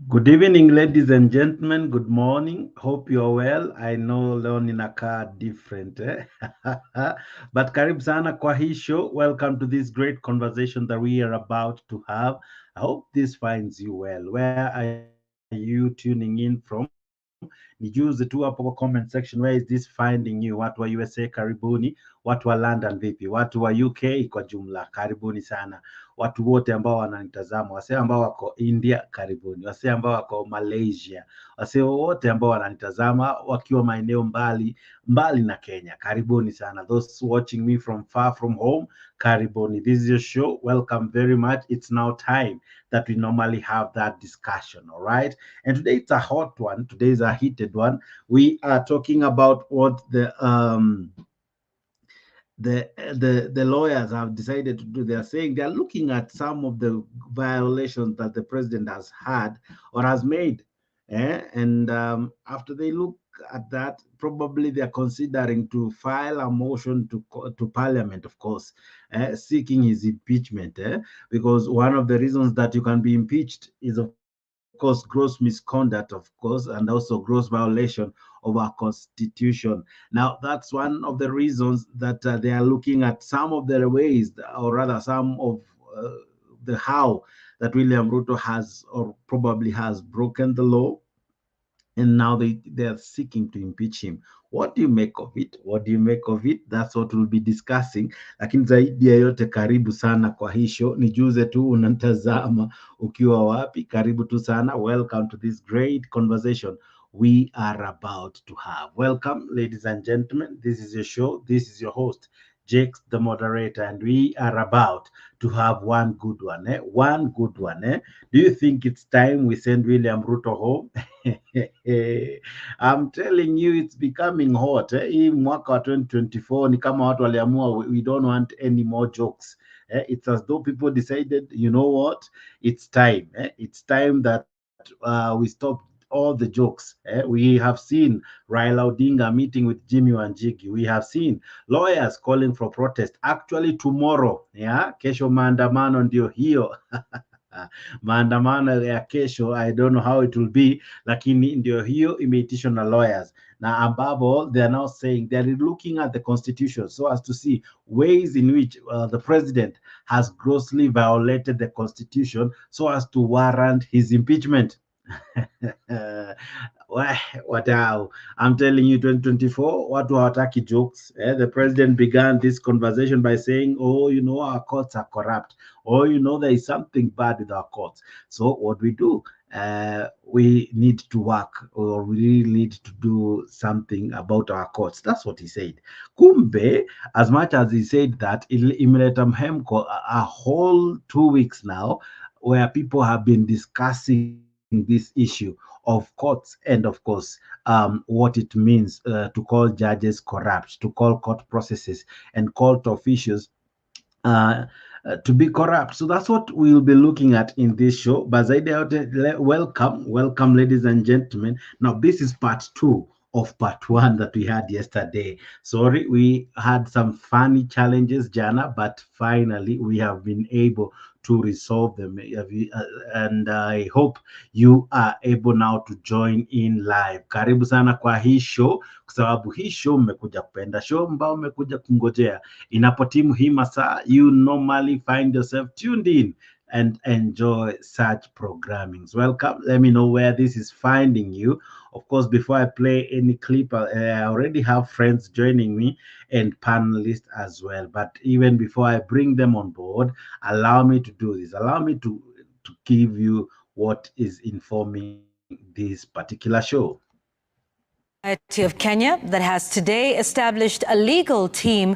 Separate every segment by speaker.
Speaker 1: Good evening, ladies and gentlemen. Good morning. Hope you're well. I know leo ninakaa different but karibu sana kwa hii show. Welcome to this great conversation that we are about to have. I hope this finds you well. Where are you tuning in from? Nijuze tu hapo kwa comment section. Where is this finding you? Watu wa USA karibuni, watu wa London vipi, watu wa UK kwa jumla karibuni sana, watu wote ambao wananitazama, wase ambao wako India karibuni, wase ambao wako Malaysia, wase wote ambao wananitazama wakiwa maeneo mbali mbali na Kenya, karibuni sana. Those watching me from far from home, karibuni. This is your show. Welcome very much. It's now time that we normally have that discussion, all right? And today it's a hot one. Today is a heated one. We are talking about what the lawyers have decided to do. They are saying they are looking at some of the violations that the president has had or has made, and after they look at that, probably they are considering to file a motion to Parliament, of course, seeking his impeachment, because one of the reasons that you can be impeached is, of course, gross misconduct, of course, and also gross violation of our constitution. Now, that's one of the reasons that they are looking at some of the ways, or rather, some of the how that William Ruto has or probably has broken the law, and now they are seeking to impeach him. What do you make of it? What do you make of it? That's what we'll be discussing. Lakini zaidi ya yote, karibu sana kwa hii show. Nijuze tu unantazama ukiwa wapi. Karibu tu sana. Welcome to this great conversation we are about to have. Welcome, ladies and gentlemen. This is your show. This is your host, Jakes, the moderator, and we are about to have one good one. One good one. Do you think it's time we send William Ruto home? I'm telling you, it's becoming hot. Hii mwaka wa 2024 ni kama watu waliamua we don't want any more jokes. It's as though people decided, you know what? It's time. It's time that we stop all the jokes. We have seen Raila Odinga meeting with Jimmy Wanjigi. We have seen lawyers calling for protest. Actually, tomorrow, kesho maandamano ndio hiyo. Maandamano ya kesho, I don't know how it will be, lakini ndio hiyo imeitishwa na lawyers. Now, above all, they are now saying they are looking at the constitution so as to see ways in which the president has grossly violated the constitution so as to warrant his impeachment. Wadau, I'm telling you, 2024, watu hawataki jokes. The president began this conversation by saying, oh, you know, our courts are corrupt. Oh, you know, there is something bad with our courts. So what we do, we need to work, or we really need to do something about our courts. That's what he said. Kumbe, as much as he said that, imeleta mhemko a whole 2 weeks now, where people have been discussing this issue of courts and, of course, what it means to call judges corrupt, to call court processes and court officials to be corrupt. So that's what we'll be looking at in this show. But welcome, ladies and gentlemen. Now, this is part 2 of part 1 that we had yesterday. Sorry, we had some funny challenges, Jana, but finally we have been able to resolve them. And I hope you are able now to join in live. Karibu sana kwa hii show, kwa sababu hii show mmekuja kupenda, show ambao mmekuja kungojea. Inapotimu hii masaa, you normally find yourself tuned in and enjoy such programmings. Welcome. Let me know where this is finding you. Of course, before I play any clip, I already have friends joining me and panelists as well. But even before I bring them on board, allow me to do this. Allow me to give you what is informing this particular show.
Speaker 2: Of Kenya that has today established a legal team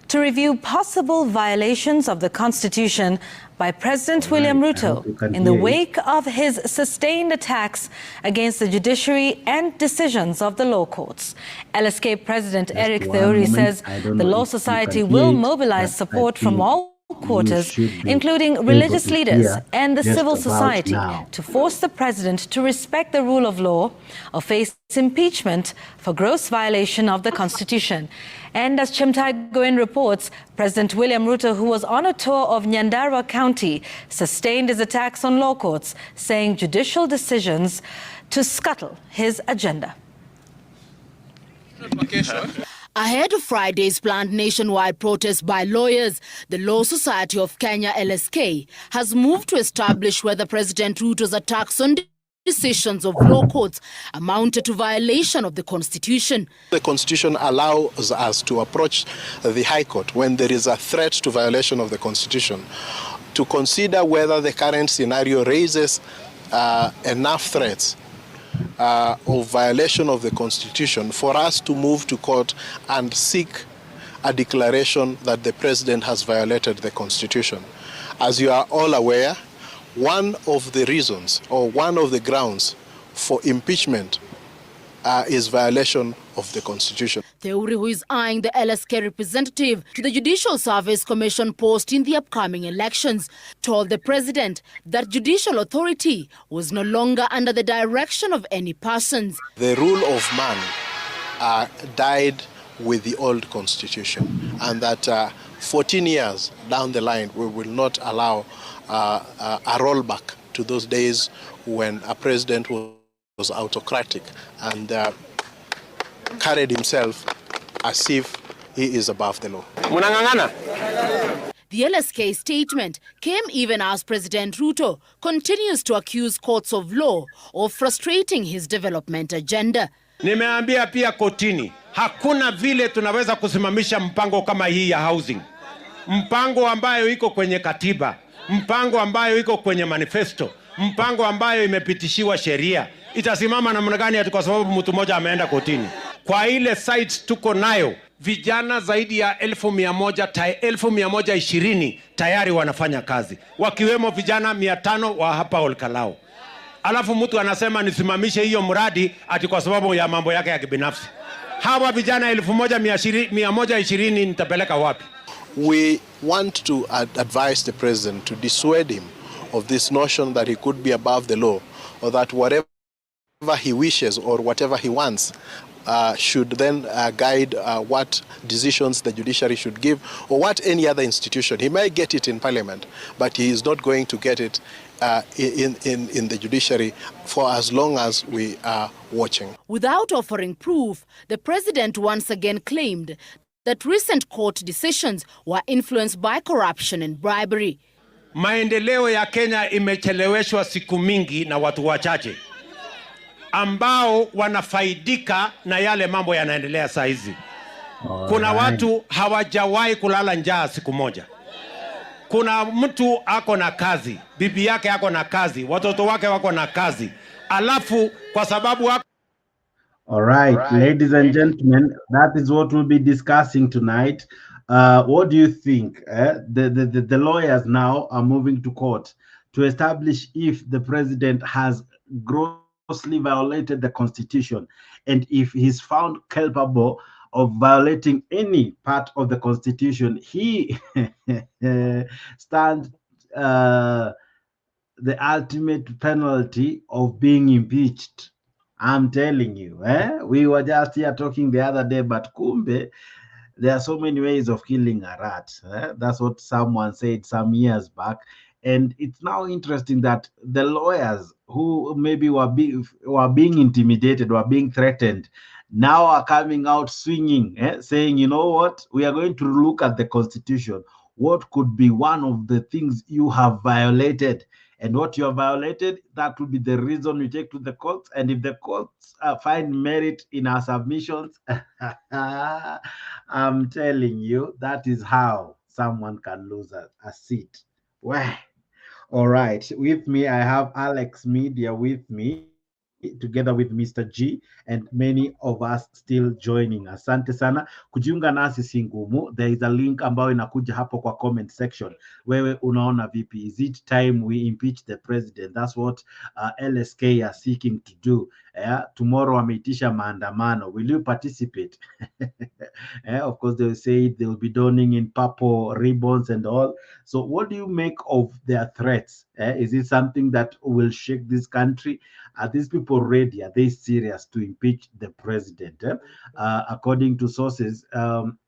Speaker 2: to review possible violations of the Constitution by President William Ruto in the wake of his sustained attacks against the judiciary and decisions of the law courts. LSK President Eric Theuri says the Law Society will mobilize support from all quarters, including religious leaders and the civil society, to force the president to respect the rule of law or face impeachment for gross violation of the Constitution. And as Chimtai Goin reports, President William Ruto, who was on a tour of Nyandarua County, sustained his attacks on law courts, saying judicial decisions to scuttle his agenda.
Speaker 3: Ahead of Friday's planned nationwide protest by lawyers, the Law Society of Kenya, LSK, has moved to establish whether President Ruto's attacks on decisions of law courts amounted to violation of the Constitution.
Speaker 4: The Constitution allows us to approach the High Court when there is a threat to violation of the Constitution to consider whether the current scenario raises enough threats of violation of the Constitution for us to move to court and seek a declaration that the President has violated the Constitution. As you are all aware, one of the reasons or one of the grounds for impeachment is violation of the Constitution.
Speaker 3: Theuri, who is eyeing the LSK representative to the Judicial Service Commission post in the upcoming elections, told the president that judicial authority was no longer under the direction of any persons.
Speaker 4: The rule of man died with the old Constitution, and that 14 years down the line we will not allow a rollback to those days when a president was autocratic and carried himself as if he is above the law.
Speaker 3: The LSK statement came even as President Ruto continues to accuse courts of law of frustrating his development agenda.
Speaker 5: Nimeambia pia kotini, hakuna vile tunaweza kusimamisha mpango kama hii ya housing. Mpango ambayo iko kwenye katiba, mpango ambayo iko kwenye manifesto, mpango ambayo imepitishiwa sheria. Itasimama namna gani ati kwa sababu mtu mmoja ameenda kotini? Kwa ile sites tuko nayo, vijana zaidi ya 1120 tayari wanafanya kazi, wakiwemo vijana 500 wa hapa Olkalao. Alafu mtu anasema nisimamishe hiyo mradi ati kwa sababu ya mambo yake ya kibinafsi. Hawa vijana 1120 nitapeleka wapi?
Speaker 4: We want to advise the president to dissuade him of this notion that he could be above the law, or that whatever he wishes or whatever he wants should then guide what decisions the judiciary should give, or what any other institution. He may get it in parliament, but he is not going to get it in the judiciary for as long as we are watching.
Speaker 3: Without offering proof, the president once again claimed that recent court decisions were influenced by corruption and bribery.
Speaker 5: Maendeleo ya Kenya imecheleweshwa siku mingi na watu wachache ambao wanafaidika na yale mambo yanaendelea saa hizi. Kuna watu hawajawahi kulala njaa siku moja. Kuna mtu ako na kazi, bibi yake ako na kazi, watoto wake wako na kazi. Alafu kwa sababu
Speaker 1: All right, ladies and gentlemen, that is what we'll be discussing tonight. What do you think? The lawyers now are moving to court to establish if the president has grossly violated the Constitution, and if he's found culpable of violating any part of the Constitution, he stands the ultimate penalty of being impeached. I'm telling you, we were just here talking the other day, but kumbe, there are so many ways of killing a rat. That's what someone said some years back. And it's now interesting that the lawyers who maybe were being intimidated, were being threatened, now are coming out swinging, saying, you know what, we are going to look at the Constitution. What could be one of the things you have violated? And what you have violated, that will be the reason we take to the courts. And if the courts find merit in our submissions, I'm telling you, that is how someone can lose a seat. Well, all right. With me, I have Alex Media with me, together with Mr. G, and many of us still joining. Asante sana. Kujiunga nasi si ngumu. There is a link ambayo inakuja hapo kwa comment section. Wewe unaona vipi? Is it time we impeach the president? That's what LSK are seeking to do. tomorrow wameitisha maandamano, will you participate? Of course, they'll say they'll be donning in purple ribbons and all. So what do you make of their threats? Is it something that will shake this country? Are these people ready? Are they serious to impeach the president? According to sources,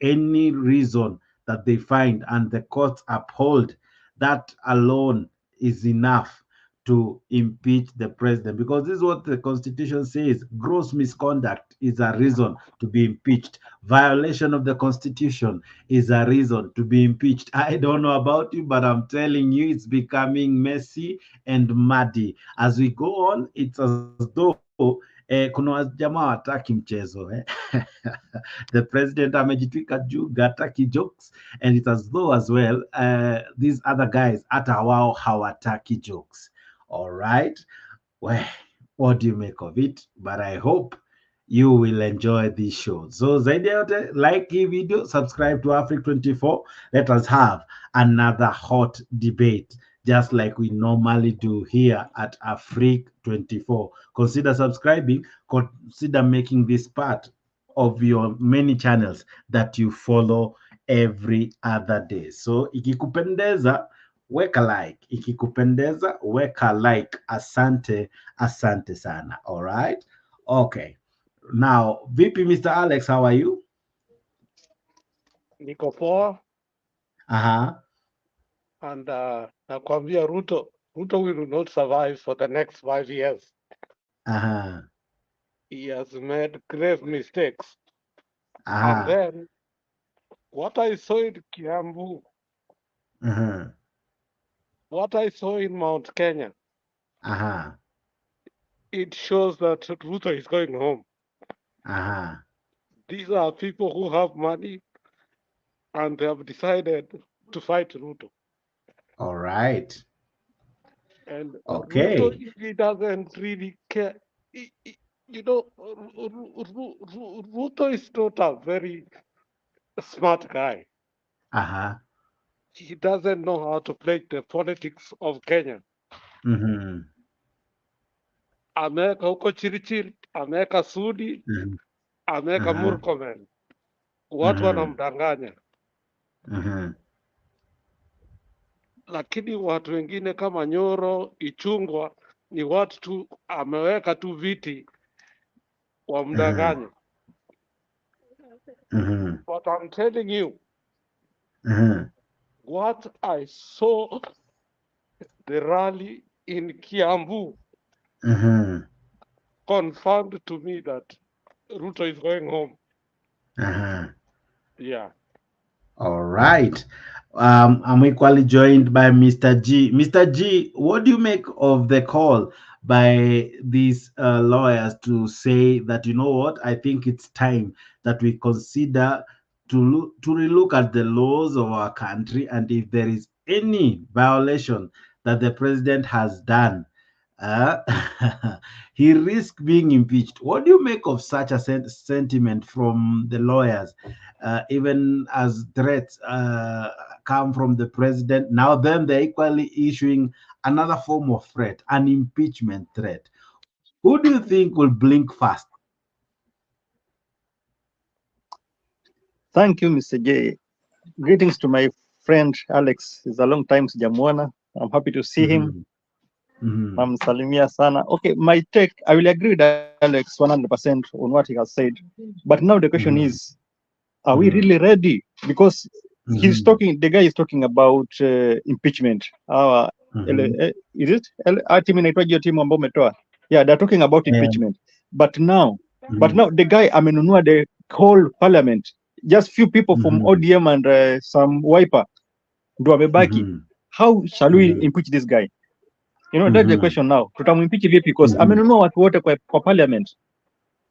Speaker 1: any reason that they find and the courts uphold, that alone is enough to impeach the president, because this is what the constitution says: gross misconduct is a reason to be impeached, violation of the constitution is a reason to be impeached. I don't know about you, but I'm telling you, it's becoming messy and muddy as we go on. It's as though kuna jamaa wataki mchezo the president amejitwika juu, gataki jokes, and it's as though as well these other guys hata wao hawataki jokes. All right. Well, what do you make of it? But I hope you will enjoy this show. So zaidi ya yote, like hii video, subscribe to Africa24. Let us have another hot debate, just like we normally do here at Africa24. Consider subscribing, consider making this part of your many channels that you follow every other day. So ikikupendeza, weka like, ikikupendeza weka like. Asante, asante sana. All right. Okay. Now, VP Mr. Alex, how are you?
Speaker 6: Niko poa. And nakwambia Ruto will not survive for the next 5 years. He has made grave mistakes. And then what I saw in Kiambu, what I saw in Mount Kenya, it shows that Ruto is going home. These are people who have money and they have decided to fight Ruto.
Speaker 1: All right.
Speaker 6: And
Speaker 1: okay.
Speaker 6: Ruto, he doesn't really care. You know, Ruto is not a very smart guy. He doesn't know how to play the politics of Kenya. Ameweka huko Chirichiri, ameweka Sudi, ameweka Murkomen. Watu wanamdanganya. Lakini watu wengine kama Nyoro, Ichungwa ni watu tu ameweka tu viti wamdanganya. But I'm telling you, what I saw the rally in Kiambu confirmed to me that Ruto is going home. Yeah.
Speaker 1: All right. I'm equally joined by Mr. G. Mr. G, what do you make of the call by these lawyers to say that, you know what, I think it's time that we consider to relook at the laws of our country, and if there is any violation that the president has done, he risks being impeached. What do you make of such a sentiment from the lawyers, even as threats come from the president? Now then, they're equally issuing another form of threat, an impeachment threat. Who do you think will blink first?
Speaker 7: Thank you, Mr. J. Greetings to my friend Alex. It's a long time sijamuona. I'm happy to see him. Namsalimia sana. Okay, my take, I will agree with Alex 100% on what he has said. But now the question is, are we really ready? Because he's talking, the guy is talking about impeachment. Is it? Yeah, they're talking about impeachment. But now, the guy amenunua the whole parliament. Just few people from ODM and some wiper ndo wamebaki. How shall we impeach this guy? You know, that's the question now. Tutamimpeach vipi because amenunua watu wote kwa parliament.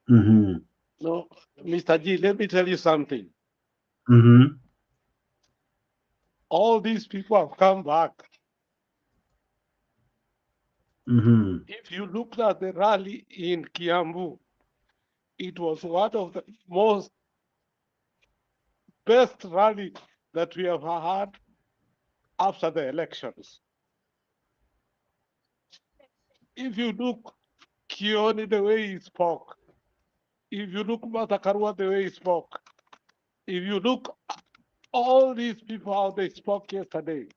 Speaker 6: No, Mr. G, let me tell you something. All these people have come back. If you looked at the rally in Kiambu, it was one of the most best rally that we have had after the elections. If you look, Kioni the way he spoke, if you look Martha Karua the way he spoke, if you look all these people how they spoke yesterday,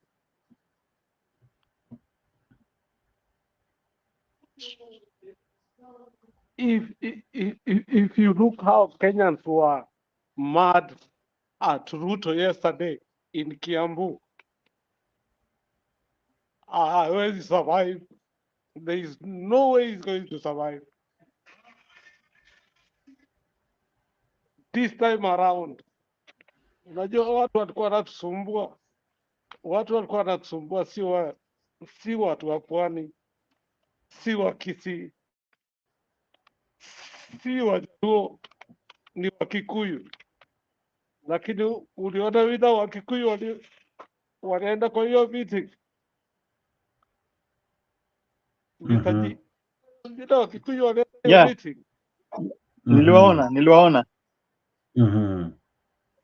Speaker 6: if you look how Kenyans were mad at Ruto yesterday in Kiambu, where he survive? There is no way he's going to survive. This time around, unajua watu walikuwa wanatusumbua, si watu wa pwani, si wa Kisii, si Wajaluo, ni Wakikuyu. Lakini uliona vile Wakikuyu wanaenda kwa hiyo meeting, vile Wakikuyu wanaenda hiyo meeting.
Speaker 7: Niliwaona.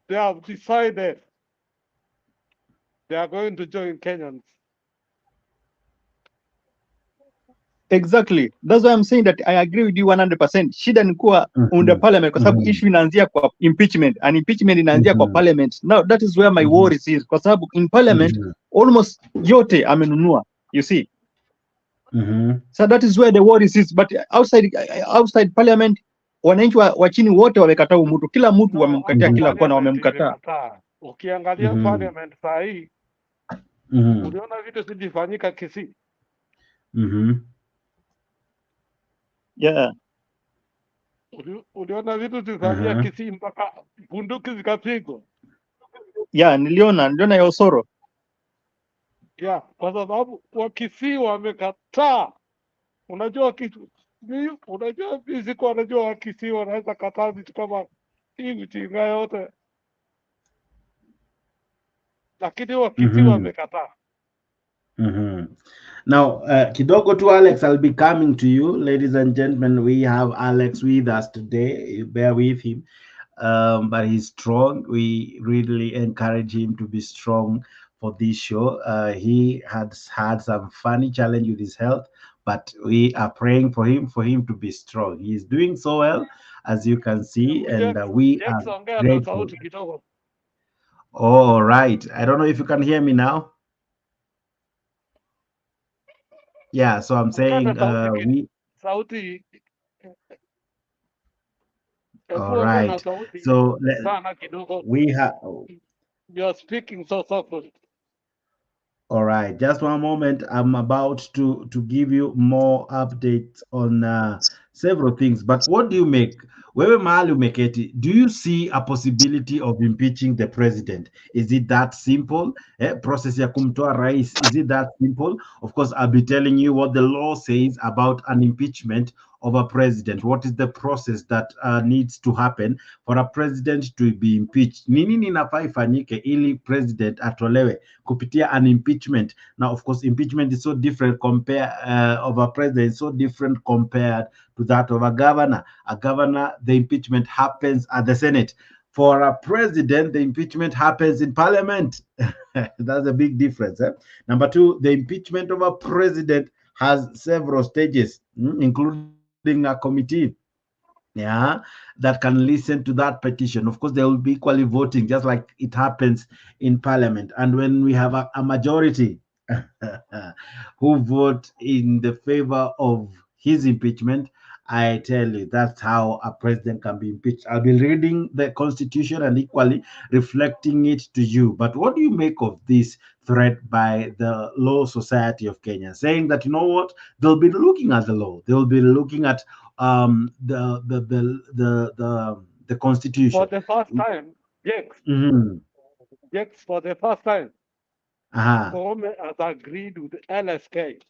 Speaker 6: They have decided they are going to join Kenyans.
Speaker 7: Exactly. That's why I'm saying that I agree with you 100%. Shida ni kuwa under parliament kwa sababu issue inaanzia kwa impeachment and impeachment inaanzia kwa parliament. Now that is where my worries is kwa sababu in parliament almost yote amenunua. You see? So that is where the worries is, but outside parliament wananchi wa chini wote wamekataa mtu, kila mtu wamemkataa, kila kona wamemkataa.
Speaker 6: Ukiangalia parliament saa hii uliona vitu zilifanyika Kisii.
Speaker 7: Yeah.
Speaker 6: Uliona vitu zilifanyika Kisii mpaka bunduki zikapigwa.
Speaker 7: Yeah, niliona ya Osoro.
Speaker 6: Yeah, kwa sababu Wakisii wamekataa. Unajua kitu, sikuwa wanajua Wakisii wanaweza kataa vitu kama hii ujinga yote, lakini Wakisii wamekataa.
Speaker 1: Now, kidogo to Alex, I'll be coming to you. Ladies and gentlemen, we have Alex with us today. Bear with him. But he's strong. We really encourage him to be strong for this show. He has had some funny challenge with his health, but we are praying for him to be strong. He is doing so well, as you can see, and we are grateful. All right. I don't know if you can hear me now. Yeah, so I'm saying
Speaker 6: sauti.
Speaker 1: All right. So we have.
Speaker 6: You're speaking so softly.
Speaker 1: All right. Just one moment. I'm about to give you more updates on several things. But what do you make? Wewe mahali umeketi, do you see a possibility of impeaching the president? Is it that simple? Process ya kumtoa rais, is it that simple? Of course, I'll be telling you what the law says about an impeachment of a president. What is the process that needs to happen for a president to be impeached? Nini ninafaa ifanyike ili president atolewe kupitia an impeachment? Now, of course, impeachment is so different of a president, so different compared to that of a governor. A governor, the impeachment happens at the Senate. For a president, the impeachment happens in parliament. That's a big difference. Number two, the impeachment of a president has several stages, including a committee that can listen to that petition. Of course, they will be equally voting, just like it happens in parliament. And when we have a majority who vote in the favor of his impeachment, I tell you, that's how a president can be impeached. I'll be reading the constitution and equally reflecting it to you. But what do you make of this threat by the Law Society of Kenya, saying that, you know what, they'll be looking at the law, they'll be looking at the constitution.
Speaker 6: For the first time, yes. Yes, for the first time, government has agreed with LSK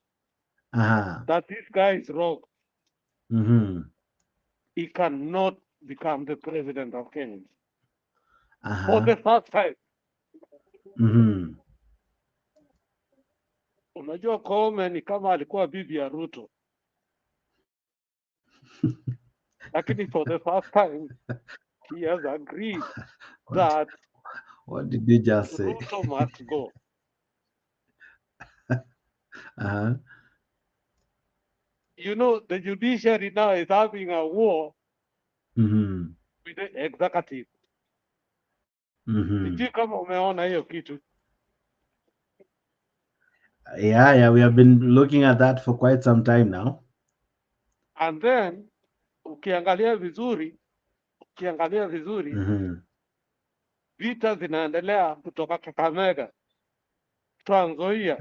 Speaker 6: that this guy is wrong. He cannot become the president of Kenya. For the first time. Unajua Koome ni kama alikuwa bibi ya Ruto. Lakini for the first time, he has agreed that
Speaker 1: what did you just say?
Speaker 6: Ruto must go. you know, the judiciary now is having a war with the executive. Sijui kama umeona hiyo kitu.
Speaker 1: Yeah, we have been looking at that for quite some time now.
Speaker 6: And then ukiangalia vizuri vita zinaendelea kutoka Kakamega, Trans Nzoia,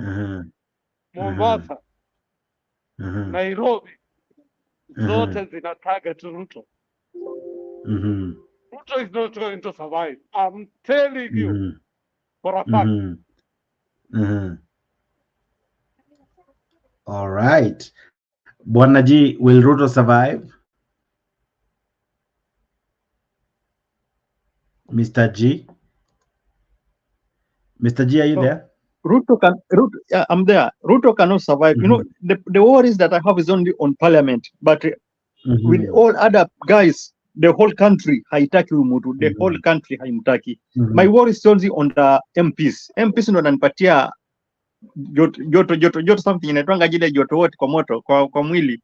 Speaker 6: Mombasa, Nairobi, zote zina target Ruto. Ruto is not going to survive. I'm telling you for a fact.
Speaker 1: All right. Bwana G, will Ruto survive? Mr. G? Mr. G, are you there?
Speaker 7: Yeah, I'm there. Ruto cannot survive. You know, the worries that I have is only on parliament, but with all other guys, the whole country haitaki umutu. The whole country haimtaki. My worry is only on the MPs. MPs ndo wananipatia joto something inaitwanga jile joto wote kwa moto kwa mwili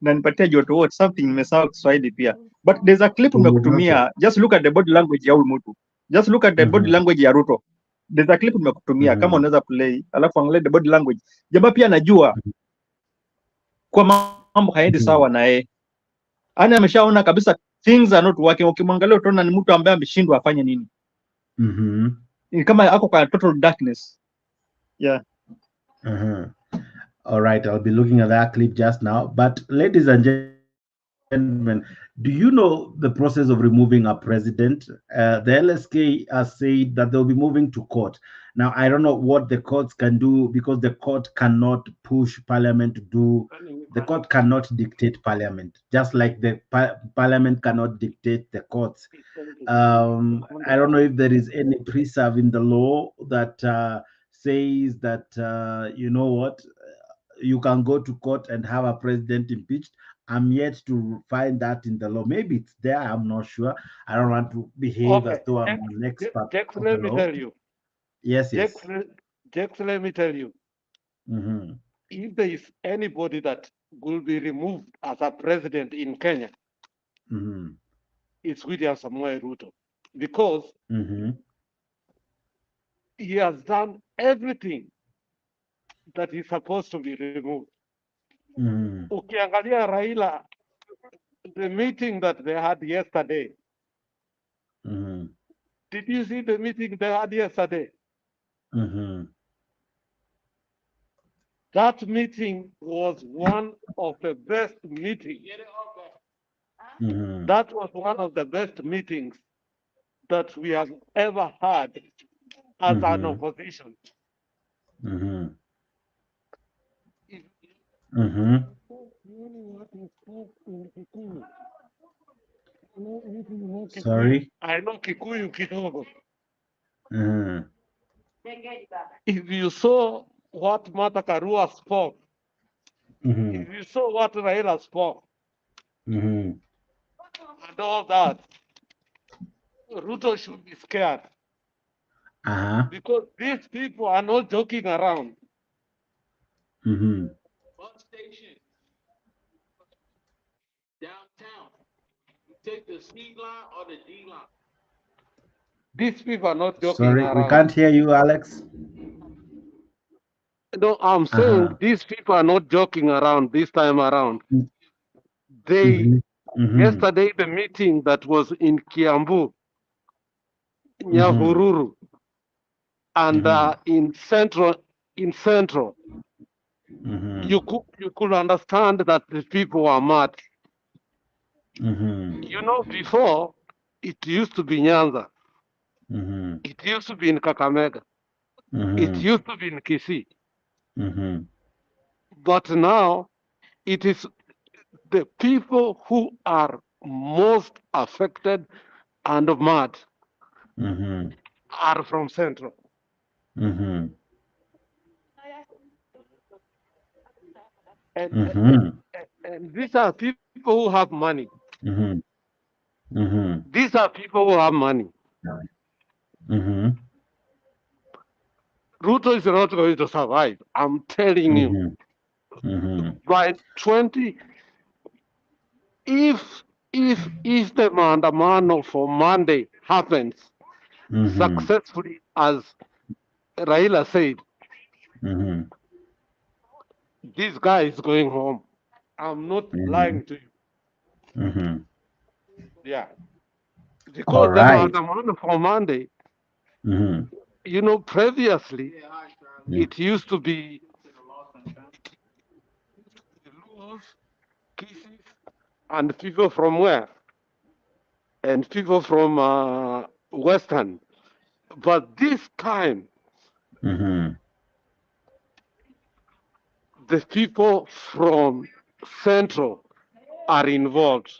Speaker 7: na nipatia joto wote something nimesahau Kiswahili pia, but there's a clip nimekutumia. Just look at the body language ya huyu mtu, just look at the body language ya Ruto. There's a clip nimekutumia kama unaweza play, alafu angalia the body language. Jamaa pia anajua kwa mambo haendi sawa na yeye, yani ameshaona kabisa things are not working. Ukimwangalia utaona ni mtu ambaye ameshindwa afanye nini. Ni kama ako kwa total darkness. Yeah.
Speaker 1: All right, I'll be looking at that clip just now. But ladies and gentlemen, do you know the process of removing a president? The LSK has said that they'll be moving to court. Now, I don't know what the courts can do because the court cannot push parliament to do. The court cannot dictate parliament, just like the parliament cannot dictate the courts. I don't know if there is any preserve in the law that says that, you know what, you can go to court and have a president impeached. I'm yet to find that in the law. Maybe it's there. I'm not sure. I don't want to behave as though I'm an expert.
Speaker 6: Let me tell you.
Speaker 1: Yes.
Speaker 6: Jax, let me tell you. If there is anybody that will be removed as a president in Kenya, it's William Samoei Ruto, because he has done everything that is supposed to be removed. Ukiangalia Raila, the meeting that they had yesterday, did you see the meeting they had yesterday? That meeting was one of the best meetings. That was one of the best meetings that we have ever had as an opposition.
Speaker 1: Sorry?
Speaker 6: I know Kikuyu kidogo. If you saw what Martha Karua spoke, if you saw what Raila spoke, and all that, Ruto should be scared. Because these people are not joking around.
Speaker 8: Bus station downtown. You take the C line or the D line.
Speaker 6: These people are not joking
Speaker 1: Sorry,
Speaker 6: around.
Speaker 1: we can't hear you, Alex.
Speaker 6: No, I'm saying these people are not joking around this time around. They yesterday the meeting that was in Kiambu, Nyahururu, and in Central, you could understand that the people were mad. You know, before it used to be Nyanza, it used to be in Kakamega, it used to be in Kisii, but now it is the people who are most affected and mad are from Central. And these are people who have money. These are people who have money. Ruto is not going to survive. I'm telling you. by 20. If the maandamano for Monday happens successfully, as Raila said, this guy is going home. I'm not lying to you. Yeah. Because the maandamano for Monday, you know, previously it used to be Luos, Kisses, and people from where? And people from Western. But this time, the people from Central are involved.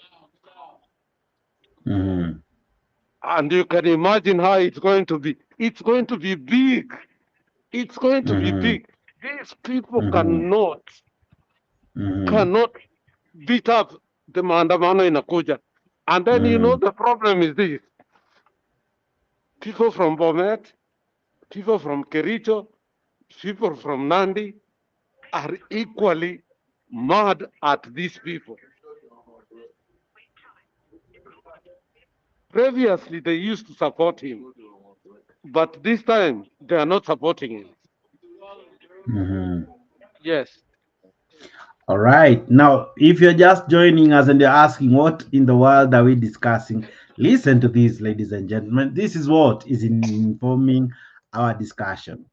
Speaker 6: And you can imagine how it's going to be. It's going to be big. It's going to be big. These people cannot beat up the maandamano inakuja. And then you know the problem is this. People from Bomet, people from Kericho, people from Nandi are equally mad at these people. Previously, they used to support him, but this time they are not supporting him. Yes.
Speaker 1: All right. Now, if you're just joining us and you're asking what in the world are we discussing, listen to this, ladies and gentlemen. This is what is informing our discussion.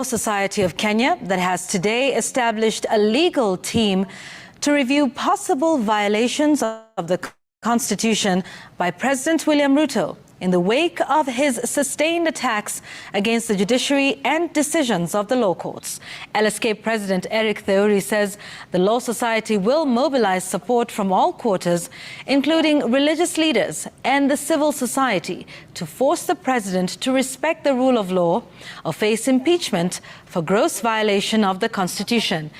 Speaker 2: Society of Kenya that has today established a legal team to review possible violations of the Constitution by President William Ruto in the wake of his sustained attacks against the judiciary and decisions of the law courts. LSK President Eric Theuri says the Law Society will mobilize support from all quarters, including religious leaders and the civil society, to force the president to respect the rule of law or face impeachment for gross violation of the Constitution.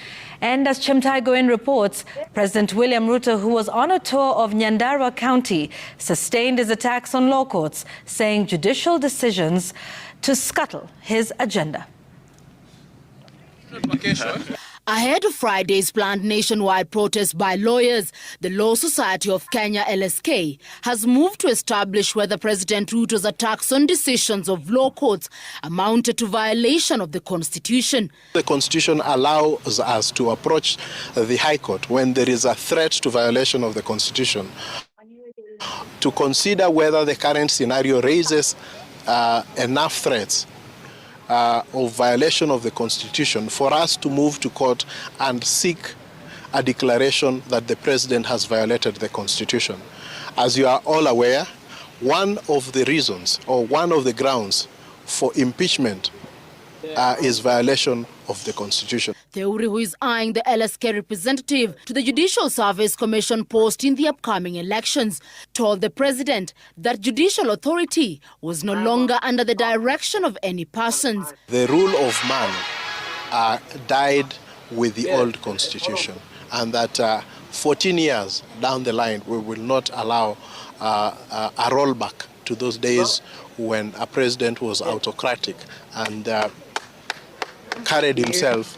Speaker 2: And as Chemtai Goen reports, President William Ruto, who was on a tour of Nyandarua County, sustained his attacks on law courts, saying judicial decisions to scuttle his agenda.
Speaker 3: Ahead of Friday's planned nationwide protest by lawyers, the Law Society of Kenya, LSK, has moved to establish whether President Ruto's attacks on decisions of law courts amounted to violation of the Constitution.
Speaker 4: The Constitution allows us to approach the High Court when there is a threat to violation of the Constitution to consider whether the current scenario raises enough threats of violation of the Constitution for us to move to court and seek a declaration that the President has violated the Constitution. As you are all aware, one of the reasons or one of the grounds for impeachment is violation of the Constitution.
Speaker 3: Theuri, who is eyeing the LSK representative to the Judicial Service Commission post in the upcoming elections, told the president that judicial authority was no longer under the direction of any persons.
Speaker 4: The rule of man died with the old Constitution, and that 14 years down the line we will not allow a rollback to those days when a president was autocratic and carried himself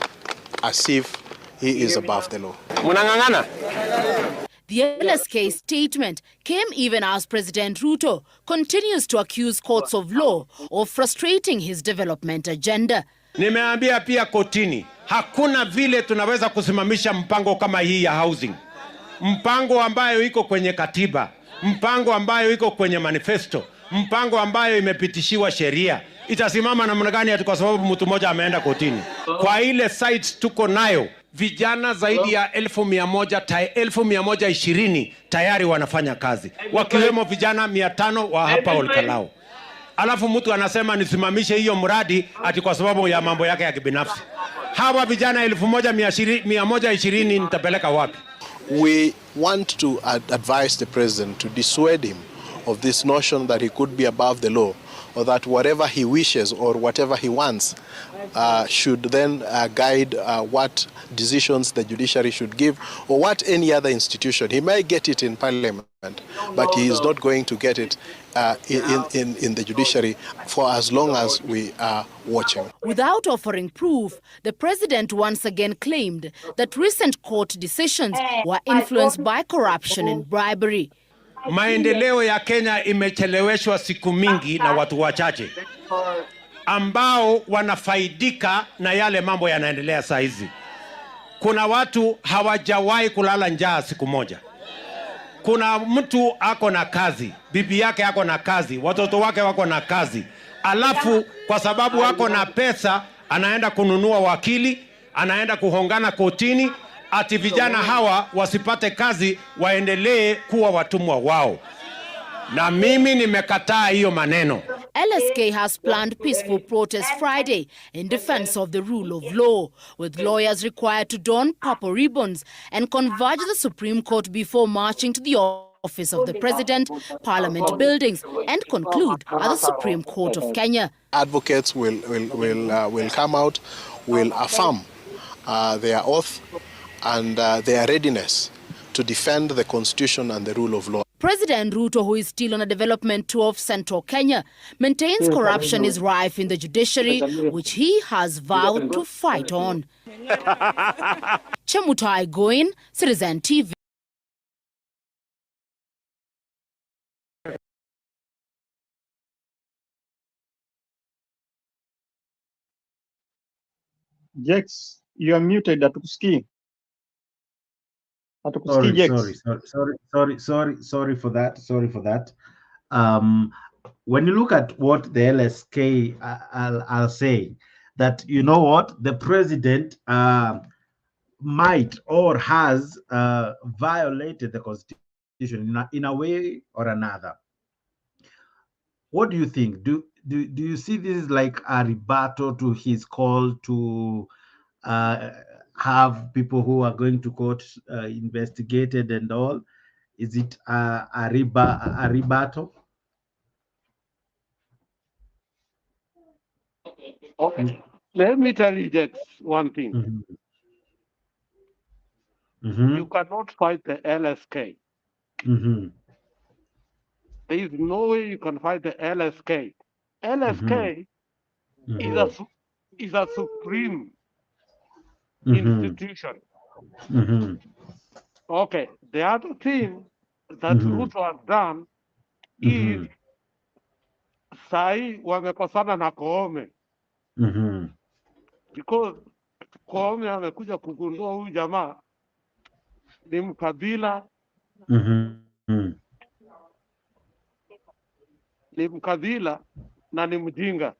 Speaker 4: as if he is above the law.
Speaker 3: The LSK statement came even as President Ruto continues to accuse courts of law of frustrating his development agenda.
Speaker 5: Nimeambia pia kotini, hakuna vile tunaweza kusimamisha mpango kama hii ya housing. Mpango ambayo iko kwenye katiba, mpango ambayo iko kwenye manifesto, mpango ambayo imepitishiwa sheria. Itasimama namna gani ati kwa sababu mtu mmoja ameenda kotini? Kwa ile sites tuko nayo, vijana zaidi ya 1120 tayari wanafanya kazi, wakiwemo vijana 500 wa hapa Olkalao. Alafu mtu anasema nisimamishe hiyo mradi ati kwa sababu ya mambo yake ya kibinafsi. Hawa vijana 1120 nitapeleka wapi?
Speaker 4: We want to advise the president to dissuade him of this notion that he could be above the law or that whatever he wishes or whatever he wants should then guide what decisions the judiciary should give, or what any other institution. He may get it in parliament, but he is not going to get it in the judiciary for as long as we are watching.
Speaker 3: Without offering proof, the president once again claimed that recent court decisions were influenced by corruption and bribery.
Speaker 5: Maendeleo ya Kenya imecheleweshwa siku mingi na watu wachache ambao wanafaidika na yale mambo yanaendelea saa hizi. Kuna watu hawajawahi kulala njaa siku moja. Kuna mtu ako na kazi, bibi yake ako na kazi, watoto wake wako na kazi. Alafu kwa sababu ako na pesa, anaenda kununua wakili, anaenda kuhongana kotini, ati vijana hawa wasipate kazi, waendelee kuwa watumwa wao. Na mimi nimekataa hiyo maneno.
Speaker 3: LSK has planned peaceful protest Friday in defense of the rule of law, with lawyers required to don purple ribbons and converge the Supreme Court before marching to the office of the President, Parliament buildings, and conclude at the Supreme Court of Kenya.
Speaker 4: Advocates will come out, will affirm their oath and their readiness to defend the Constitution and the rule of law.
Speaker 3: President Ruto, who is still on a development tour of central Kenya, maintains corruption is rife in the judiciary, which he has vowed to fight on. Chemutai Goin, Citizen TV.
Speaker 7: Jex, you are muted. Hatukusikii. Hatukusikii, Jex.
Speaker 1: Sorry for that. Sorry for that. When you look at what the LSK are saying, that you know what the president might or has violated the constitution in a way or another. What do you think? Do you see this like a rebuttal to his call to have people who are going to court investigated and all? Is it a rebuttal?
Speaker 6: Okay. Let me tell you just one thing. You cannot fight the LSK. There is no way you can fight the LSK. LSK is a supreme institution. Okay. The other thing that Ruto has done is sahi wamekosana na Koome. Because Koome amekuja kugundua huyu jamaa ni mkabila, ni mkabila na ni mjinga.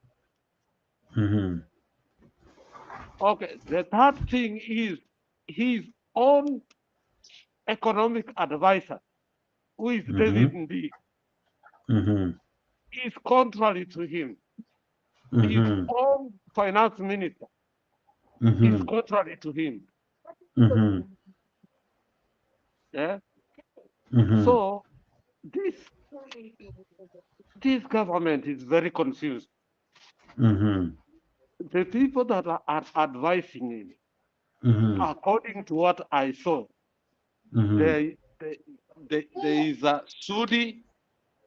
Speaker 6: Okay, the third thing is his own economic advisor, who is David Ndii, is contrary to him. His own finance minister is contrary to him. Yeah. So this government is very confused. The people that are advising him, according to what I saw, there is a Sudi,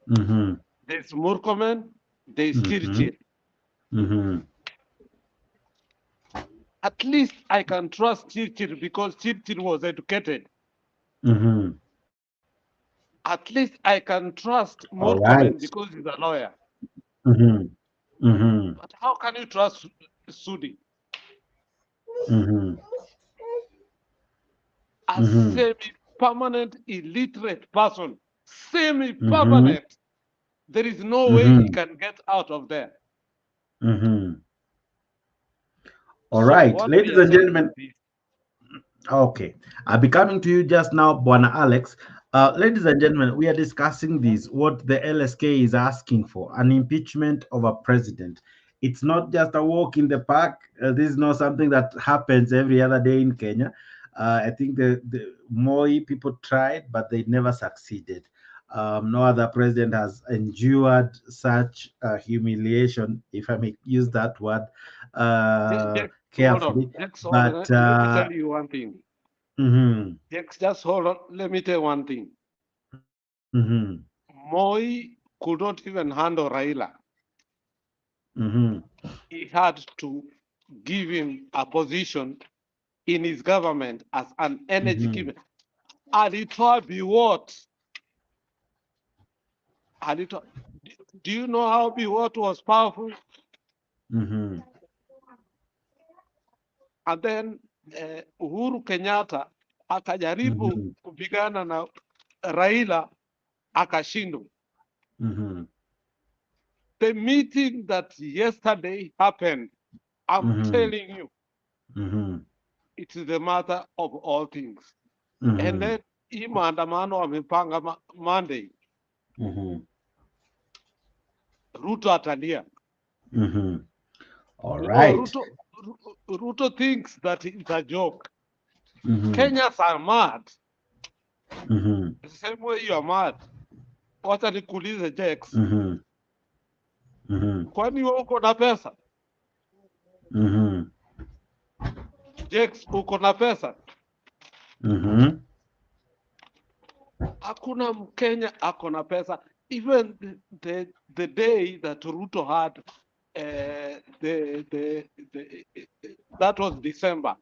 Speaker 6: there's Murkomen, there's Chirchir. At least I can trust Chirchir because Chirchir was educated. At least I can trust Murkomen because he's a lawyer. But how can you trust Sudi? A semi-permanent illiterate person, semi-permanent. There is no way he can get out of there.
Speaker 1: All right, ladies and gentlemen. Okay, I'll be coming to you just now, Bwana Alex. Ladies and gentlemen, we are discussing this, what the LSK is asking for, an impeachment of a president. It's not just a walk in the park. This is not something that happens every other day in Kenya. I think the Moi people tried, but they never succeeded. No other president has endured such humiliation, if I may use that word carefully.
Speaker 6: Hold on. Let me tell you one thing. Just hold on. Let me tell you one thing. Moi could not even handle Raila. He had to give him a position in his government as an energy giver. And it will be what? Do you know how Biwott was powerful? And then Uhuru Kenyatta akajaribu kupigana na Raila akashindwa. The meeting that yesterday happened, I'm telling you, it is the matter of all things. And then hii maandamano wamepanga Monday. Ruto atalia.
Speaker 1: All right.
Speaker 6: Ruto thinks that it's a joke. Kenyans are mad. The same way you are mad. Wacha nikuulize Jex. Kwani wewe uko na pesa? Jex, uko na pesa? Hakuna Mkenya ako na pesa. Even the day that Ruto had that was December.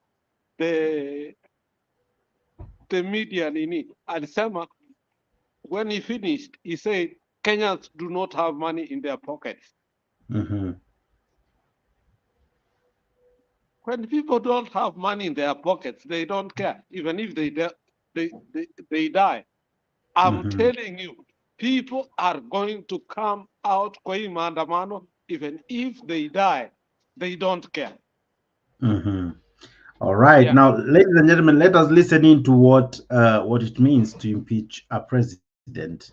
Speaker 6: The media nini alisema, when he finished, he said Kenyans do not have money in their pockets. When people don't have money in their pockets, they don't care, even if they die. I'm telling you, people are going to come out kwa hii maandamano, even if they die, they don't care.
Speaker 1: All right. Yeah. Now, ladies and gentlemen, let us listen in to what it means to impeach a president.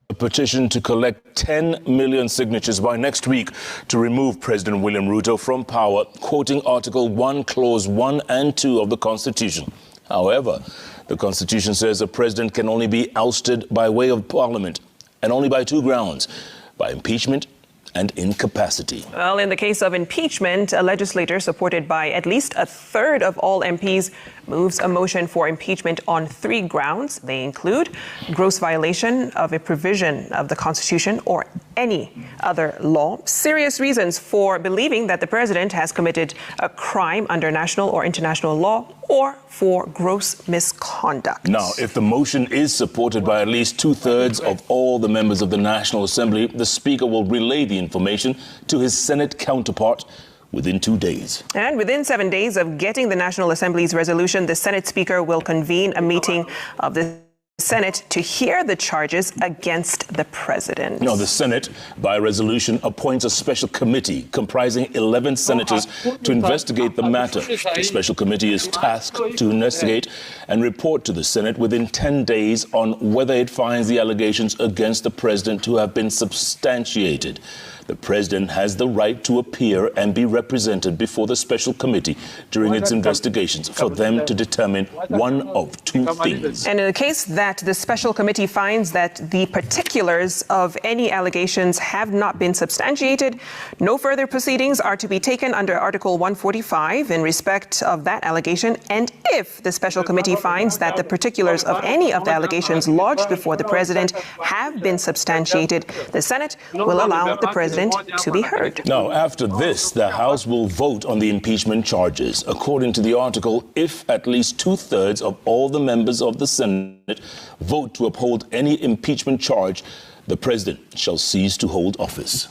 Speaker 9: A petition to collect 10 million signatures by next week to remove President William Ruto from power, quoting Article 1, Clause 1 and 2 of the Constitution. However, the Constitution says the president can only be ousted by way of Parliament, and only by two grounds: by impeachment and incapacity.
Speaker 10: Well, in the case of impeachment, a legislator supported by at least a third of all MPs moves a motion for impeachment on three grounds. They include gross violation of a provision of the Constitution or any other law, serious reasons for believing that the president has committed a crime under national or international law, or for gross misconduct.
Speaker 9: Now, if the motion is supported by at least 2/3 of all the members of the National Assembly, the Speaker will relay the information to his Senate counterpart within 2 days.
Speaker 10: And within 7 days of getting the National Assembly's resolution, the Senate Speaker will convene a meeting of the Senate to hear the charges against the president.
Speaker 9: Now, the Senate, by resolution, appoints a special committee comprising 11 senators to investigate the matter. The special committee is tasked to investigate and report to the Senate within 10 days on whether it finds the allegations against the president to have been substantiated. The president has the right to appear and be represented before the special committee during its investigations for them to determine one of two things.
Speaker 10: And in the case that the special committee finds that the particulars of any allegations have not been substantiated, no further proceedings are to be taken under Article 145 in respect of that allegation. And if the special committee finds that the particulars of any of the allegations lodged before the president have been substantiated, the Senate will allow the president to be heard.
Speaker 9: Now, after this, the House will vote on the impeachment charges. According to the article, if at least 2/3 of all the members of the Senate vote to uphold any impeachment charge, the president shall cease to hold office.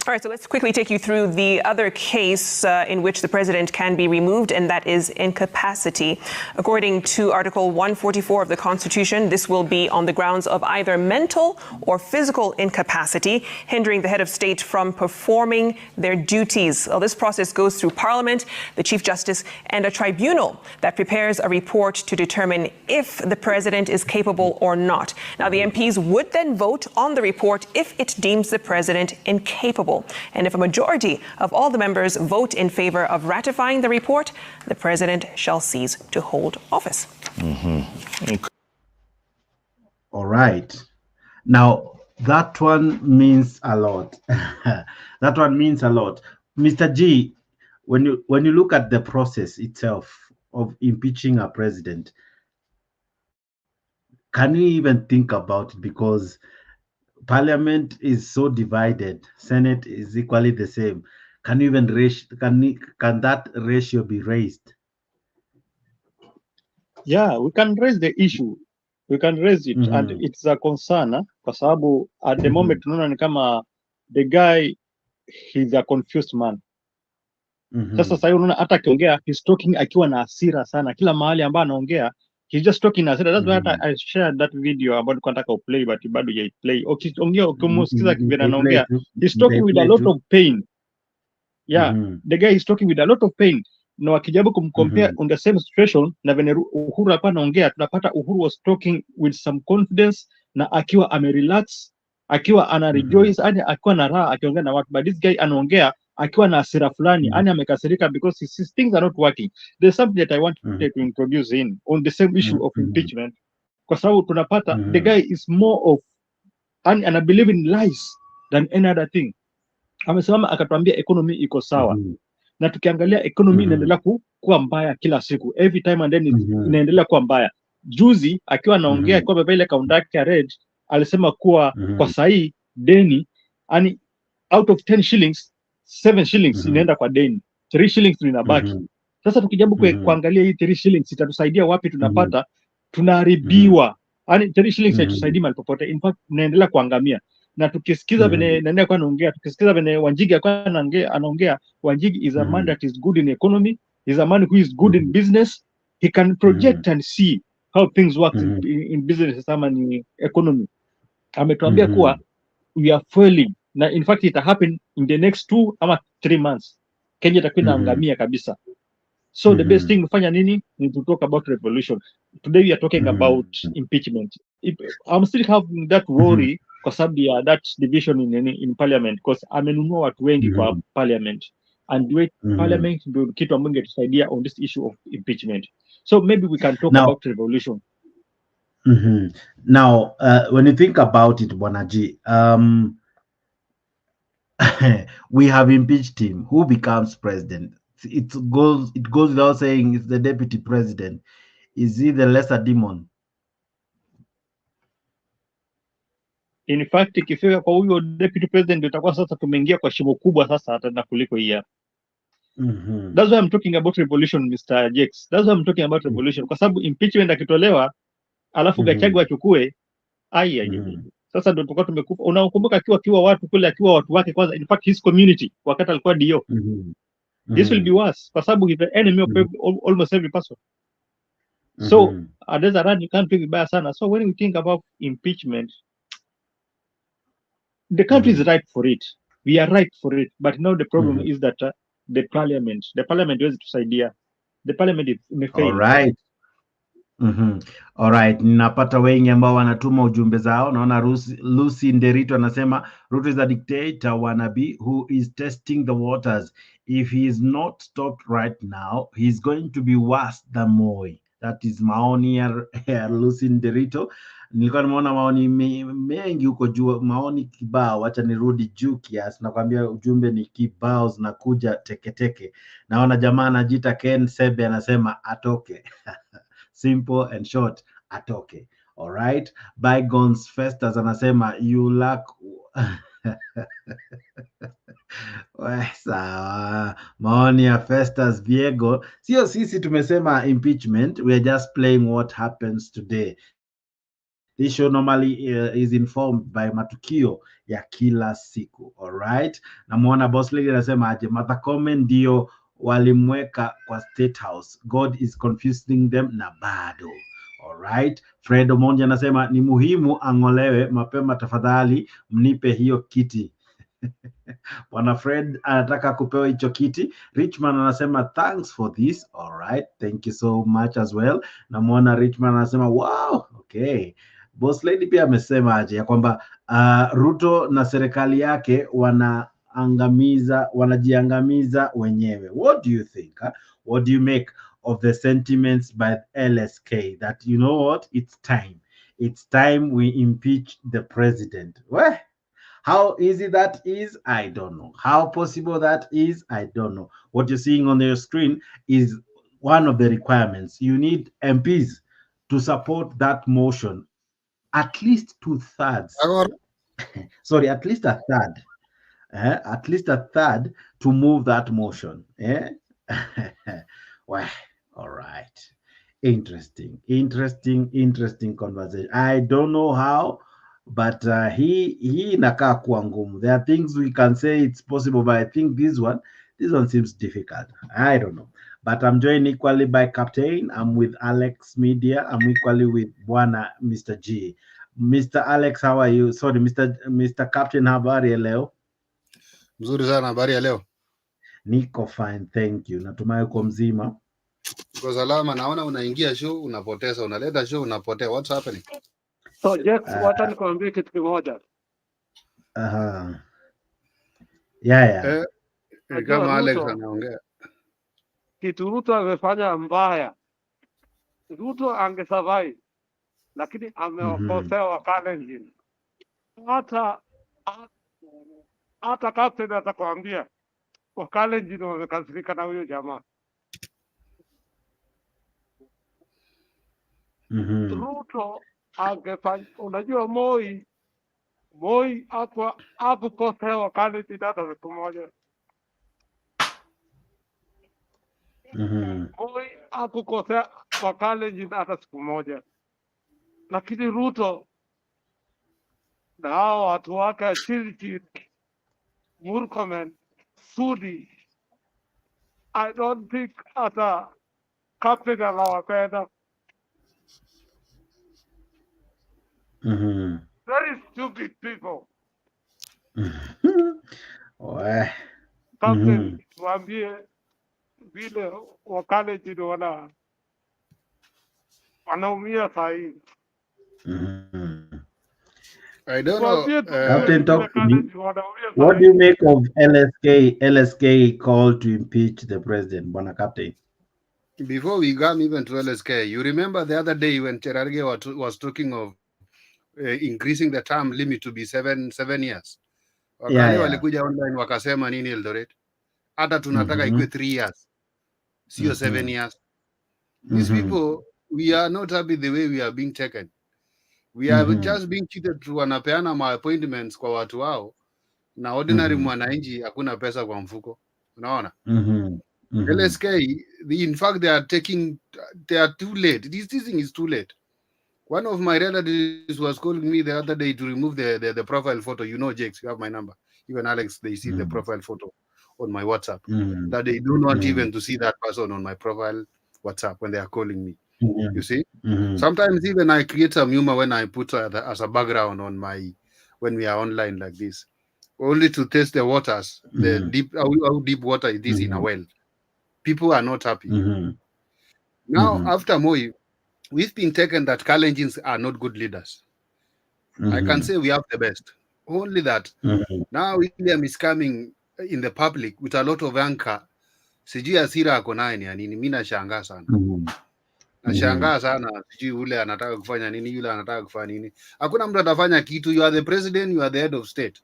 Speaker 10: All right, so let's quickly take you through the other case in which the president can be removed, and that is incapacity. According to Article 144 of the Constitution, this will be on the grounds of either mental or physical incapacity, hindering the head of state from performing their duties. Well, this process goes through Parliament, the Chief Justice, and a tribunal that prepares a report to determine if the president is capable or not. Now, the MPs would then vote on the report if it deems the president incapable. And if a majority of all the members vote in favor of ratifying the report, the president shall cease to hold office.
Speaker 1: All right. Now, that one means a lot. That one means a lot. Mr. G, when you look at the process itself of impeaching a president, can you even think about it? Because Parliament is so divided, Senate is equally the same. Can you even can that ratio be raised?
Speaker 7: Yeah, we can raise the issue. We can raise it, and it's a concern kwa sababu at the moment tunaona ni kama the guy, he's a confused man. Sasa sasa unaona hata akiongea he's talking akiwa na hasira sana. Kila mahali ambapo anaongea he's just talking na hasira. That's why I shared that video ambayo nilikuwa nataka uplay but bado ya play. Ukiongea ukimsikiza vile anaongea, he's talking with a lot of pain. Yeah, the guy is talking with a lot of pain. Na wakijaribu kumcompare on the same situation na venye Uhuru hapa anaongea, tunapata Uhuru was talking with some confidence na akiwa amerelax, akiwa ana rejoice, yani akiwa na raha akiongea na watu, but this guy anaongea akiwa na hasira fulani, yani amekasirika because his things are not working. There's something that I want to introduce in on the same issue of impeachment, kwa sababu tunapata the guy is more of ana believe in lies than any other thing. Amesimama akatuambia economy iko sawa, na tukiangalia economy inaendelea kuwa mbaya kila siku, every time and then inaendelea kuwa mbaya. Juzi akiwa anaongea kwa baba ile kaunti yake ya red, alisema kuwa kwa sahi deni, yani out of 10 shillings 7 shillings inaenda kwa deni, 3 shillings inabaki. Sasa tukijaribu kuangalia hii 3 shillings itatusaidia wapi? Tunapata tunaharibiwa, yani 3 shillings haitusaidii mahali popote, in fact tunaendelea kuangamia. Na tukisikiza vile nani kwa anaongea, tukisikiza vile Wanjigi kwa anaongea, Wanjigi is a man that is good in economy, is a man who is good in business. He can project and see how things work in business sama ni economy. Ametuambia kuwa we are failing, na in fact it happen in the next 2 ama 3 months Kenya itakuwa inaangamia kabisa. So the best thing kufanya nini ni to talk about revolution. Today we are talking about impeachment. I'm still having that worry kwa sababu ya that division in parliament, because amenunua watu wengi kwa parliament, and parliament ndio kitu ambacho kingetusaidia on this issue of impeachment. So maybe we can talk about revolution.
Speaker 1: Now, when you think about it, Bwanaji, we have impeached him. Who becomes president? It goes without saying it's the deputy president. Is he the lesser demon?
Speaker 7: In fact, ikifika kwa huyo deputy president itakuwa sasa tumeingia kwa shimo kubwa sasa hata na kuliko hii. That's why I'm talking about revolution, Mr. Jakes. That's why I'm talking about revolution. Kwa sababu impeachment akitolewa alafu Gachagua achukue, sasa ndio tutakuwa tumekufa. Unakumbuka akiwa watu kule, akiwa watu wake kwanza, in fact his community wakati alikuwa dio. This will be worse kwa sababu he's the enemy of almost every person. So there's a run you can't think vibaya sana. So when we think about impeachment, the country is right for it. We are right for it. But now the problem is that the parliament is tusaidia. The parliament is
Speaker 1: all right. All right. Ninapata wengi ambao wanatuma ujumbe zao. Naona Lucy Nderito anasema Ruto is a dictator wannabe who is testing the waters. If he is not stopped right now, he's going to be worse than Moi. That is maoni ya Lucy Nderito. Nilikuwa nimeona maoni mengi huko juu, maoni kibao. Acha nirudi juu kiasi, nakwambia ujumbe ni kibao zinakuja teke. Naona jamaa anajiita Ken Sebe anasema atoke. Simple and short, atoke. All right. Bygones Festus anasema you lack sawa. Maoni ya Festus Viego. Sio sisi tumesema impeachment, we are just playing what happens today. This show normally is informed by matukio ya kila siku. All right. Namuona Boss Lady anasema aje, Martha Koome ndio walimweka kwa State House. God is confusing them na bado. All right. Fred Omondi anasema ni muhimu angolewe mapema, tafadhali mnipe hiyo kiti. Bwana Fred anataka kupewa hicho kiti. Richman anasema thanks for this. All right. Thank you so much as well. Namuona Richman anasema wow. Okay. Boss Lady pia amesema aje ya kwamba Ruto na serikali yake wanajiangamiza wenyewe. What do you think? What do you make of the sentiments by LSK that, you know what, it's time. It's time we impeach the president. Well, how easy that is, I don't know. How possible that is, I don't know. What you're seeing on your screen is one of the requirements. You need MPs to support that motion, at least 2/3. Sorry, at least a third. At least a third to move that motion. Well, all right. Interesting conversation. I don't know how, but hii inakaa kuwa ngumu. There are things we can say it's possible, but I think this one seems difficult. I don't know. But I'm joined equally by Captain. I'm with Alex Media. I'm equally with Bwana Mr. G. Mr. Alex, how are you? Sorry, Mr. Captain, habari ya leo?
Speaker 11: Mzuri sana, habari ya leo?
Speaker 1: Niko fine, thank you. Natumai uko mzima.
Speaker 11: Uko salama? Naona unaingia show unapoteza, unaleta show unapotea. What's happening?
Speaker 6: So Jex, wacha nikwambie kitu kimoja.
Speaker 1: Yeah.
Speaker 11: Kama Alex anaongea.
Speaker 6: Kitu Ruto amefanya mbaya. Ruto angesurvive, lakini amewakosea Wakalenjin. Hata captain atakwambia Wakalenjin wamekasirika na huyo jamaa. Ruto angefanya, unajua Moi hakukosea Wakalenjin hata siku moja. Moi hakukosea Wakalenjin hata siku moja, lakini Ruto na hao watu wake Chirchir, Murkomen, Sudi, I don't think hata captain anawapenda. Very stupid people. Captain, tuambie vile Wakalenjin wanaumia saa hii.
Speaker 11: I don't know.
Speaker 1: Captain, talk to me. What do you make of LSK call to impeach the president, Bwana Captain?
Speaker 11: Before we come even to LSK, you remember the other day when Cherargei was talking of increasing the term limit to be seven years. Wakale walikuja online wakasema nini Eldoret? Hata tunataka ikuwe 3 years. Sio 7 years. These people, we are not happy the way we are being taken. We are just being cheated to wanapeana ma appointments kwa watu wao na ordinary mwananchi hakuna pesa kwa mfuko. Unaona? LSK, in fact they are too late. This thing is too late. One of my relatives was calling me the other day to remove the profile photo. You know, Jakes, you have my number. Even Alex, they see the profile photo on my WhatsApp. That they do not even to see that person on my profile WhatsApp when they are calling me. You see? Sometimes even I create some humor when I put as a background on when we are online like this. Only to test the waters, the deep how deep water it is in a well. People are not happy. Now, after Moi, we've been taken that Kalenjins are not good leaders. I can say we have the best. Only that now William is coming in the public with a lot of anchor. Sijui asira ako naye ni nini, mimi nashangaa sana. Nashangaa sana, sijui ule anataka kufanya nini, yule anataka kufanya nini. Hakuna mtu atafanya kitu. You are the president, you are the head of state.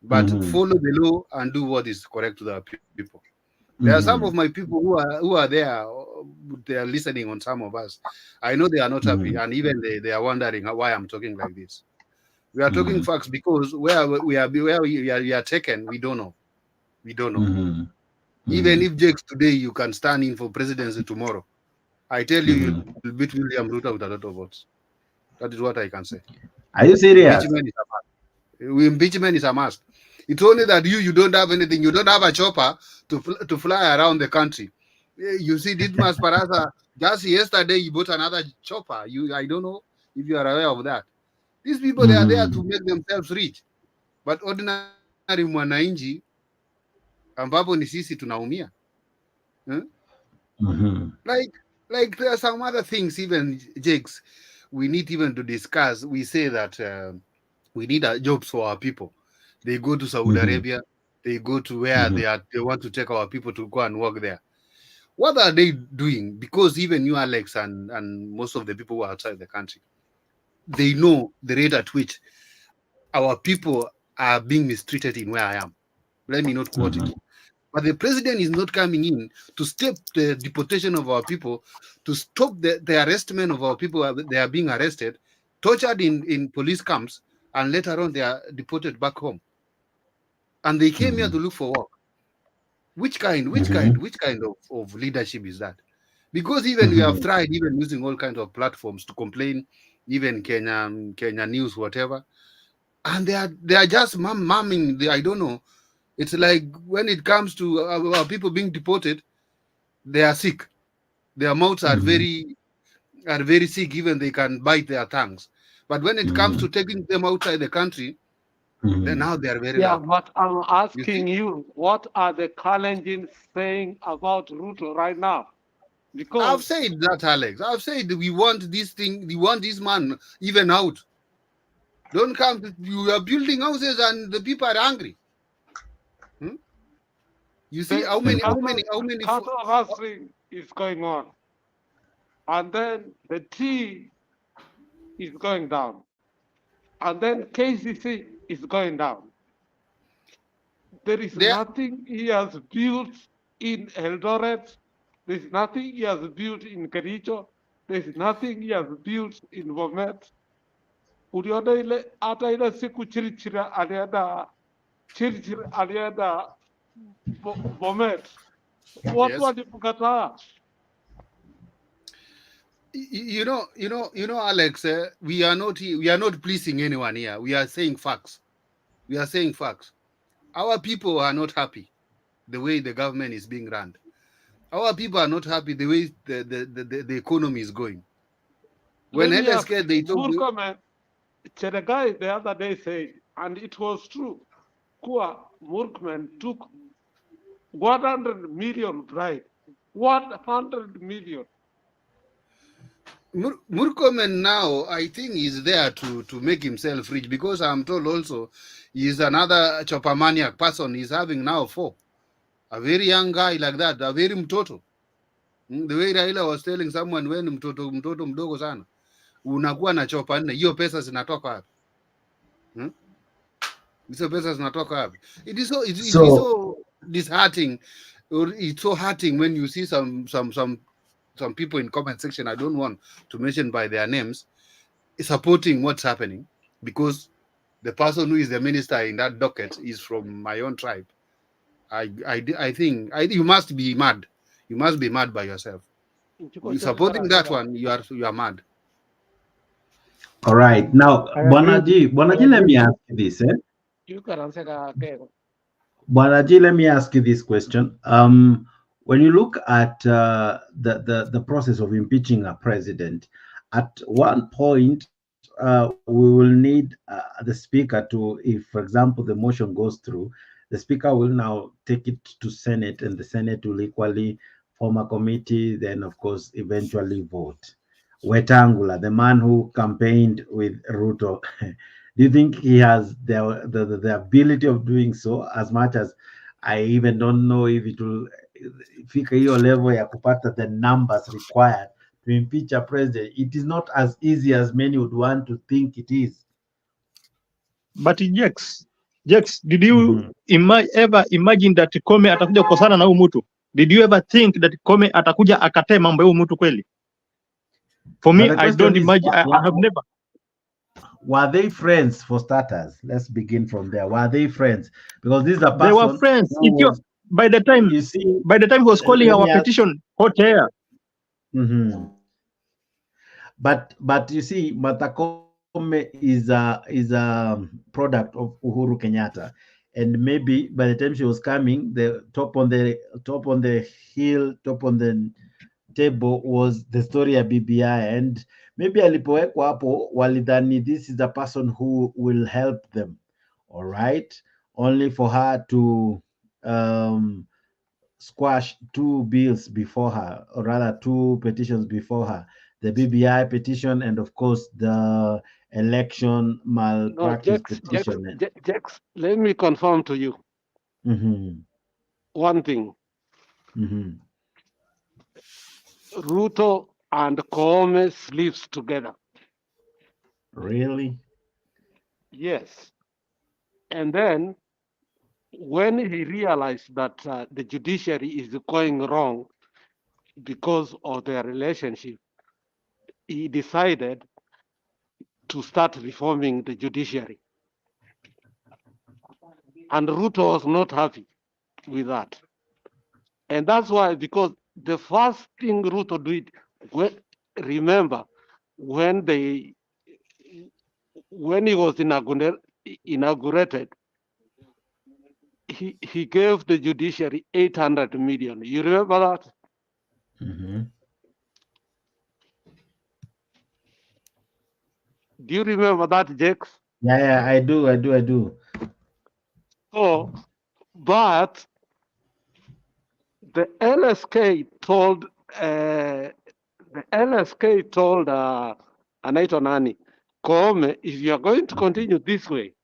Speaker 11: But follow the law and do what is correct to the people. There are some of my people who are there, they are listening on some of us. I know they are not happy, and even they are wondering why I'm talking like this. We are talking facts because where we are taken, we don't know. We don't know. Even if Jakes today you can stand in for presidency tomorrow, I tell you, you'll beat William Ruto with a lot of votes. That is what I can say.
Speaker 1: Are you serious?
Speaker 11: Impeachment is a must. It's only that you don't have anything. You don't have a chopper to fly around the country. You see, Didmas Barasa, just yesterday he bought another chopper. I don't know if you are aware of that. These people, they are there to make themselves rich. But ordinary mwananchi, ambapo ni sisi tunaumia. Like there are some other things, even Jakes, we need even to discuss. We say that we need jobs for our people. They go to Saudi Arabia. They go to where they want to take our people to go and work there. What are they doing? Because even you, Alex, and most of the people who are outside the country, they know the rate at which our people are being mistreated in where I am. Let me not quote it. But the president is not coming in to stop the deportation of our people, to stop the arrestment of our people. They are being arrested, tortured in police camps, and later on they are deported back home. And they came here to look for work. Which kind of leadership is that? Because even we have tried even using all kinds of platforms to complain, even Kenya News, whatever, and they are just mumming. I don't know. It's like when it comes to our people being deported, they are sick. Their mouths are very sick. Even they can bite their tongues. But when it comes to taking them outside the country, then now they are very loud.
Speaker 6: But I'm asking you, what are the Kalenjins saying about Ruto right now? Because
Speaker 11: I've said that, Alex. I've said we want this thing. We want this man even out. Don't come. You are building houses and the people are angry. You see how many
Speaker 6: controversy is going on, and then the T is going down, and then KCC is going down. There is nothing he has built in Eldoret. There's nothing he has built in Kericho. There's nothing he has built in Bomet. Uliona ile hata ile siku Chirichiri alienda Bomet, watu walipakataa.
Speaker 11: You know, Alex. We are not pleasing anyone here. We are saying facts. Our people are not happy the way the government is being run. Our people are not happy the way the economy is going. When LSK, they told me,
Speaker 6: Cheregai the other day said, and it was true, Kua Murkomen took 100 million bribe. 100 million.
Speaker 11: Murkomen now, I think, is there to make himself rich, because I'm told also he's another chopamaniac person. He's having now 4. A very young guy like that, a very mtoto. The way Raila was telling someone, when mtoto mdogo sana, unakuwa na chopa 4, hiyo pesa zinatoka wapi? Hizo pesa zinatoka wapi? It is so disheartening, or it's so hurting when you see some people in comment section, I don't want to mention by their names, supporting what's happening, because the person who is the minister in that docket is from my own tribe. I think you must be mad. You must be mad by yourself. You're supporting that one, you are mad.
Speaker 1: All right. Now, Bonaji, let me ask you this.
Speaker 6: You can answer that.
Speaker 1: Bonaji, let me ask you this question. When you look at the process of impeaching a president, at one point, we will need the speaker to, if, for example, the motion goes through, the speaker will now take it to Senate, and the Senate will equally form a committee, then, of course, eventually vote. Wetangula, the man who campaigned with Ruto, do you think he has the ability of doing so? As much as I even don't know if it will fika hiyo level ya kupata the numbers required to impeach a president. It is not as easy as many would want to think it is.
Speaker 7: But Jex, did you ever imagine that Kome atakuja kukosana na huyu mtu? Did you ever think that Kome atakuja akatae mambo ya huyu mtu kweli? For me, I don't imagine. I have never.
Speaker 1: Were they friends, for starters? Let's begin from there. Were they friends? Because this is a person.
Speaker 7: They were friends. By the time he was calling our petition hot air.
Speaker 1: But you see, Martha Koome is a product of Uhuru Kenyatta, and maybe by the time she was coming, the top on the table was the story of BBI, and maybe alipowekwa hapo walidhani this is the person who will help them, all right, only for her to squash 2 bills before her, or rather 2 petitions before her, the BBI petition and, of course, the election malpractice petition.
Speaker 6: Jex, let me confirm to you one thing. Ruto and Koome sleeps together.
Speaker 1: Really?
Speaker 6: Yes. And then when he realized that the judiciary is going wrong because of their relationship, he decided to start reforming the judiciary. And Ruto was not happy with that. And that's why, because the first thing Ruto did, remember, when he was inaugurated, he gave the judiciary 800 million. You remember that?
Speaker 1: Mm-hmm.
Speaker 6: Do you remember that, Jakes?
Speaker 1: Yeah, I do.
Speaker 6: So, but the LSK told Anaito Nani, Koome, if you are going to continue this way,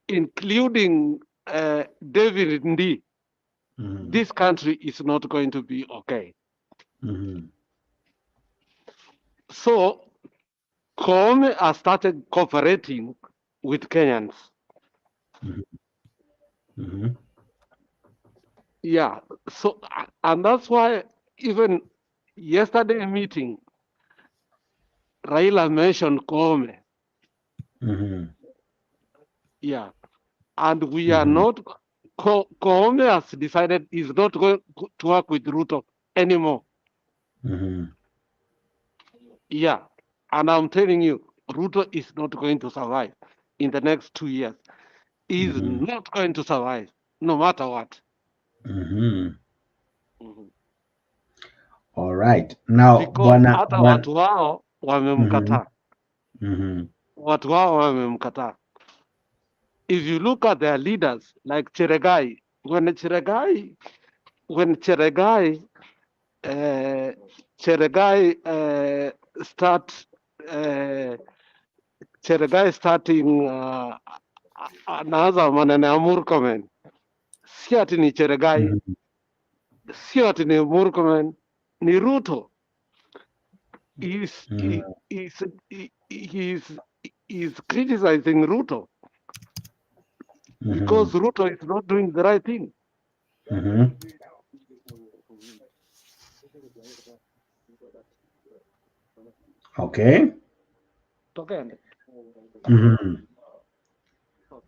Speaker 6: including David Ndi, this country is not going to be okay. So Koome has started cooperating with Kenyans. Yeah, so, and that's why even yesterday meeting, Raila mentioned Koome. Yeah, and we are not, Koome has decided he's not going to work with Ruto anymore. Yeah, and I'm telling you, Ruto is not going to survive in the next 2 years. He's not going to survive, no matter what.
Speaker 1: All right. Now,
Speaker 6: Because hata watu wao wamemkataa. Watu wao wamemkataa. If you look at their leaders, like Cheregai, when Cheregai starting anaanza maneno ya Murkomen, si ati ni Cheregai, si ati ni Murkomen, ni Ruto. He's criticizing Ruto because Ruto is not doing the right thing.
Speaker 1: Okay.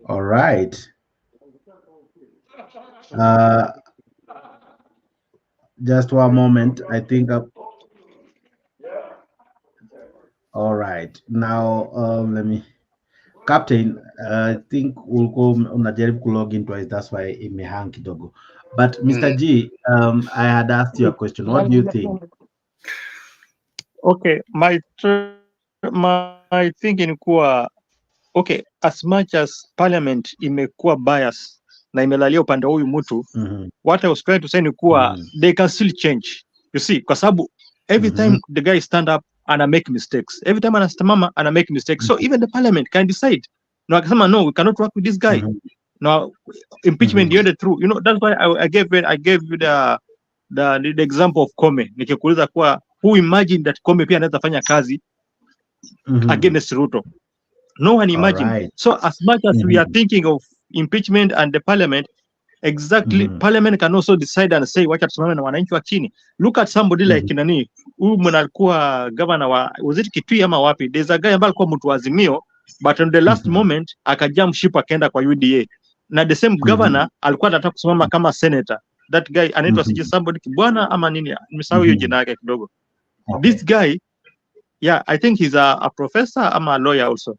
Speaker 1: All right. Just one moment. I think. All right. Now, let me. Captain, I think ulikuwa unajaribu kulogin twice, that's why imehang kidogo. But Mr. G, I had asked you a question. What do you think?
Speaker 7: Okay, my thinking kuwa, okay, as much as parliament imekuwa bias na imelalia upande huyu mtu, what I was trying to say ni kuwa they can still change. You see, kwa sababu every time the guy stand up and make mistakes, every time anasimama and make mistakes, so even the parliament can decide. No, akasema no, we cannot work with this guy. Now impeachment the through. You know, that's why I gave you the example of Koome. Nikikuuliza kuwa who imagine that Koome pia anaweza fanya kazi against Ruto. No one imagine. Right. So as much as we are thinking of impeachment and the parliament, exactly, parliament can also decide and say wacha tusimame na wananchi wa chini. Look at somebody like nani, huyu mnakuwa governor wa, was it Kitui ama wapi? There's a guy ambaye alikuwa mtu wa Azimio, but on the last moment akajam ship akaenda kwa UDA. Na the same governor alikuwa anataka kusimama kama senator. That guy anaitwa sije somebody Kibwana ama nini, nimesahau hiyo jina yake kidogo. This guy, yeah, I think he's a professor ama a lawyer also.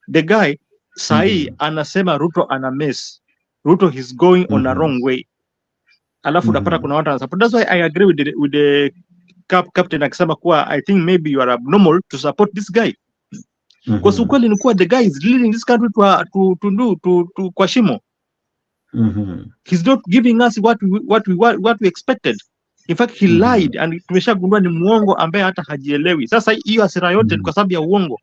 Speaker 7: The guy sahi anasema Ruto ana mess. Ruto is going on a wrong way. Alafu unapata kuna watu wanasupport. That's why I agree with the captain akisema kuwa I think maybe you are abnormal to support this guy. Because ukweli ni kuwa the guy is leading this country to kwa shimo. He's not giving us what we expected. In fact, he lied and tumeshagundua ni muongo ambaye hata hajielewi. Sasa hiyo hasira yote kwa sababu ya uongo.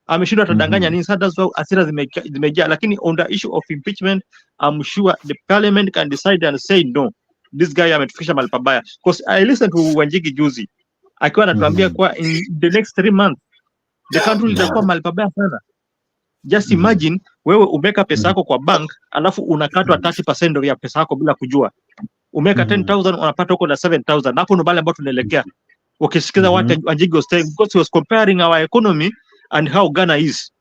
Speaker 7: Ameshindwa atadanganya nini? Sasa that's why hasira zimejaa. Lakini on the issue of impeachment, I'm sure the parliament can decide and say no. This guy ametufikisha mahali pabaya. Because I listened to Wanjigi juzi. Akiwa anatuambia kwa in the next 3 months the country itakuwa mahali pabaya sana. Just imagine wewe umeka pesa yako kwa bank alafu unakatwa 30% ya pesa yako bila kujua. Umeka 10,000 unapata huko na 7,000. Hapo ndo bale ambapo tunaelekea. Ukisikiza what Wanjigi was saying, because he was comparing our economy and how Ghana is.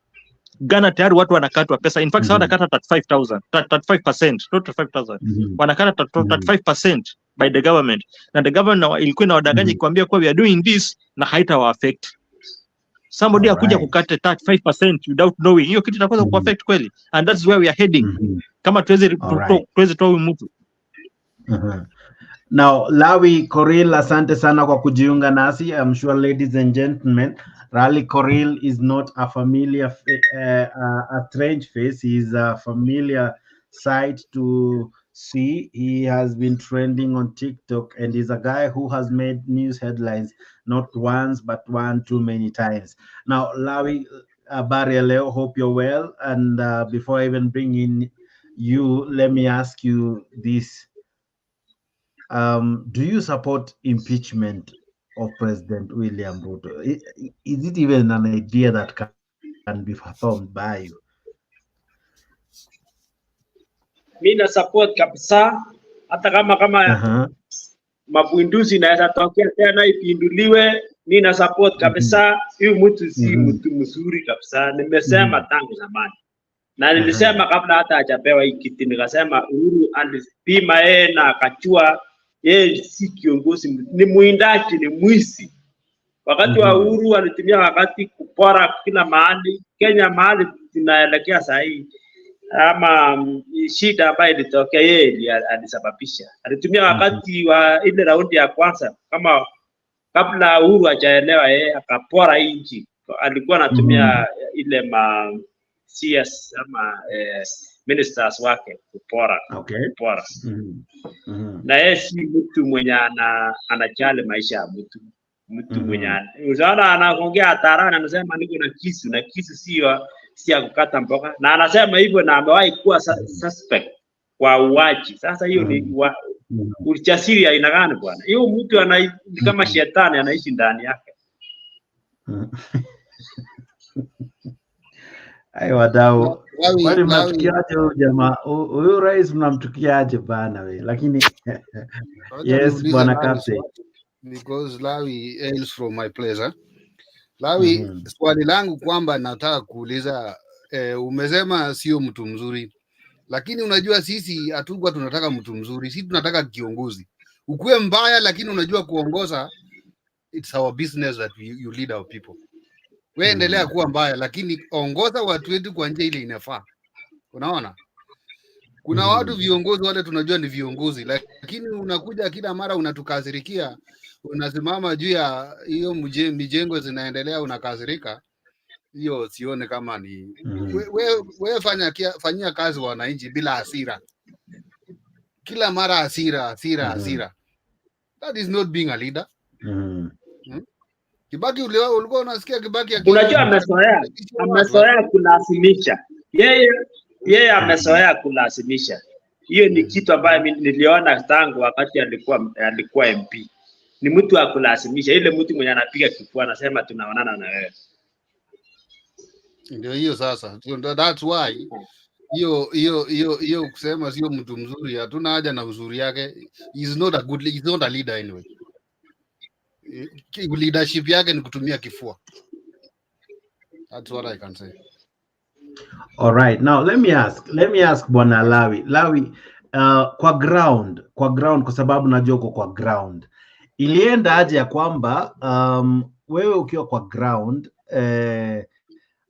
Speaker 7: Ghana tayari watu wanakatwa pesa. In fact, wanakata 35,000, 35%, not 35,000. Wanakata 35% by the government. Na the government ilikuwa inawadanganya ikwambia kwa we are doing this na haitawa affect. Somebody akuja kukata 35% without knowing. Hiyo kitu itakwenda ku affect kweli. And that's where we are heading. Kama tuweze toa mtu.
Speaker 1: Now, Lawi Koril, asante sana kwa kujiunga nasi. I'm sure, ladies and gentlemen, Rally Koril is not a familiar, a strange face. He is a familiar sight to see. He has been trending on TikTok, and he's a guy who has made news headlines not once, but too many times. Now, Lawi Barrialeo, hope you're well. And before I even bring in you, let me ask you this. Do you support impeachment of President William Ruto? Is it even an idea that can be performed by you?
Speaker 12: Mina support kabisa, hata kama mapinduzi inaweza tokea tena ipinduliwe, mina support kabisa. Huyu mtu si mtu mzuri kabisa. Nimesema tangu zamani. Na nilisema kabla hata hajapewa hii kiti, nikasema Uhuru alipima yeye na akachua yeye si kiongozi, ni muindaji, ni mwizi. Wakati wa Uhuru alitumia wakati kupora kila mahali. Kenya mahali tunaelekea saa hii, ama shida ambayo ilitokea yeye alisababisha. Alitumia wakati wa ile raundi ya kwanza, kama kabla Uhuru hajaelewa, yeye akapora nchi. Alikuwa anatumia ile CS ama ministers wake kupora. Kupora. Na yeye si mtu mwenye anajali maisha ya mtu mwenye unaona anaongea hadharani, anasema niko na kisu, na kisu si ya kukata mboga, na anasema hivyo, na amewahi kuwa suspect kwa uaji. Sasa hiyo ni ujasiri aina gani bwana? Hiyo mtu ni kama shetani anaishi ndani yake.
Speaker 1: Ai wadau, kwani mnamtukiaje huyu jamaa? Huyu rais mnamtukiaje bana we? Lakini yes bwana Captain.
Speaker 11: Because Lawi hails from my place. Lawi, swali langu kwamba nataka kuuliza, umesema sio mtu mzuri, lakini unajua sisi hatukuwa tunataka mtu mzuri, sisi tunataka kiongozi. Ukuwe mbaya lakini unajua kuongoza, it's our business that you lead our people. Wewe endelea kuwa mbaya lakini ongoza watu wetu kwa njia ile inafaa. Unaona? Kuna watu viongozi wale tunajua ni viongozi, lakini unakuja kila mara unatukasirikia, unasimama juu ya hiyo mijengo zinaendelea unakasirika. Hiyo sione kama ni wewe fanyia kazi wananchi bila hasira. Kila mara hasira. That is not being a leader. Kibaki ulikuwa unasikia Kibaki
Speaker 12: unajua amezoea kulazimisha. Yeye amezoea kulazimisha. Hiyo ni kitu ambayo niliona tangu wakati alikuwa MP. Ni mtu wa kulazimisha. Ile mtu mwenye anapiga kifua anasema tunaonana na wewe.
Speaker 11: Ndio hiyo sasa. That's why hiyo kusema sio mtu mzuri, hatuna haja na uzuri yake. He's not a leader anyway. Leadership yake ni kutumia kifua. That's what I can say.
Speaker 1: All right, now let me ask bwana Lawi, kwa ground kwa sababu najua uko kwa ground, ilienda aje ya kwamba wewe ukiwa kwa ground,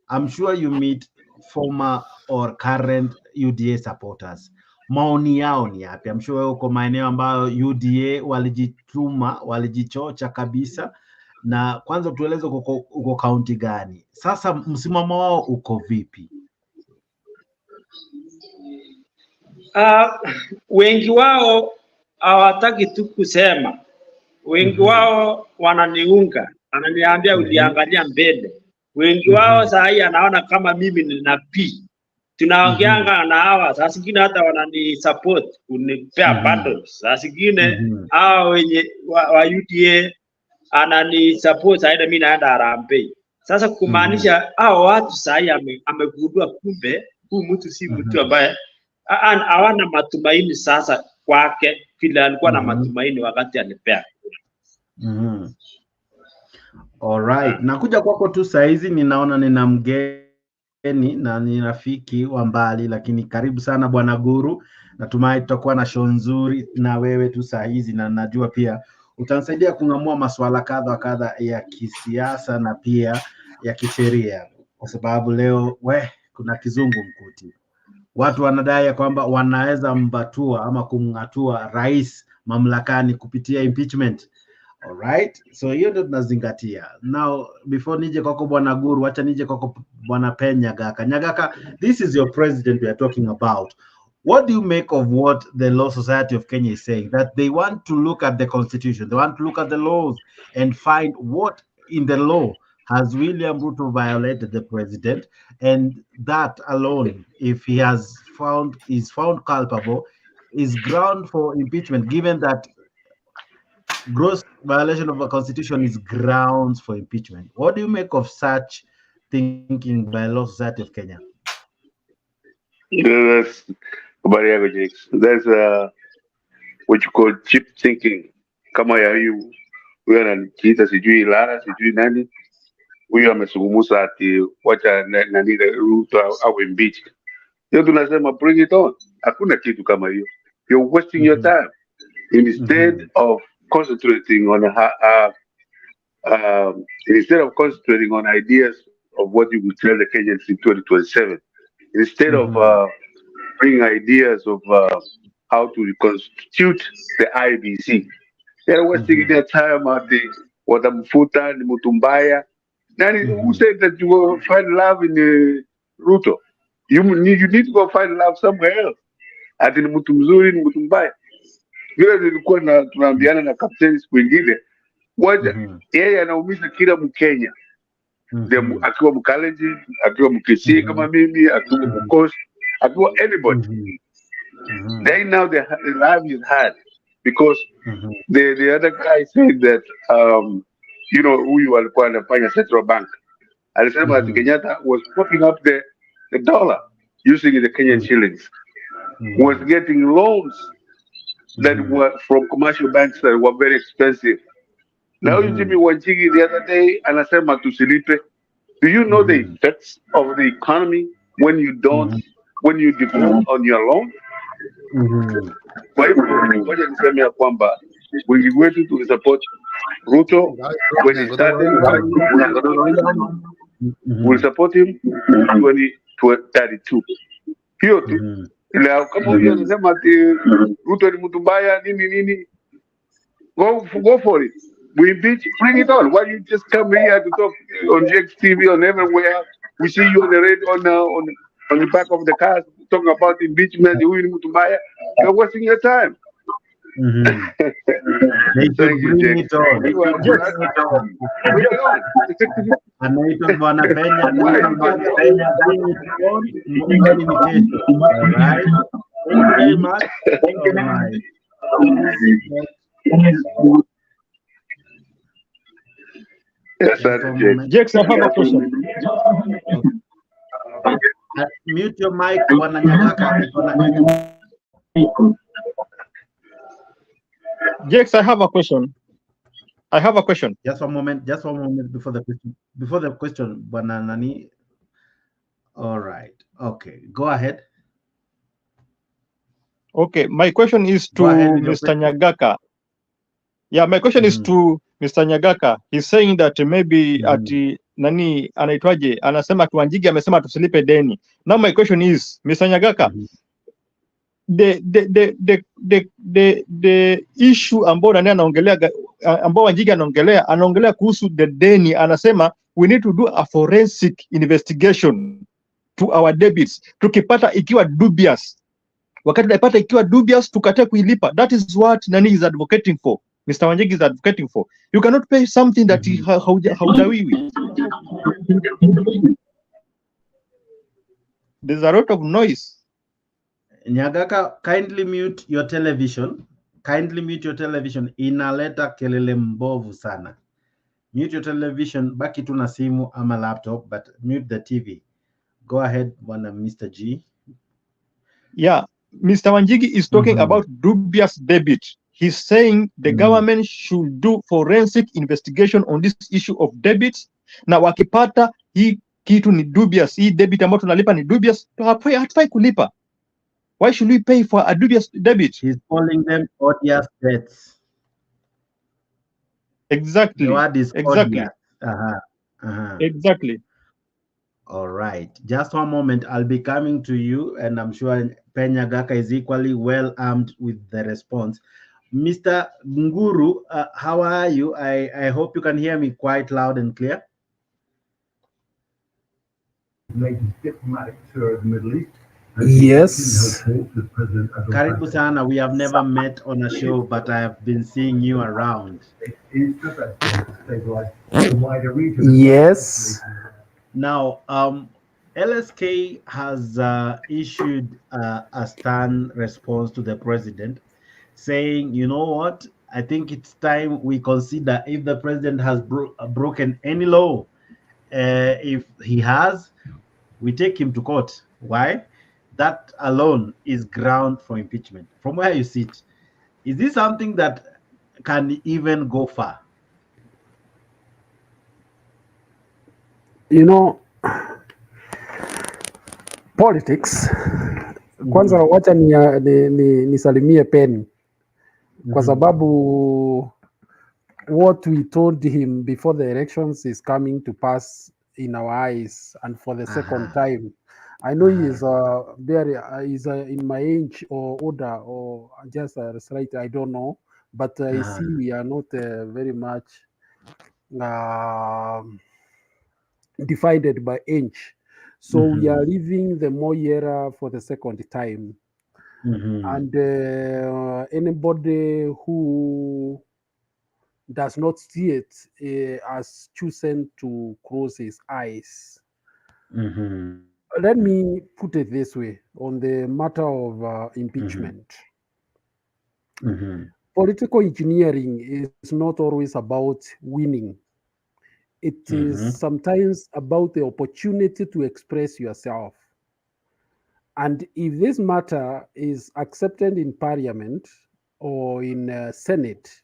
Speaker 1: I'm sure you meet former or current UDA supporters, maoni yao ni yapi? I'm sure uko maeneo ambayo UDA walijituma, walijichocha kabisa, na kwanza tueleze uko county gani? Sasa msimamo wao uko vipi?
Speaker 12: Wengi wao hawataki tu kusema. Wengi wao wananiunga, ananiambia uliangalia mbele. Wengi wao saa hii anaona kama mimi ni nabii. Tunaongeanga na hawa, saa zingine hata wanani support, kunipea bundles. Saa zingine hao wenye wa UDA anani support, saa ile mimi naenda Harambee. Sasa kumaanisha hao watu sasa amegundua kumbe huyu mtu si mtu ambaye hawana matumaini sasa kwake vile alikuwa na matumaini wakati alipea.
Speaker 1: Alright, nakuja kwako tu saizi, ninaona nina mgeni na ni rafiki wa mbali, lakini karibu sana Bwana Guru. Natumai tutakuwa na show nzuri na wewe tu saizi, na najua pia utanisaidia kung'amua masuala kadha kadha ya kisiasa na pia ya kisheria, kwa sababu leo kuna kizungu mkuti. Watu wanadai kwamba wanaweza mbatua ama kumng'atua rais mamlakani kupitia impeachment. All right, so hiyo ndio tunazingatia. Now before nije kwako Bwana Guru, acha nije kwako Bwana Nyagaka. Nyagaka, this is your president we are talking about. What do you make of what the Law Society of Kenya is saying, that they want to look at the constitution, they want to look at the laws and find what in the law has William Ruto violated the president, and that alone, if he is found culpable, is ground for impeachment, given that gross violation of the constitution is grounds for impeachment. What do you make of such thinking by Law Society of Kenya?
Speaker 13: That's what you call cheap thinking. Kama ya huyo ananikiita sijui Lara sijui nani, huyo amesungumusa ati wacha nani Ruto au impeach. Hiyo tunasema bring it on. Hakuna kitu kama hiyo. You're wasting your time instead of concentrating on ideas of what you will tell the Kenyans in 2027, instead of bringing ideas of how to reconstitute the IBC. They're wasting their time at the Watamfuta and Mutumbaya. Who said that you will find love in Ruto? You need to go find love somewhere else. Ati ni mtu mzuri ni mtu mbaya. Vile nilikuwa tunaambiana na kapteni siku ingine, yeye anaumiza kila Mkenya. Akiwa Mkalenjin, akiwa Mkisii kama mimi, akiwa Mkosi, akiwa anybody. They now the life is hard because the other guy said that huyu alikuwa anafanya Central Bank. Alisema that Kenyatta was propping up the dollar using the Kenyan shillings. Was getting loans that were from commercial banks that were very expensive. Now Jimmy Wanjigi the other day anasema tusilipe. Do you know the effects of the economy when you default on your loan? Kwa hivyo ngoja niseme ya kwamba wengi wetu tulisupport Ruto when he started. We'll support him in 2032. Hiyo tu. Ila kama huyo anasema ati Ruto ni mtu mbaya nini, go for it. We bring it on. Why you just come here to talk on JXTV on everywhere? We see you on the radio on the back of the cars talking about impeachment. Huyu ni mtu mbaya. You're wasting your time.
Speaker 1: Thank you, bring it on. Anaitwa Bwana Penya, bring it on. Alright. Thank you very much.
Speaker 7: Jex, I have a question.
Speaker 1: Mute your mic, Bwana Nyagaka.
Speaker 7: Jex, I have a question.
Speaker 1: Just one moment before the question, Bwana Nani. All right. Okay, go ahead.
Speaker 7: Okay, my question is to Mr. Nyagaka. Yeah, my question is to Mr. Nyagaka. He's saying that maybe ati nani anaitwaje anasema Wanjigi amesema tusilipe deni. Now my question is, Mr. Nyagaka, the issue ambao nani anaongelea, ambao Wanjigi anaongelea kuhusu the deni, anasema we need to do a forensic investigation to our debits. Tukipata ikiwa dubious, wakati tunapata ikiwa dubious tukatae kuilipa. That is what nani is advocating for. Mr. Wanjigi is advocating for. You cannot pay something that haujawiwi. There's a lot of noise.
Speaker 1: Nyagaka, kindly mute your television. Inaleta kelele mbovu sana. Mute your television, baki tu na simu ama laptop, but mute the TV. Go ahead, Mr. G.
Speaker 7: Yeah, Mr. Wanjigi is talking about dubious debit. He's saying the government should do forensic investigation on this issue of debits. Na wakipata hii kitu ni dubious, hii debit ambayo tunalipa ni dubious, hatufai kulipa. Why should we pay for a dubious debit?
Speaker 1: He's calling them odious debts.
Speaker 7: Exactly.
Speaker 1: The word is
Speaker 7: exactly.
Speaker 1: odious.
Speaker 7: Exactly.
Speaker 1: All right. Just one moment. I'll be coming to you, and I'm sure Penyagaka is equally well armed with the response. Mr. Nguru, how are you? I hope you can hear me quite loud and clear.
Speaker 14: Diplomatic tour of the Middle East.
Speaker 15: Yes.
Speaker 1: Karibu sana. We have never met on a show, but I have been seeing you around.
Speaker 15: Yes.
Speaker 1: Now, LSK has issued a stern response to the president, saying, you know what, I think it's time we consider if the president has broken any law. If he has, we take him to court. Why? That alone is ground for impeachment. From where you sit, is this something that can even go far?
Speaker 15: You know, politics. Kwanza wacha nisalimie Penny kwa sababu what we told him before the elections is coming to pass in our eyes, and for the second time. I know he is very in my age or older or just slightly, I don't know, but I see we are not very much divided by age. So we are living the Moi era for the second time. And anybody who does not see it has chosen to close his eyes. Let me put it this way on the matter of impeachment. Political engineering is not always about winning. It is sometimes about the opportunity to express yourself. And if this matter is accepted in Parliament or in Senate,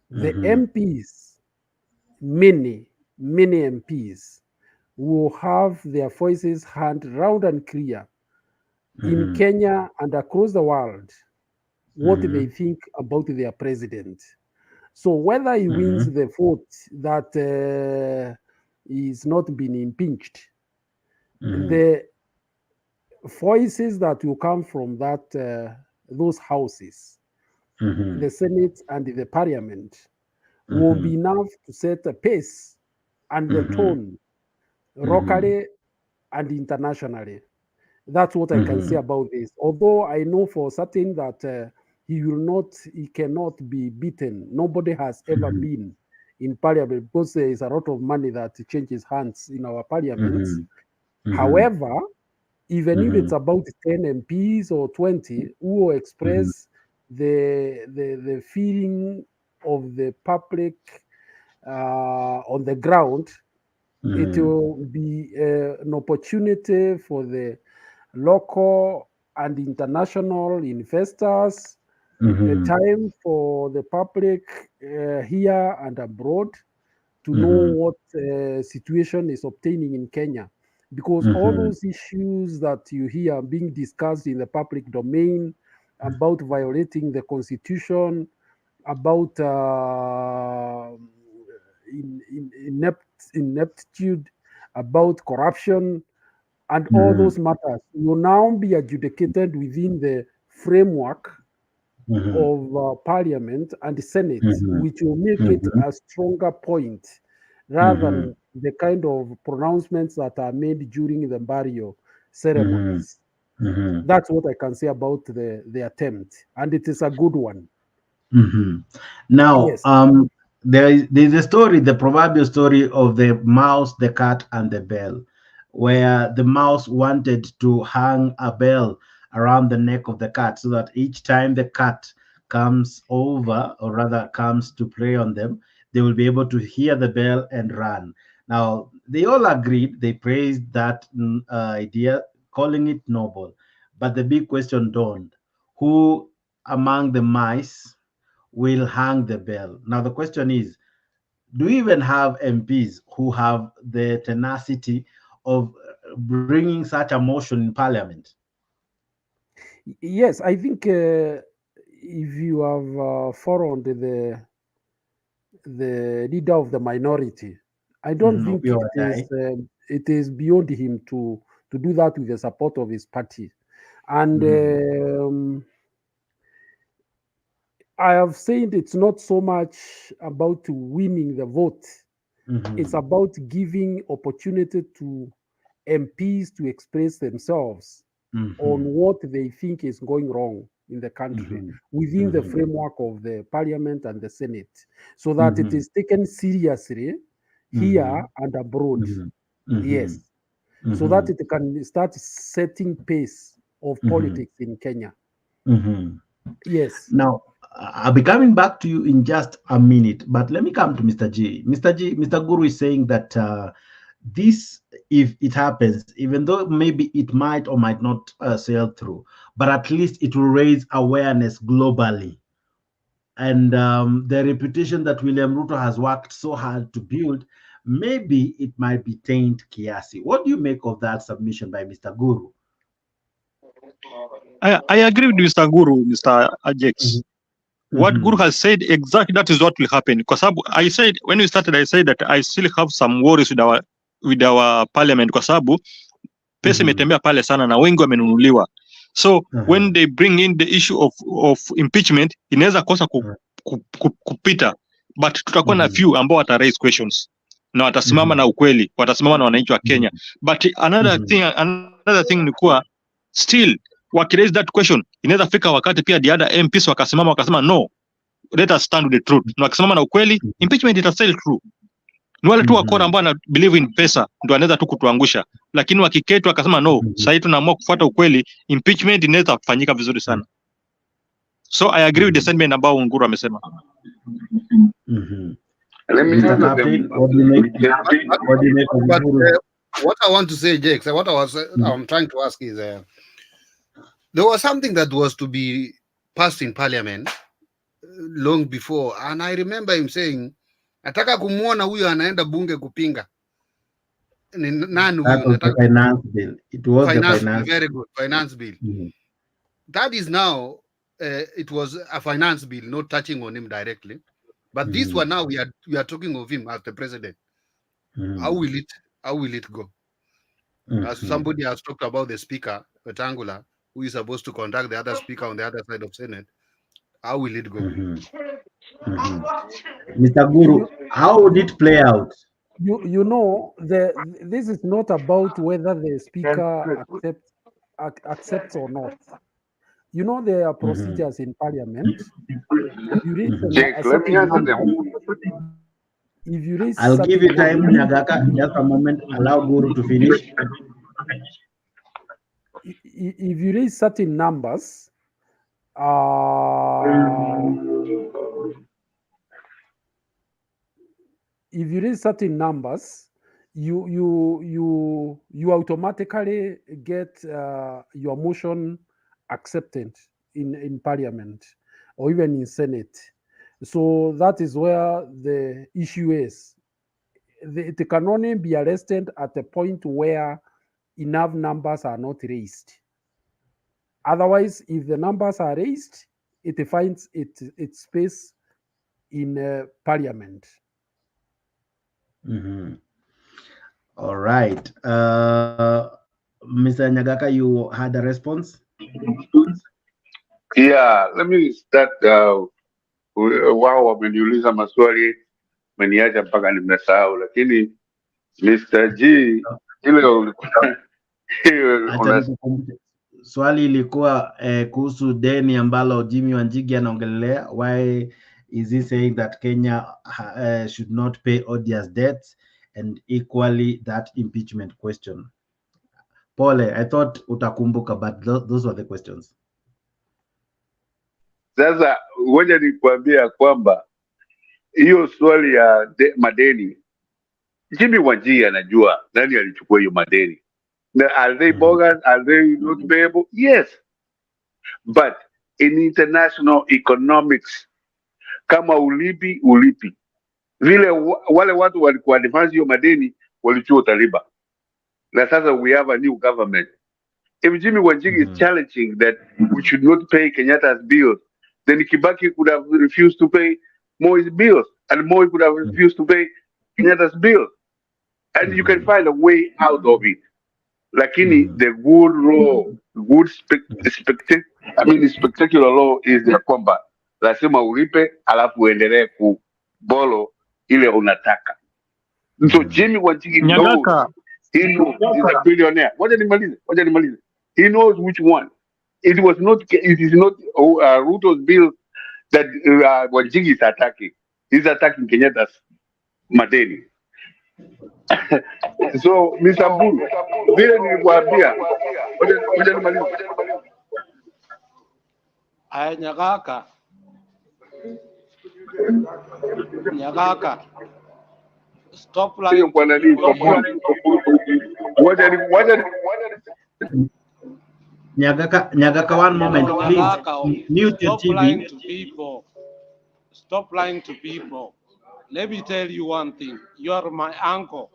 Speaker 15: the MPs, many MPs, will have their voices heard loud and clear in Kenya and across the world what they think about their president. So whether he wins the vote that is not been impeached, the voices that will come from that those houses, the Senate and the Parliament, will be enough to set a pace and the tone locally and internationally. That's what I can say about this. Although I know for certain that he cannot be beaten. Nobody has ever been in Parliament because there is a lot of money that changes hands in our parliaments. However, even if it's about 10 MPs or 20 who will express the feeling of the public on the ground, it will be an opportunity for the local and international investors, a time for the public here and abroad to know what situation is obtaining in Kenya. Because all those issues that you hear being discussed in the public domain about violating the constitution, about ineptitude, about corruption, and all those matters will now be adjudicated within the framework of Parliament and the Senate, which will make it a stronger point rather than the kind of pronouncements that are made during the burial ceremonies. That's what I can say about the attempt, and it is a good one.
Speaker 1: Now,
Speaker 15: Yes.
Speaker 1: there's a story, the proverbial story of the mouse, the cat, and the bell, where the mouse wanted to hang a bell around the neck of the cat so that each time the cat comes over, or rather comes to prey on them, they will be able to hear the bell and run. Now, they all agreed, they praised that idea, calling it noble. But the big question dawned, who among the mice will hang the bell? Now, the question is, do we even have MPs who have the tenacity of bringing such a motion in Parliament?
Speaker 15: Yes, I think if you have followed the leader of the minority, I don't think it is beyond him to do that with the support of his party. And I have said it's not so much about winning the vote. It's about giving opportunity to MPs to express themselves on what they think is going wrong in the country within the framework of the Parliament and the Senate, so that it is taken seriously here and abroad. Yes. So that it can start setting pace of politics in Kenya. Yes.
Speaker 1: Now, I'll be coming back to you in just a minute, but let me come to Mr. G. Mr. Guru is saying that this, if it happens, even though maybe it might or might not sail through, but at least it will raise awareness globally. And the reputation that William Ruto has worked so hard to build, maybe it might be taint kiasi. What do you make of that submission by Mr. Guru?
Speaker 7: I agree with Mr. Guru, Mr. Ajax. What Guru has said, exactly that is what will happen. Because I said, when we started, I said that I still have some worries with our parliament, kwa sababu pesa imetembea pale sana na wengi wamenunuliwa. So when they bring in the issue of impeachment, inaweza kosa kupita, but tutakuwa na few ambao wata raise questions na watasimama na ukweli, watasimama na wananchi wa Kenya. But another thing ni kuwa still wakiraise that question, inaweza fika wakati pia the other MPs wakasema no, let us stand with the truth. Na wakisimama na ukweli, impeachment ita sail through. Ni wale tu wakora ambao wana believe in pesa ndio wanaweza tu kutuangusha, lakini wakiketu wakasema no, sasa tunaamua kufuata ukweli, impeachment inaweza kufanyika vizuri sana. So I agree with the sentiment ambao Nguru amesema.
Speaker 11: Let me what I want to say, Jake, what I'm trying to ask is there was something that was to be passed in Parliament long before, and I remember him saying, nataka kumuona huyo anaenda bunge kupinga. Nani huyo?
Speaker 1: Finance bill. It was
Speaker 11: finance
Speaker 1: the finance
Speaker 11: bill. Very good. Finance bill. That is now, it was a finance bill, not touching on him directly. But this one now, we are talking of him as the president. How will it go? As somebody has talked about the speaker, Wetangula, who is supposed to conduct the other speaker on the other side of Senate, how will it go?
Speaker 1: Mr. Guru, how would it play out?
Speaker 15: You know, this is not about whether the speaker accepts or not. You know, there are procedures in Parliament.
Speaker 1: I'll give you time, Nyagaka, just a moment. Allow Guru to finish.
Speaker 15: If you raise certain numbers, you automatically get your motion accepted in Parliament or even in Senate. So that is where the issue is. It can only be arrested at a point where enough numbers are not raised. Otherwise, if the numbers are raised, it finds its space in Parliament.
Speaker 1: All right. Mr. Nyagaka, you had a response?
Speaker 13: Yeah, let me start. Wao wameniuliza maswali, meniacha mpaka nimesahau, lakini Mr. G,
Speaker 1: swali ilikuwa kuhusu deni ambalo Jimmy Wanjigi anaongelea. Why is he saying that Kenya should not pay odious debts, and equally that impeachment question? Pole, I thought utakumbuka, but those were the questions.
Speaker 13: Sasa ngoja nikuambia kwamba hiyo swali ya madeni, Jimmy Wanjigi anajua nani alichukua hiyo madeni. Are they bogus? Are they not payable? Yes. But in international economics, kama ulipi. Vile wale watu walikuwa advance hiyo madeni walichua utalipa. Na sasa we have a new government. If Jimmy Wanjigi is challenging that we should not pay Kenyatta's bills, then Kibaki could have refused to pay Moi's bills, and Moi could have refused to pay Kenyatta's bills. And you can find a way out of it. Lakini the good law, spectacular law is ya kwamba lazima ulipe alafu uendelee kubolo ile unataka. So Jimmy Wanjigi knows he's a billionaire. Wacha nimalize. He knows which one. It is not Ruto's bill that Wanjigi is attacking. He's attacking Kenyatta's madeni. So Mr. Mburu, vile nilikwambia, wacha nimalize.
Speaker 6: Nyagaka. Stop lying.
Speaker 1: Nyagaka, one moment, please. Mute your
Speaker 6: Stop lying
Speaker 1: TV.
Speaker 6: to people. Stop lying to people. Let me tell you one thing. You are my uncle.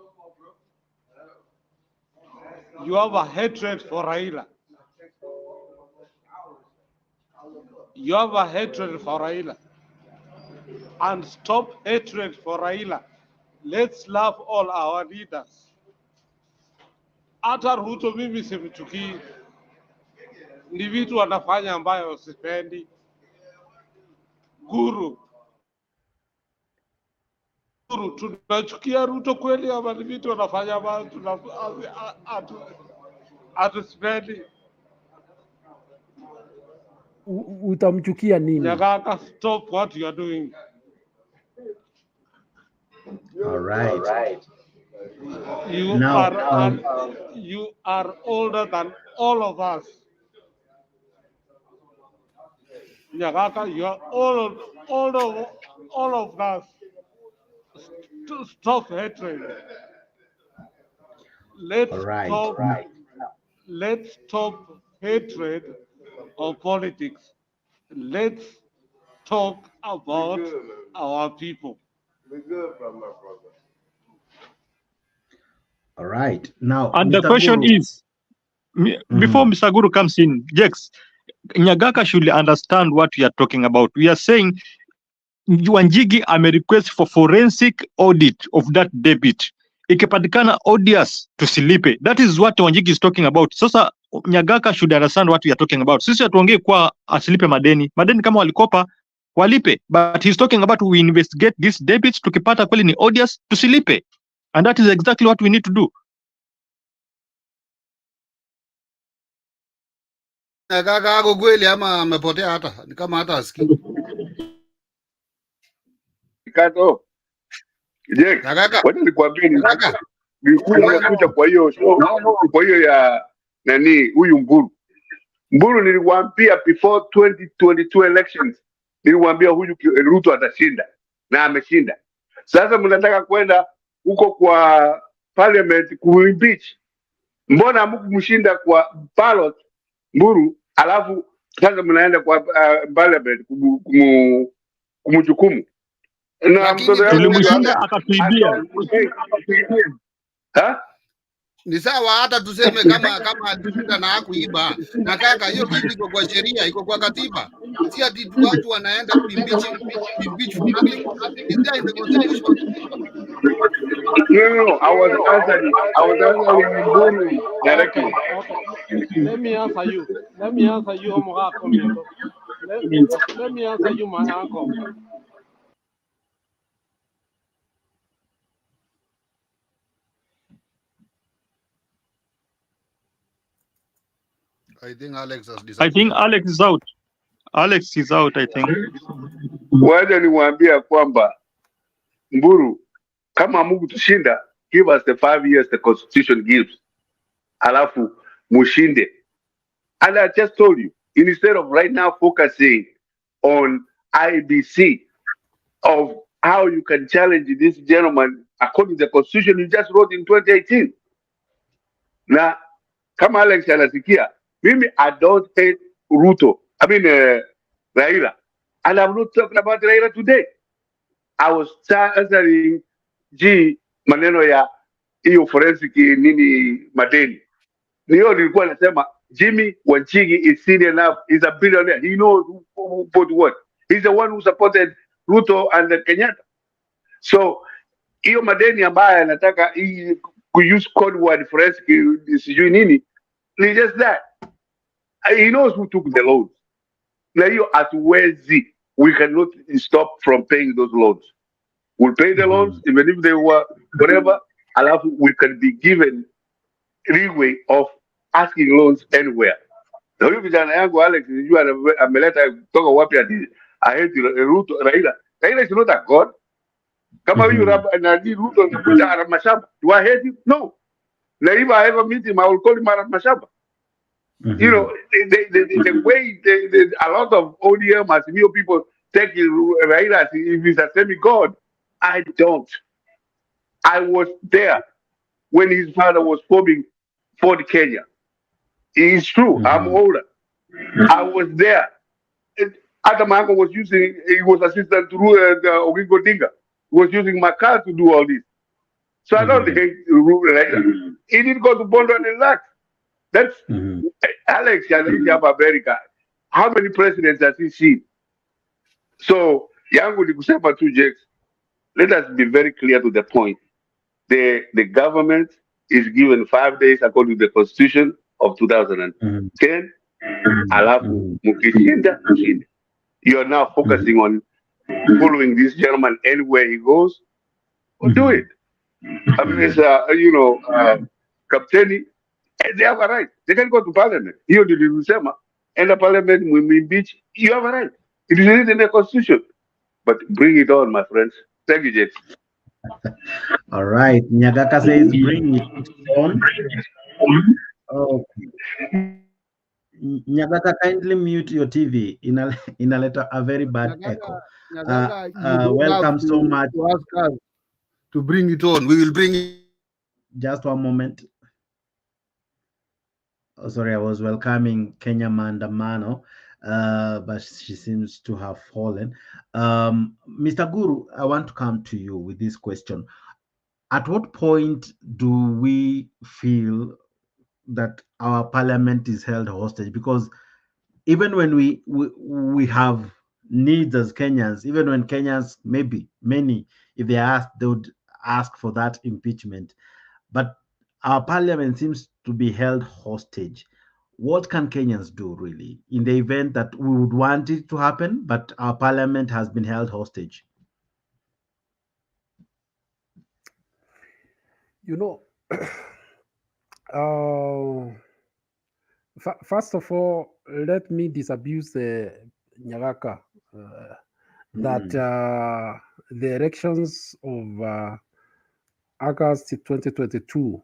Speaker 6: You have a hatred for Raila. You have a hatred for Raila. And stop hatred for Raila. Let's love all our leaders. Hata Ruto mimi simchukii. Ni vitu wanafanya ambayo sipendi. Guru, tunachukia Ruto kweli ama ni vitu wanafanya ambayo hatusipendi?
Speaker 15: Utamchukia nini?
Speaker 6: Nyagaka, stop what you are doing.
Speaker 1: All right.
Speaker 6: You are older than all of us. Nyagaka, you are all of us. Stop hatred. Let's stop hatred of politics. Let's talk about our people.
Speaker 1: All right. Now,
Speaker 7: and
Speaker 1: Mr.
Speaker 7: the question
Speaker 1: Guru.
Speaker 7: is, before Mr. Guru comes in, Jex, Nyagaka should understand what we are talking about. We are saying Wanjigi ame request for forensic audit of that debit. Ikipatikana odious tusilipe. That is what Wanjigi is talking about. Sasa Nyagaka should understand what we are talking about. Sisi hatuongei kwa asilipe madeni. Madeni kama walikopa walipe. But he's talking about we investigate these debits, tukipata kweli ni odious tusilipe. And that is exactly what we need to do.
Speaker 11: Kaka ako kweli ama amepotea hata ni kama hata asikii.
Speaker 13: Kato. Je, wacha nikwambie nilikuja kwa hiyo show, kwa hiyo ya nani huyu Mburu. Mburu niliwaambia before 2022 elections, niliwaambia huyu Ruto atashinda na ameshinda. Sasa mnataka kwenda huko kwa parliament kuimpeach. Mbona hamkumshinda kwa ballot Mburu, alafu sasa mnaenda kwa parliament kumjukumu? Na
Speaker 7: tulimshinda akatuibia.
Speaker 11: Ni sawa hata tuseme kama alishinda na hakuiba. Na kaka, hiyo kitu iko kwa sheria, iko kwa katiba. Si ati watu wanaenda impeach for nothing. Is there in the constitution?
Speaker 13: No, I was answering Mburu directly.
Speaker 6: Let me answer you. Let me answer you, my uncle.
Speaker 11: I think Alex has disappeared.
Speaker 7: I think Alex is out. Alex is out, I think.
Speaker 13: Waje niwaambia kwamba Mburu, kama Mungu tushinda, give us the 5 years the constitution gives. Alafu mushinde. And I just told you, instead of right now focusing on IBC, of how you can challenge this gentleman according to the constitution you just wrote in 2018. Na kama Alex anasikia, mimi I don't hate Ruto. I mean Raila. And I'm not talking about Raila today. I was answering maneno ya hiyo forensic nini madeni. Niyo nilikuwa nasema Jimmy Wanchigi is senior enough, he's a billionaire. He knows who put what. He's the one who supported Ruto and Kenyatta. So hiyo madeni ambayo anataka use code word forensic sijui nini, ni just that. He knows who took the loans. Na hiyo hatuwezi, we cannot stop from paying those loans. We'll pay the loans even if they were whatever, alafu we can be given leeway of asking loans anywhere. Na huyu vijana yangu Alex nijua ameleta kutoka wapi ati aheti Ruto Raila. Raila is not a god. Kama huyu nani Ruto anakuja Aramashaba. Do I hate him? No. Na if I ever meet him, I will call him Aramashaba. You know, the way a lot of ODM Masimio people take Raila as if he's a semi-god, I don't. I was there when his father was forming Ford Kenya. It's true, I'm older. I was there. After my uncle was he was assistant to Ogingo Dinga. He was using my car to do all this. So I don't hate Raila. He didn't go to Bondo and relax. That's Alex of America. How many presidents has he seen? So, yangu ni kusema tu, Jakes, let us be very clear to the point. The government is given 5 days according to the Constitution of 2010. Alafu mukishinda mshinde. You are now focusing on following this gentleman anywhere he goes. Well, do it. I mean, Kapteni, they have a right. They can go to parliament. You did Lusema, and the parliament will impeach. You have a right. It is written in the Constitution. But bring it on, my friends. Thank you, James.
Speaker 1: All right. Nyagaka says bring it on. Okay. Nyagaka, kindly mute your TV. In a letter, a very bad echo. Welcome so much.
Speaker 11: To ask us to bring it on. We will bring it.
Speaker 1: Just one moment. Oh, sorry, I was welcoming Kenya Mandamano, but she seems to have fallen. Mr. Guru, I want to come to you with this question. At what point do we feel that our parliament is held hostage? Because even when we have needs as Kenyans, even when Kenyans, maybe many, if they asked, they would ask for that impeachment. But our parliament seems to be held hostage. What can Kenyans do, really, in the event that we would want it to happen, but our parliament has been held hostage?
Speaker 15: You know, first of all, let me disabuse Nyagaka that the elections of August 2022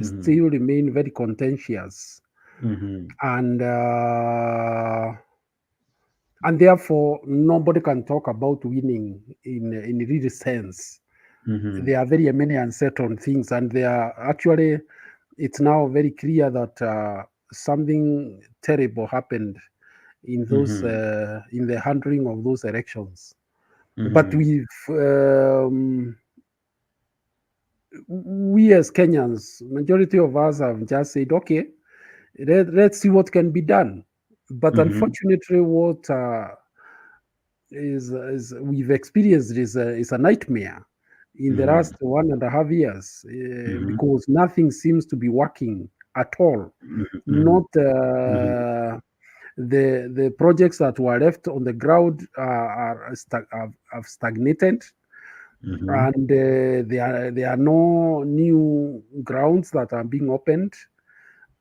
Speaker 15: still remain very contentious, and therefore nobody can talk about winning in real sense. There are very many uncertain things, and they are actually, it's now very clear that something terrible happened in those in the handling of those elections. But we as Kenyans, majority of us have just said, okay, let's see what can be done. But unfortunately, what is we've experienced is a nightmare in the last 1.5 years, because nothing seems to be working at all. Not the projects that were left on the ground have stagnated. And there are no new grounds that are being opened.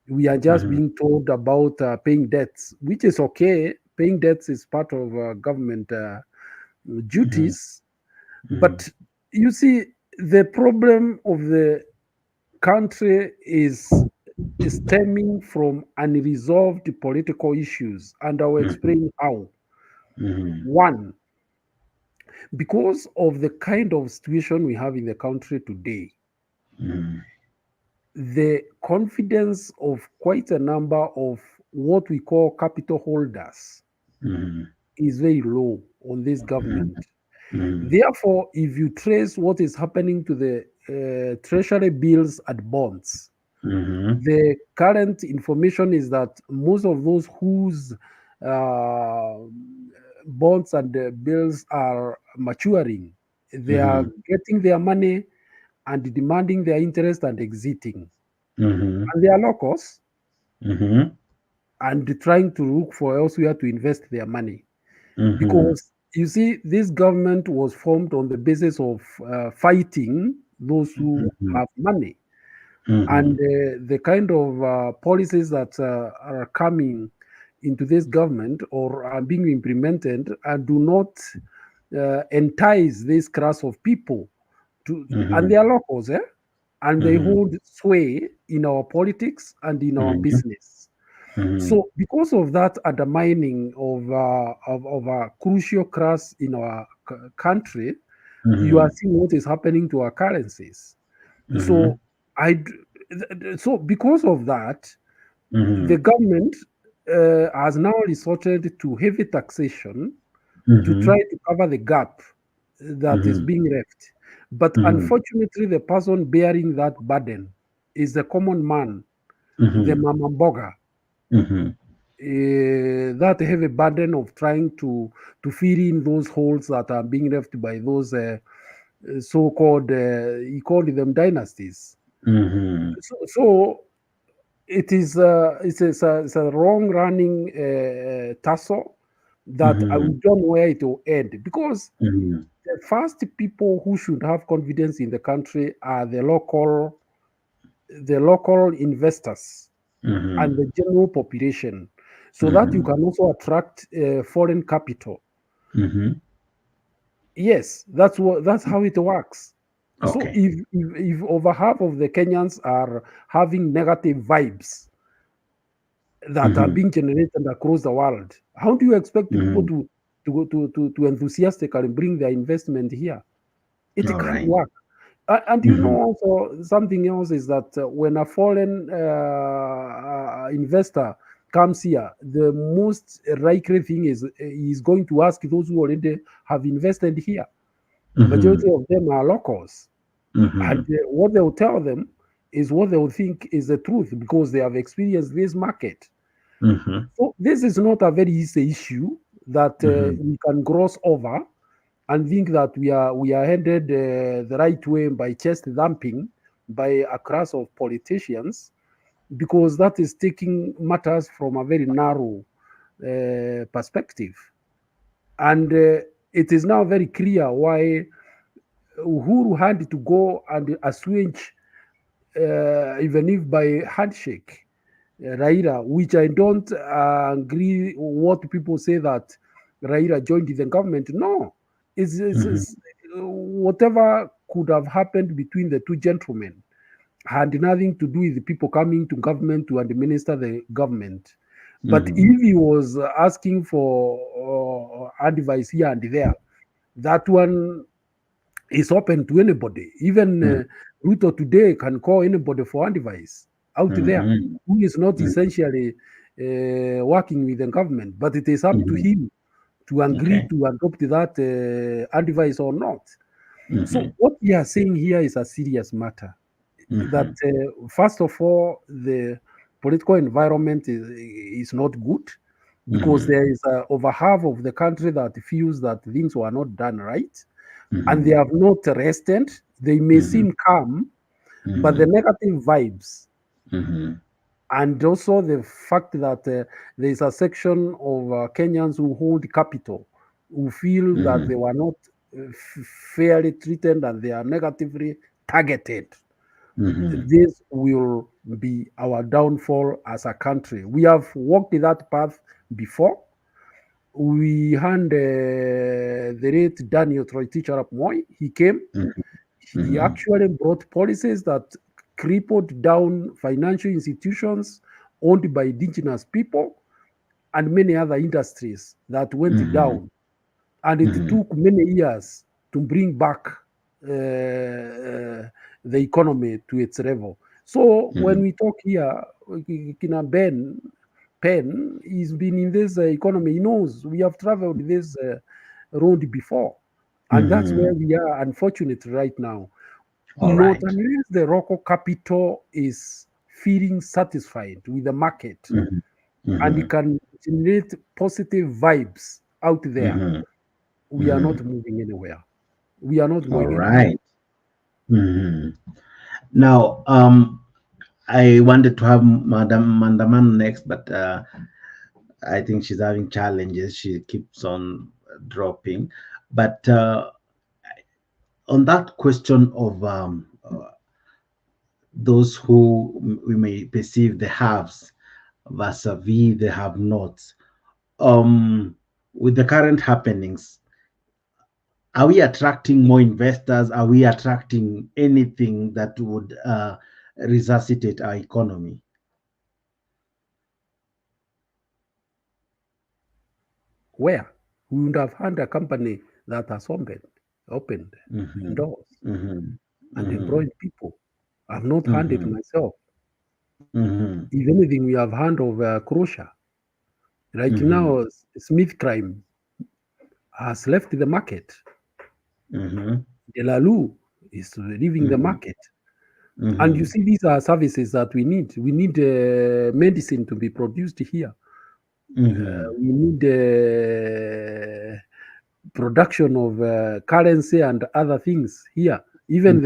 Speaker 15: We are just being told about paying debts, which is okay. Paying debts is part of government duties. But you see, the problem of the country is stemming from unresolved political issues, and I will explain how. One, because of the kind of situation we have in the country today, the confidence of quite a number of what we call capital holders is very low on this government. Therefore, if you trace what is happening to the treasury bills and bonds, the current information is that most of those whose bonds and bills are maturing, they are getting their money and demanding their interest and exiting. And they are locals and trying to look for elsewhere to invest their money. Because you see, this government was formed on the basis of fighting those who have money. And the kind of policies that are coming into this government or are being implemented do not entice this class of people to, and they are locals, and they hold sway in our politics and in our business. So, because of that undermining of a crucial class in our country, you are seeing what is happening to our currencies. So, because of that, the government has now resorted to heavy taxation to try to cover the gap that is being left. But unfortunately, the person bearing that burden is the common man, the mama mboga. That heavy burden of trying to fill in those holes that are being left by those so-called, he called them dynasties. So it's a long-running tussle that we don't know where it will end, because the first people who should have confidence in the country are the local investors and the general population, so that you can also attract foreign capital. Yes, that's how it works. Okay. So if over half of the Kenyans are having negative vibes that are being generated across the world, how do you expect people to enthusiastically bring their investment here? It can't work. And you know, also something else is that when a foreign investor comes here, the most likely thing is he's going to ask those who already have invested here. Majority of them are locals, and what they'll tell them is what they'll think is the truth, because they have experienced this market. So this is not a very easy issue that we can gloss over and think that we are headed the right way by chest thumping by a class of politicians, because that is taking matters from a very narrow perspective. And it is now very clear why Uhuru had to go and assuage, even if by handshake, Raila, which I don't agree what people say that Raila joined the government. No, it's whatever could have happened between the two gentlemen had nothing to do with the people coming to government to administer the government. But if he was asking for advice here and there, that one is open to anybody. Even Ruto today can call anybody for advice out there who is not essentially working with the government, but it is up to him to agree to adopt that advice or not. So what we are saying here is a serious matter. That first of all, the political environment is not good, because there is over half of the country that feels that things were not done right, and they have not rested. They may seem calm, but the negative vibes, and also the fact that there is a section of Kenyans who hold capital, who feel that they were not fairly treated and they are negatively targeted. This will be our downfall as a country. We have walked that path before. We had the late Daniel Toroitich arap Moi. He came. He actually brought policies that crippled down financial institutions owned by indigenous people and many other industries that went down. and it took many years to bring back the economy to its level. So when we talk here, Kina Penn, he's been in this economy. He knows we have traveled this road before, and that's where we are. Unfortunately, right now, not unless the local capital is feeling satisfied with the market and it can generate positive vibes out there, we are not moving anywhere. We are not going anywhere.
Speaker 1: Now, I wanted to have Madam Mandaman next, but I think she's having challenges. She keeps on dropping. But on that question of those who we may perceive the haves versus the have-nots, with the current happenings, are we attracting more investors? Are we attracting anything that would resuscitate our economy?
Speaker 15: Where we would have had a company that has opened doors and employed people. I've not had it myself. If anything, we have hand of Croatia. Right now, Smith Crime has left the market. Delalu is leaving the market. And you see, these are services that we need. We need medicine to be produced here. We need production of currency and other things here. Even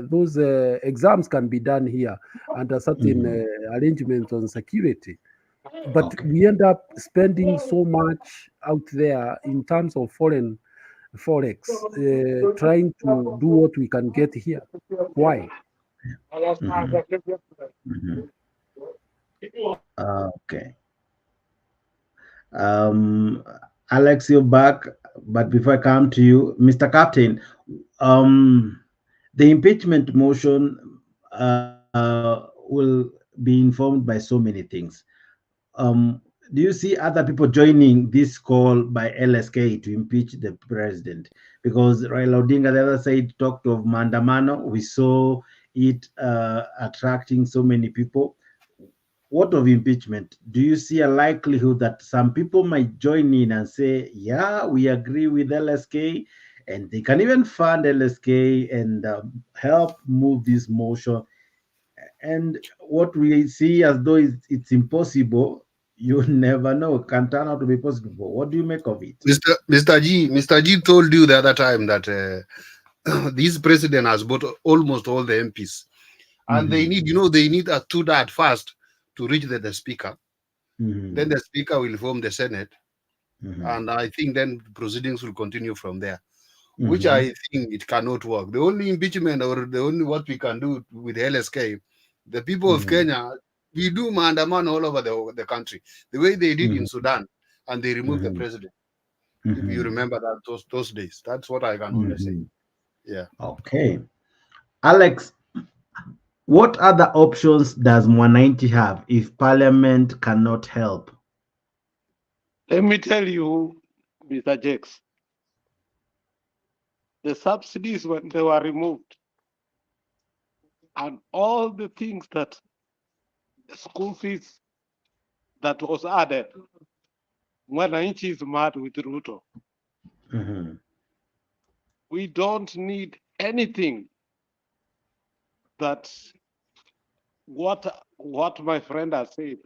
Speaker 15: those exams can be done here under certain arrangements on security. But we end up spending so much out there in terms of foreign forex, trying to do what we can get here. Why?
Speaker 1: Okay. Alex, you're back. But before I come to you, Mr. Captain, the impeachment motion will be informed by so many things. Do you see other people joining this call by LSK to impeach the president? Because Raila Odinga, the other side, talked of Mandamano. We saw it attracting so many people. What of impeachment? Do you see a likelihood that some people might join in and say, yeah, we agree with LSK, and they can even fund LSK and help move this motion? And what we see as though it's impossible, you never know, can turn out to be possible. What do you make of it?
Speaker 11: Mr. G told you the other time that this president has bought almost all the MPs. And they need, they need a two-dart first to reach the speaker. Then the speaker will form the Senate. And I think then proceedings will continue from there, which I think it cannot work. The only impeachment or the only what we can do with LSK, the people of Kenya, we do mandaman all over the country, the way they did in Sudan, and they removed the president. If you remember that those days, that's what I can only say. Yeah.
Speaker 1: Okay. Alex, what other options does Mwananchi have if Parliament cannot help?
Speaker 6: Let me tell you, Mr. Jakes, the subsidies when they were removed and all the things that the school fees that was added, Mwananchi is mad with Ruto. We don't need anything that what my friend has said.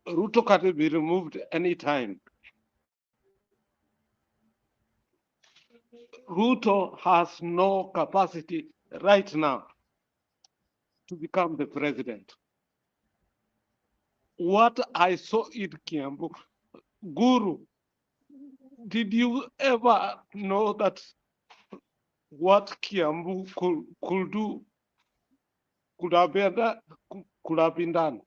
Speaker 6: Ruto can be removed anytime. Ruto has no capacity right now to become the president. What I saw in Kiambu, Guru, did you ever know that what Kiambu could do could have been done?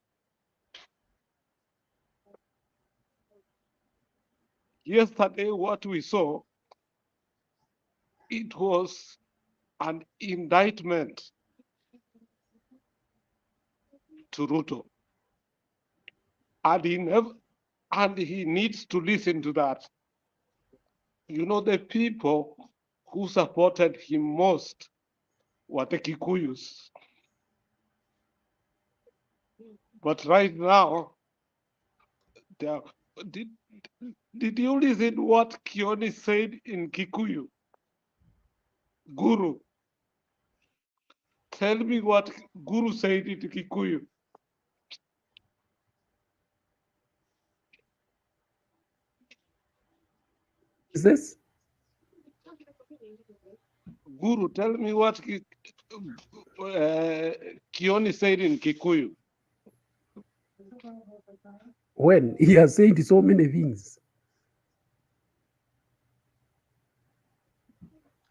Speaker 6: Yesterday, what we saw, it was an indictment to Ruto. and he needs to listen to that. You know, the people who supported him most were the Kikuyus. But right now, did you listen what Kioni said in Kikuyu? Guru. Tell me what Guru said in Kikuyu.
Speaker 15: Is this?
Speaker 6: Guru, tell me what Kioni said in Kikuyu.
Speaker 15: When he has said so many things.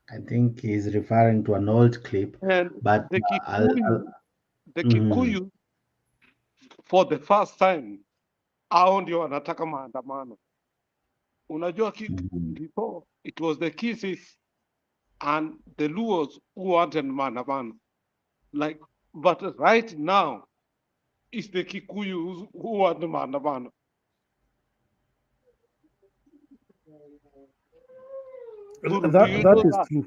Speaker 1: I think he's referring to an old clip.
Speaker 6: And
Speaker 1: but
Speaker 6: the Kikuyu for the first time, hao ndio wanataka maandamano. Unajua before it was the Kisis and the Luos who wanted maandamano. Like, but right now, it's the Kikuyu who want maandamano. Guru, do you know that?
Speaker 15: True.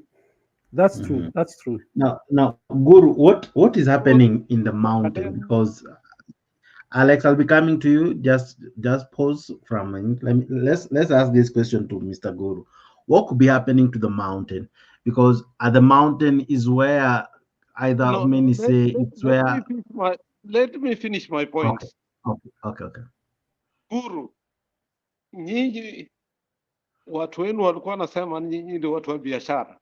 Speaker 15: That's true. That's true.
Speaker 1: Now, Guru, what is happening in the mountain? Because Alex, I'll be coming to you. Just pause from a minute. Let's ask this question to Mr. Guru. What could be happening to the mountain? Because at the mountain is where either many say it's where.
Speaker 6: Let me finish my point.
Speaker 1: Okay.
Speaker 6: Guru, nyinyi watu wenu walikuwa nasema nyinyi ndio watu wa biashara.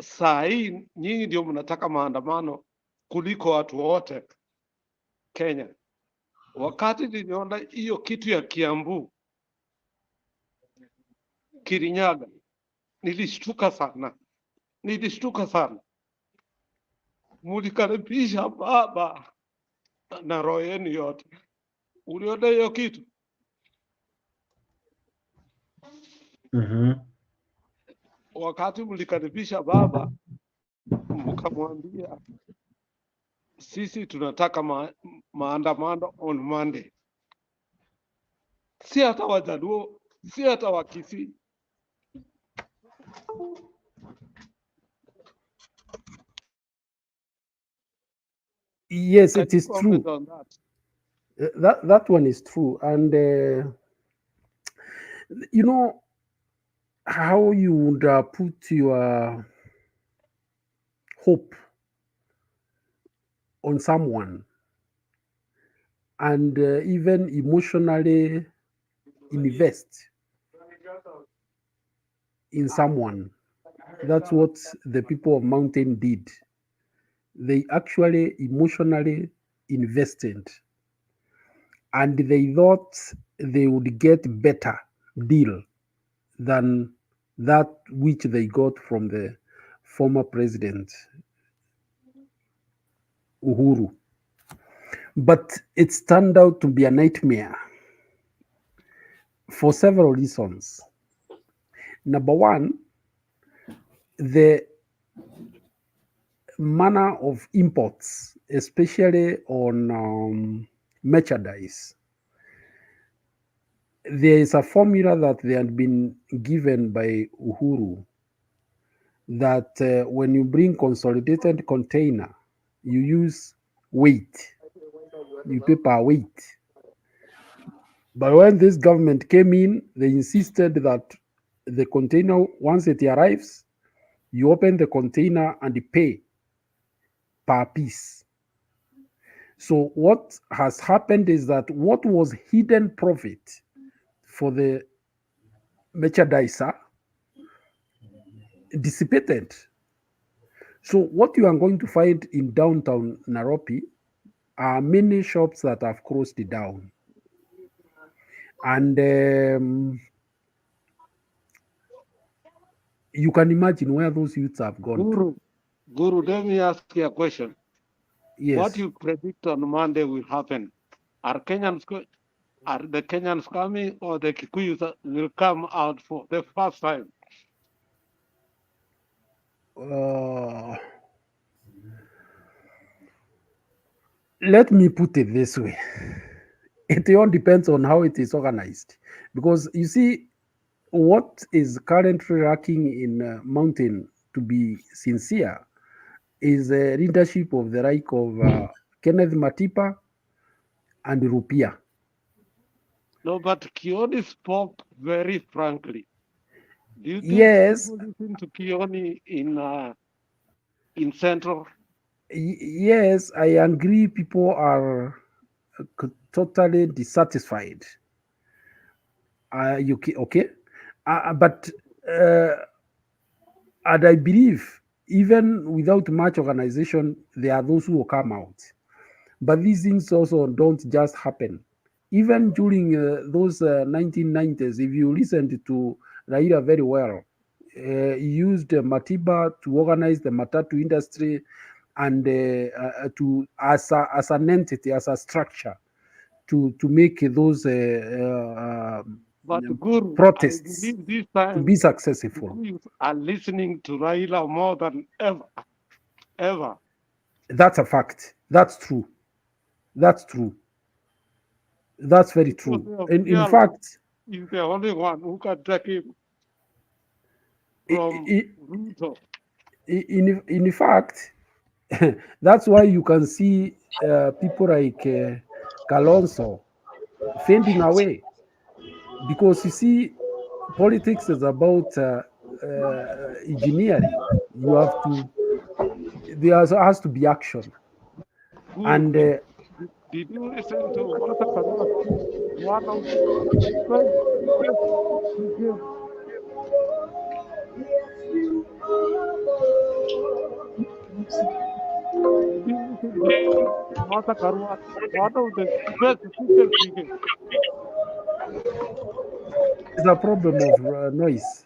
Speaker 6: Saa hii nyinyi ndio mnataka maandamano kuliko watu wote Kenya. Wakati niliona hiyo kitu ya Kiambu, Kirinyaga, nilishtuka sana. Mulikaribisha baba na roho yenu yote. Uliona hiyo kitu? Wakati mlikaribisha baba, mkamwambia sisi tunataka maandamano on Monday. Si hata Wajaluo, si hata Wakisii.
Speaker 15: Yes, it is true. That one is true. And, you know, how you would put your hope on someone and even emotionally invest in someone. That's what the people of Mountain did. They actually emotionally invested and they thought they would get better deal than that which they got from the former president Uhuru. But it's turned out to be a nightmare for several reasons. Number one, the manner of imports, especially on merchandise. There is a formula that they had been given by Uhuru that when you bring consolidated container, you use weight, you pay per weight. But when this government came in, they insisted that the container, once it arrives, you open the container and pay per piece. So what has happened is that what was hidden profit for the merchandiser dissipated. So what you are going to find in downtown Nairobi are many shops that have closed down. And you can imagine where those youths have gone.
Speaker 6: Guru, let me ask you a question.
Speaker 15: Yes.
Speaker 6: What you predict on Monday will happen? Are the Kenyans coming or the Kikuyus will come out for the first time?
Speaker 15: Let me put it this way. It all depends on how it is organized. Because you see, what is currently lacking in Mountain, to be sincere, is the leadership of the like of Kenneth Matipa and Rupia.
Speaker 6: No, but Kioni spoke very frankly. Do you think
Speaker 15: Yes,
Speaker 6: people listen to Kioni in Central?
Speaker 15: yes, I agree. People are totally dissatisfied. Okay, but and I believe even without much organization, there are those who will come out. But these things also don't just happen. Even during those 1990s, if you listened to Raila very well, he used Matiba to organize the Matatu industry and to as an entity, as a structure, to make those
Speaker 6: But Guru,
Speaker 15: protests
Speaker 6: I believe this
Speaker 15: to be
Speaker 6: time
Speaker 15: successful.
Speaker 6: Gurus are listening to Raila more than ever.
Speaker 15: That's a fact. That's true. That's true. That's very
Speaker 6: Because
Speaker 15: true.
Speaker 6: of
Speaker 15: In
Speaker 6: real,
Speaker 15: fact,
Speaker 6: he's the only one who can take him from Ruto.
Speaker 15: in fact, that's why you can see people like Kalonzo fading away, because you see, politics is about engineering. You have to. There has to be action,
Speaker 6: Guru,
Speaker 15: and
Speaker 6: did you listen to Martha Karua speech? One of the best speeches he gave. Did you listen to Martha Karua? One of the best speeches he gave.
Speaker 15: there's a problem of noise.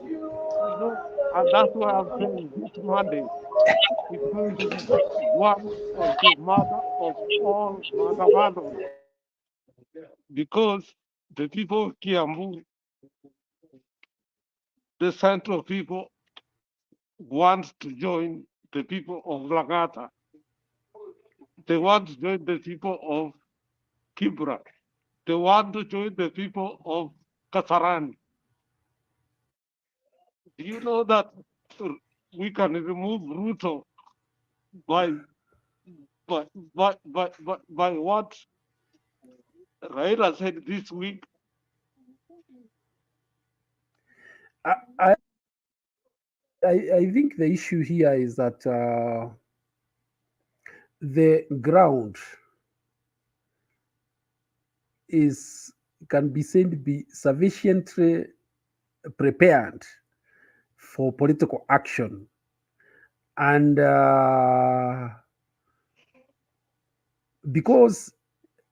Speaker 6: You know, and that's why I'm saying this Monday is going to be one of the mother of all Mandavanos, because the people of Kiambu, the central people, want to join the people of Langata. They want to join the people of Kibra. They want to join the people of Kasarani. Do you know that we can remove Ruto by what Raila said this week?
Speaker 15: I think the issue here is that the ground can be said to be sufficiently prepared for political action, and because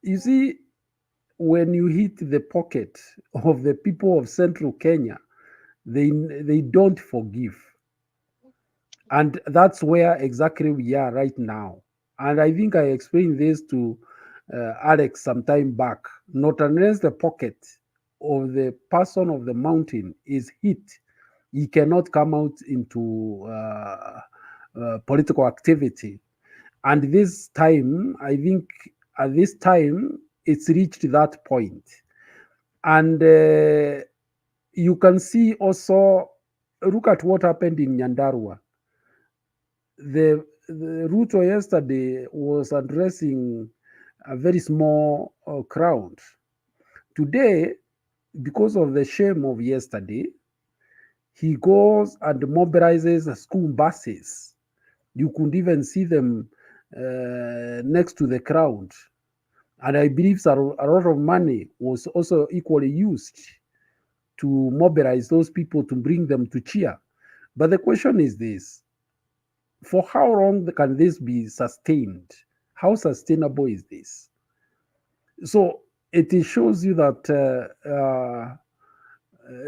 Speaker 15: you see, when you hit the pocket of the people of central Kenya, they don't forgive, and that's where exactly we are right now. And I think I explained this to Alex some time back. Not unless the pocket of the person of the mountain is hit, he cannot come out into political activity. And this time, I think at this time, it's reached that point. And you can see also, look at what happened in Nyandarua. The Ruto yesterday was addressing a very small crowd. Today, because of the shame of yesterday, he goes and mobilizes school buses. You could even see them next to the crowd. And I believe a lot of money was also equally used to mobilize those people to bring them to cheer. But the question is this: for how long can this be sustained? How sustainable is this? So it shows you that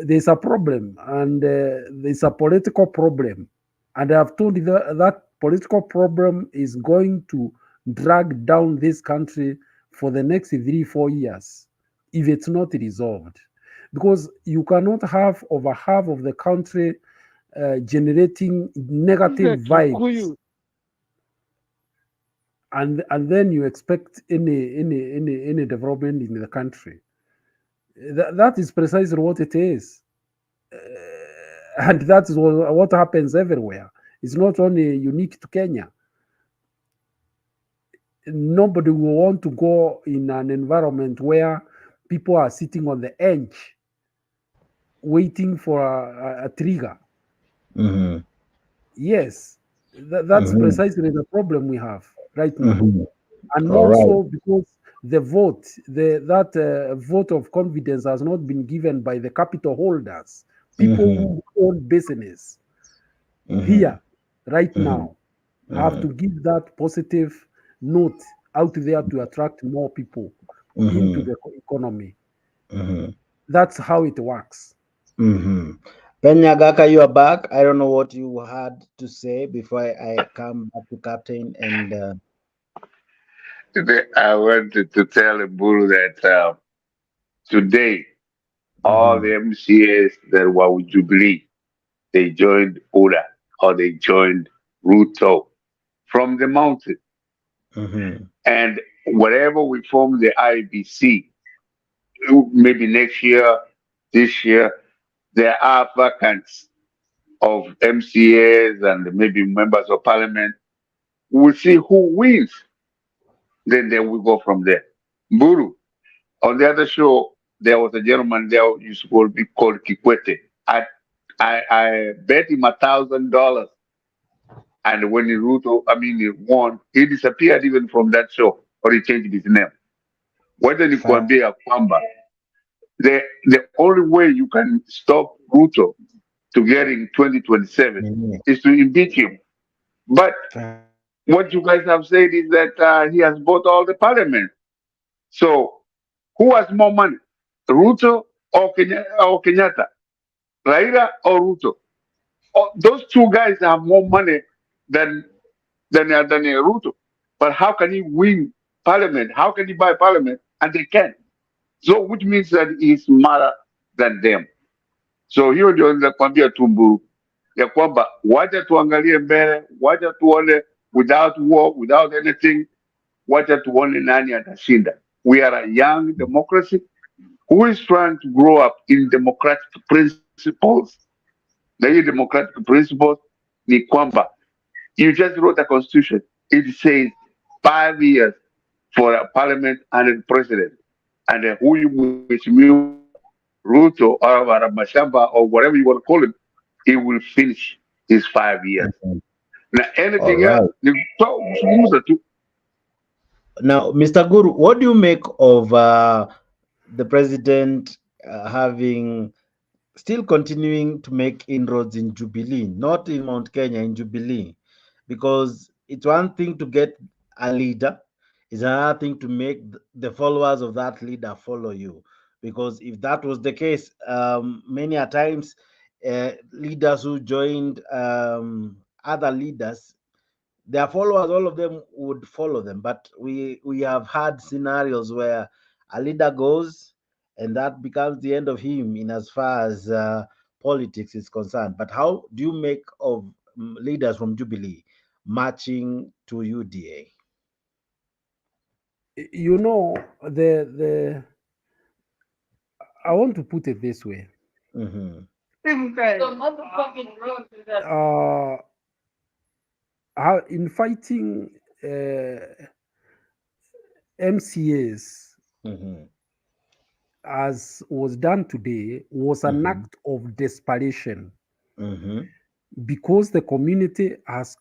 Speaker 15: there's a problem, and there's a political problem. And I've told you that political problem is going to drag down this country for the next 3-4 years if it's not resolved. Because you cannot have over half of the country generating negative vibes and then you expect any development in the country. That is precisely what it is, and that's what happens everywhere. It's not only unique to Kenya. Nobody will want to go in an environment where people are sitting on the edge waiting for a trigger.
Speaker 1: Mm-hmm.
Speaker 15: Yes, that's
Speaker 1: Mm-hmm.
Speaker 15: precisely the problem we have right now.
Speaker 1: Mm-hmm.
Speaker 15: And
Speaker 1: All
Speaker 15: more
Speaker 1: right.
Speaker 15: so because the vote, that vote of confidence has not been given by the capital holders, people
Speaker 1: Mm-hmm.
Speaker 15: who own business
Speaker 1: Mm-hmm.
Speaker 15: here right
Speaker 1: Mm-hmm.
Speaker 15: now have to give that positive note out there to attract more people into the economy.
Speaker 1: Mm-hmm.
Speaker 15: That's how it works.
Speaker 1: Mm-hmm. Penyagaka, you are back. I don't know what you had to say before I come back to Captain and.
Speaker 13: I wanted to tell Buru that today all the MCAs that were with Jubilee, they joined Oda or they joined Ruto from the mountain.
Speaker 1: Mm-hmm.
Speaker 13: And whatever we form the IBC, maybe next year, this year, there are vacants of MCAs and maybe members of parliament. We'll see who wins. Then we go from there. Buru, on the other show, there was a gentleman there who used to be called Kikwete. I bet him $1,000. And when he won, he disappeared even from that show, or he changed his name. Whether ni kuambia kwamba the only way you can stop Ruto to get in 2027 is to impeach him. But what you guys have said is that he has bought all the parliament. So who has more money, Ruto or Kenyatta, Raila or Ruto? Those two guys have more money than Ruto. But how can he win parliament? How can he buy parliament? And they can't. So which means that he's smarter than them. So hiyo ndio ninakwambia Tumburu ya kwamba wacha tuangalie mbele, wacha tuone without war, without anything, wacha tuone nani atashinda. We are a young democracy who is trying to grow up in democratic principles. Na hiyo democratic principles ni kwamba you just wrote a constitution. It says 5 years for a parliament and a president. And huyu mheshimiwa Ruto or Mashamba or whatever you want to call him, he will finish his 5 years. Now anything else,
Speaker 1: now, Mr. Guru, what do you make of the president having still continuing to make inroads in Jubilee, not in Mount Kenya, in Jubilee? Because it's one thing to get a leader, it's another thing to make the followers of that leader follow you. Because if that was the case, many a times leaders who joined other leaders, their followers, all of them would follow them. But we have had scenarios where a leader goes and that becomes the end of him in as far as politics is concerned. But how do you make of leaders from Jubilee marching to UDA?
Speaker 15: You know, I want to put it this way. In fighting MCAs, as was done today, was an act of desperation because the community has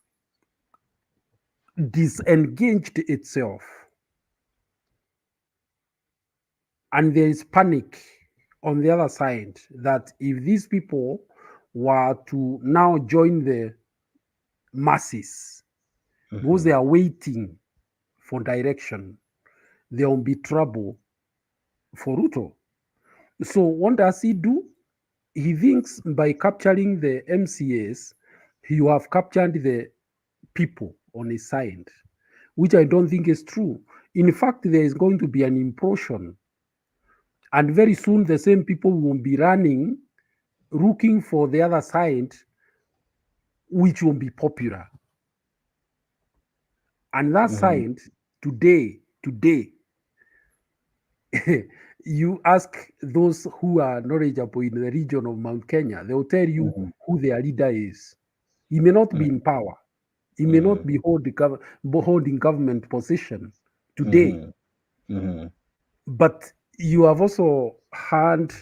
Speaker 15: disengaged itself. And there is panic on the other side that if these people were to now join the masses, because they are waiting for direction, there will be trouble for Ruto. So what does he do? He thinks by capturing the MCAs, he will have captured the people on his side, which I don't think is true. In fact, there is going to be an implosion. And very soon, the same people will be running, looking for the other side, which will be popular. and that signed today. You ask those who are knowledgeable in the region of Mount Kenya, they will tell you who their leader is. He may not be in power. He may not be holding government position today. But you have also heard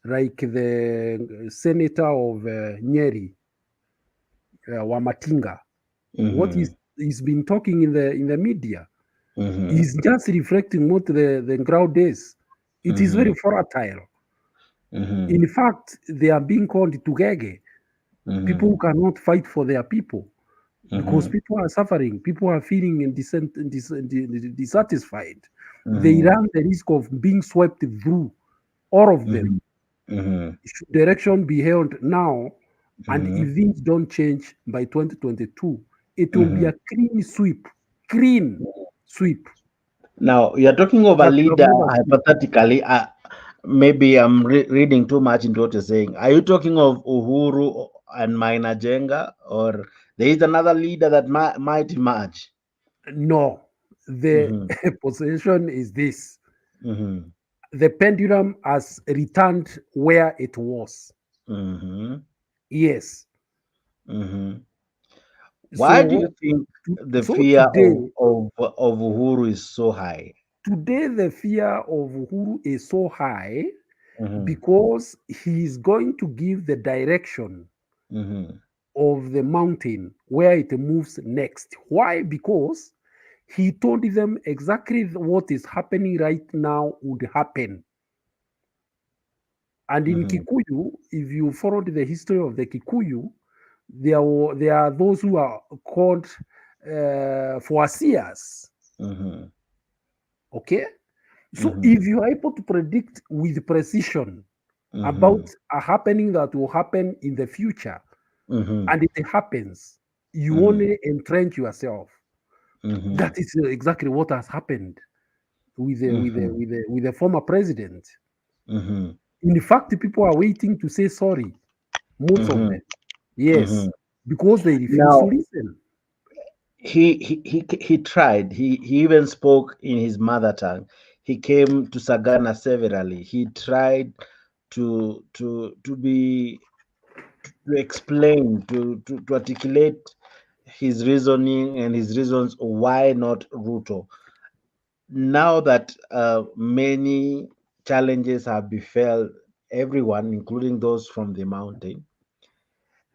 Speaker 15: like the senator of Nyeri, Wamatinga. What he's been talking in the media is just reflecting what the crowd is. It is very volatile. In fact, they are being called tugege. People who cannot fight for their people because people are suffering. People are feeling dissatisfied. They run the risk of being swept through, all of them. Should direction be held now, and if things don't change by 2022, it will be a clean sweep.
Speaker 1: Now, you're talking of a
Speaker 15: That we have
Speaker 1: leader,
Speaker 15: never seen.
Speaker 1: hypothetically. Maybe I'm reading too much into what you're saying. Are you talking of Uhuru and Maina Jenga, or there is another leader that might emerge?
Speaker 15: No, the position is this. The pendulum has returned where it was. Yes.
Speaker 1: Why do you think the fear
Speaker 15: today,
Speaker 1: of Uhuru is so high?
Speaker 15: Today, the fear of Uhuru is so high because he is going to give the direction of the mountain where it moves next. Why? Because he told them exactly what is happening right now would happen. And in Kikuyu, if you followed the history of the Kikuyu, there are those who are called foreseers. Okay? So if you are able to predict with precision about a happening that will happen in the future, and it happens, you only entrench yourself. That is exactly what has happened with the former president. In fact, people are waiting to say sorry. Most of them, yes, because they refuse to listen.
Speaker 1: He tried. He even spoke in his mother tongue. He came to Sagana severally. He tried to explain, to articulate his reasoning and his reasons why not Ruto. Now that many challenges have befell everyone, including those from the mountain,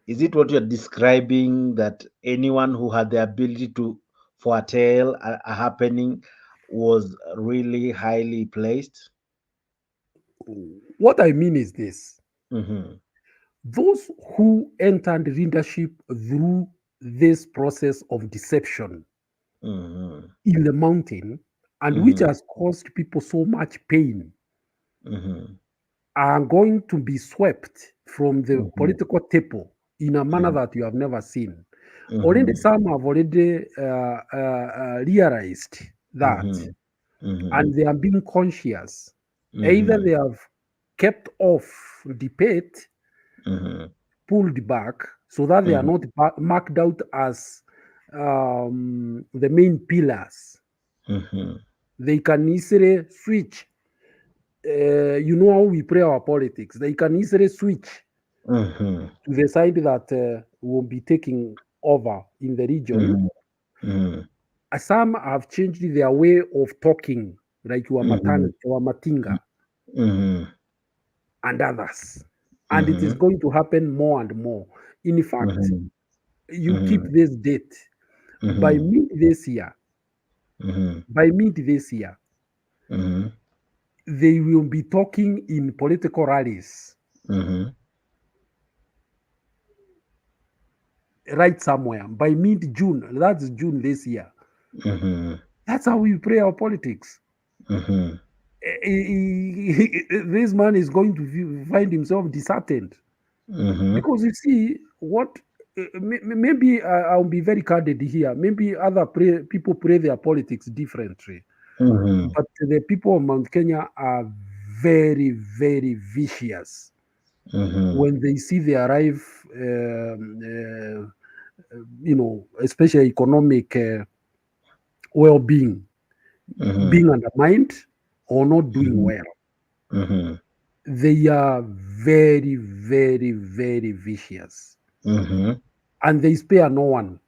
Speaker 1: is it what you're describing, that anyone who had the ability to foretell a happening was really highly placed?
Speaker 15: What I mean is this. Those who entered leadership through this process of deception in the mountain, and which has caused people so much pain, are going to be swept from the political table in a manner that you have never seen. Already some have already realized that, and they are being conscious. Either they have kept off debate, pulled back, so that they are not marked out as the main pillars. They can easily switch. You know how we play our politics. They can easily switch to the side that will be taking over in the region. Some have changed their way of talking, like Wamatinga and others. And it is going to happen more and more. In fact, you keep this date. By mid this year, they will be talking in political rallies. Right somewhere. By mid-June, that's June this year. That's how we play our politics. This man is going to find himself disheartened. Because you see, what maybe I'll be very candid here. Maybe other people play their politics differently. But the people of Mount Kenya are very, very vicious. When they see they arrive, especially economic well-being, being undermined or not doing well. They are very, very, very vicious. And they spare no one.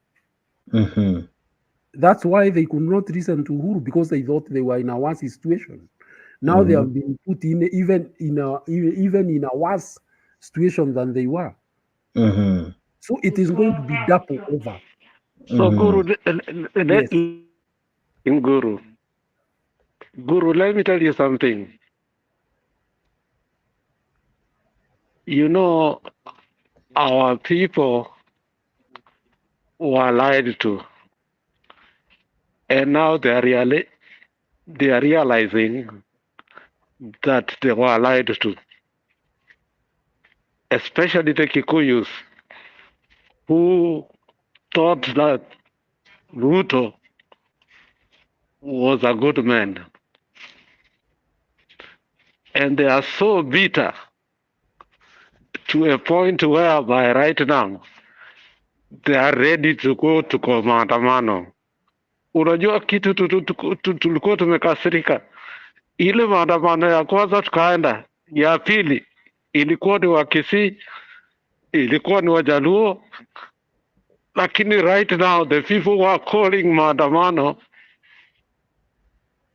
Speaker 15: That's why they could not listen to Uhuru, because they thought they were in a worse situation. Now they have been put in even in a worse situation than they were. So it is going to be double over.
Speaker 6: So Guru,
Speaker 15: Yes.
Speaker 6: Guru, let me tell you something. You know, our people were lied to, and now they are realizing that they were lied to, especially the Kikuyus, who thought that Ruto was a good man. And they are so bitter to a point whereby right now they are ready to go to maandamano. Unajua kitu tulikuwa tumekasirika, ile maandamano ya kwanza tukaenda, ya pili ilikuwa ni wa Kisii, ilikuwa ni Wajaluo, lakini right now the people who are calling maandamano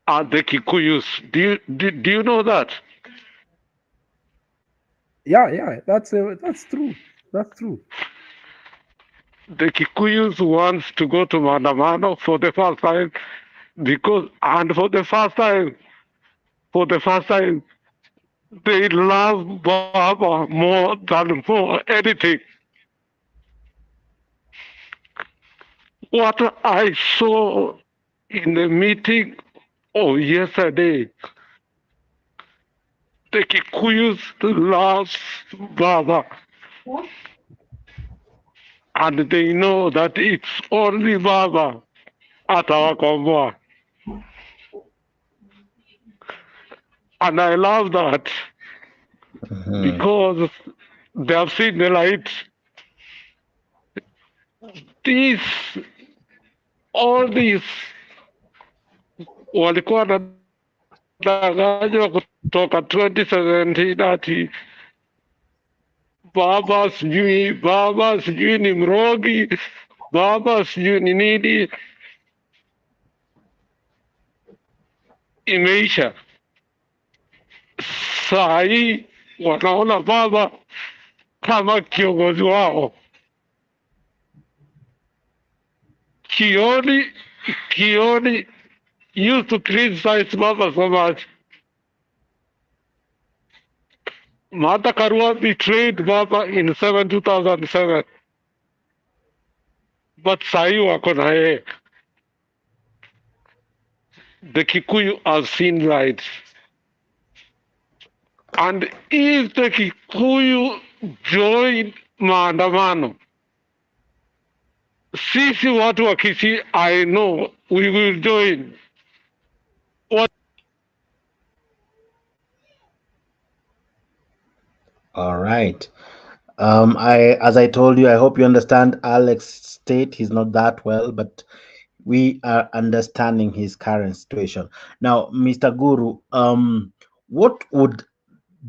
Speaker 6: are the Kikuyus. Do you know that?
Speaker 15: Yeah, that's true. That's true.
Speaker 6: The Kikuyus wants to go to maandamano for the first time for the first time, they love Baba more than for anything. What I saw in the meeting yesterday, the Kikuyus love Baba. And they know that it's only Baba at our convoy. And I love that because they have seen the light. All these walikuwa wanadanganywa kutoka 2017 ati baba sijui ni mrogi, baba sijui ni nini. Imeisha. Saa hii wanaona baba kama kiongozi wao. Kioni used to criticize Baba so much. Martha Karua betrayed Baba in 2007. But sahi wako na yeye. The Kikuyu have seen light. And if the Kikuyu join maandamano, sisi watu wa Kisii, I know we will join.
Speaker 1: All right. As I told you, I hope you understand Alex's state. He's not that well, but we are understanding his current situation. Now, Mr. Guru, what would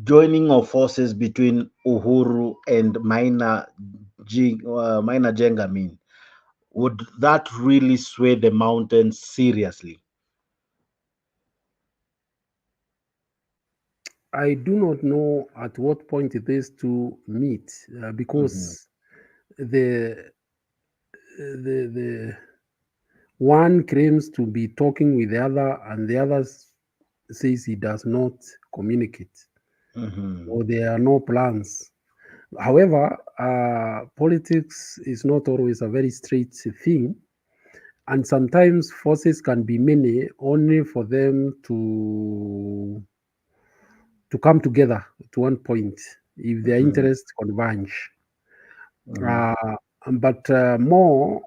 Speaker 1: joining of forces between Uhuru and Maina Jenga mean? Would that really sway the mountains seriously?
Speaker 15: I do not know at what point these two meet because the one claims to be talking with the other and the other says he does not communicate or there are no plans. However, politics is not always a very straight thing, and sometimes forces can be many only for them to come together to one point if their interests converge. But more,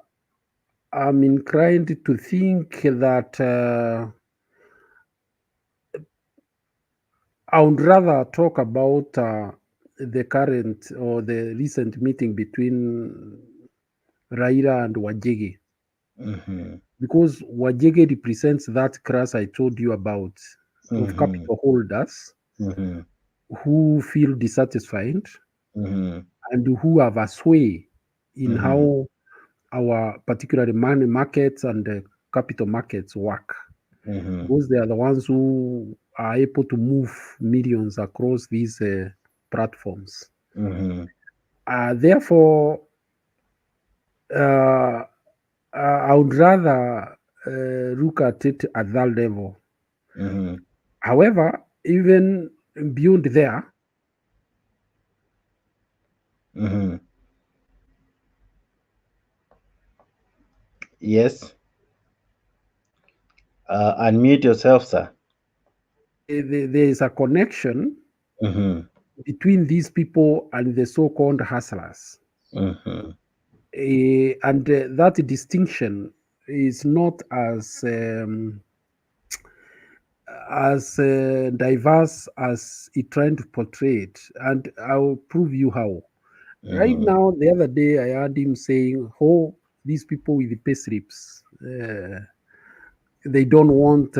Speaker 15: I'm inclined to think that I would rather talk about the current or the recent meeting between Raila and Wajigi. because Wajege represents that class I told you about of capital holders who feel dissatisfied and who have a sway in how our particularly money markets and the capital markets work. Because they are the ones who are able to move millions across these platforms. Therefore, I would rather look at it at that level. However, even beyond there,
Speaker 1: yes. Unmute yourself, sir.
Speaker 15: There is a connection between these people and the so-called hustlers. And that distinction is not as diverse as it trying to portray it. And I'll prove you how. Right now, the other day, I heard him saying, oh, these people with the pay slips, they don't want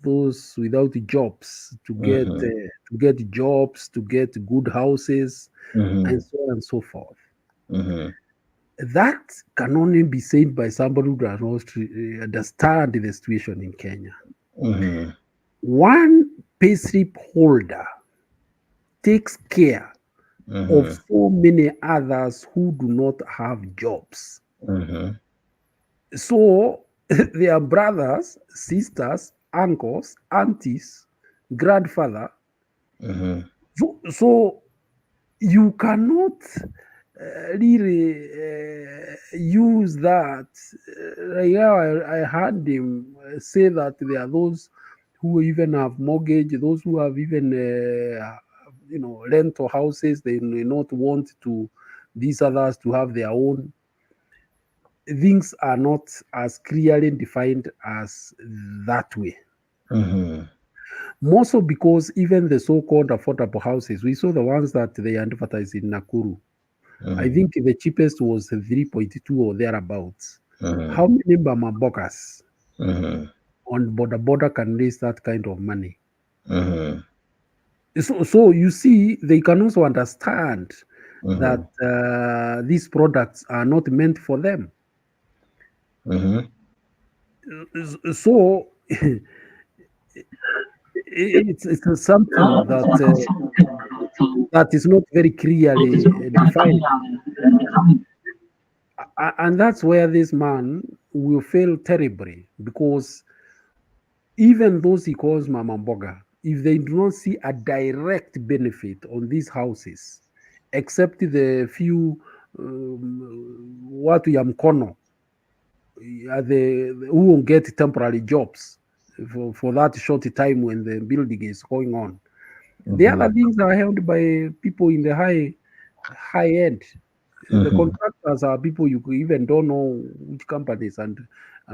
Speaker 15: those without jobs to get jobs, to get good houses, and so on and so forth. That can only be said by somebody who does not understand the situation in Kenya. One payslip holder takes care of so many others who do not have jobs. So their brothers, sisters, uncles, aunties, grandfather. So you cannot really use that. I heard him say that there are those who even have mortgage, those who have even rental houses. They may not want to these others to have their own. Things are not as clearly defined as that way. More so because even the so-called affordable houses, we saw the ones that they advertised in Nakuru. I think the cheapest was 3.2 or thereabouts. How many Mamabokas on border can raise that kind of money? So you see, they can also understand that these products are not meant for them. So it's something that is not very clearly defined, and that's where this man will fail terribly, because even those he calls Mama Mboga, if they do not see a direct benefit on these houses, except the few watu ya mkono who will get temporary jobs for that short time when the building is going on. The other things are held by people in the high end. The contractors are people you even don't know which companies and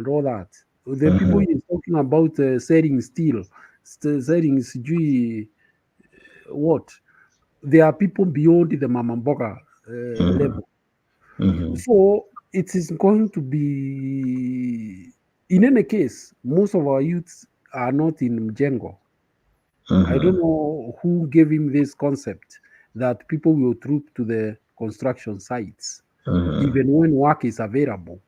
Speaker 15: all that. The people he's talking about selling steel, selling what? There are people beyond the Mama Mboga level. So it is going to be, in any case, most of our youths are not in Mjengo. I don't know who gave him this concept that people will troop to the construction sites, even when work is available,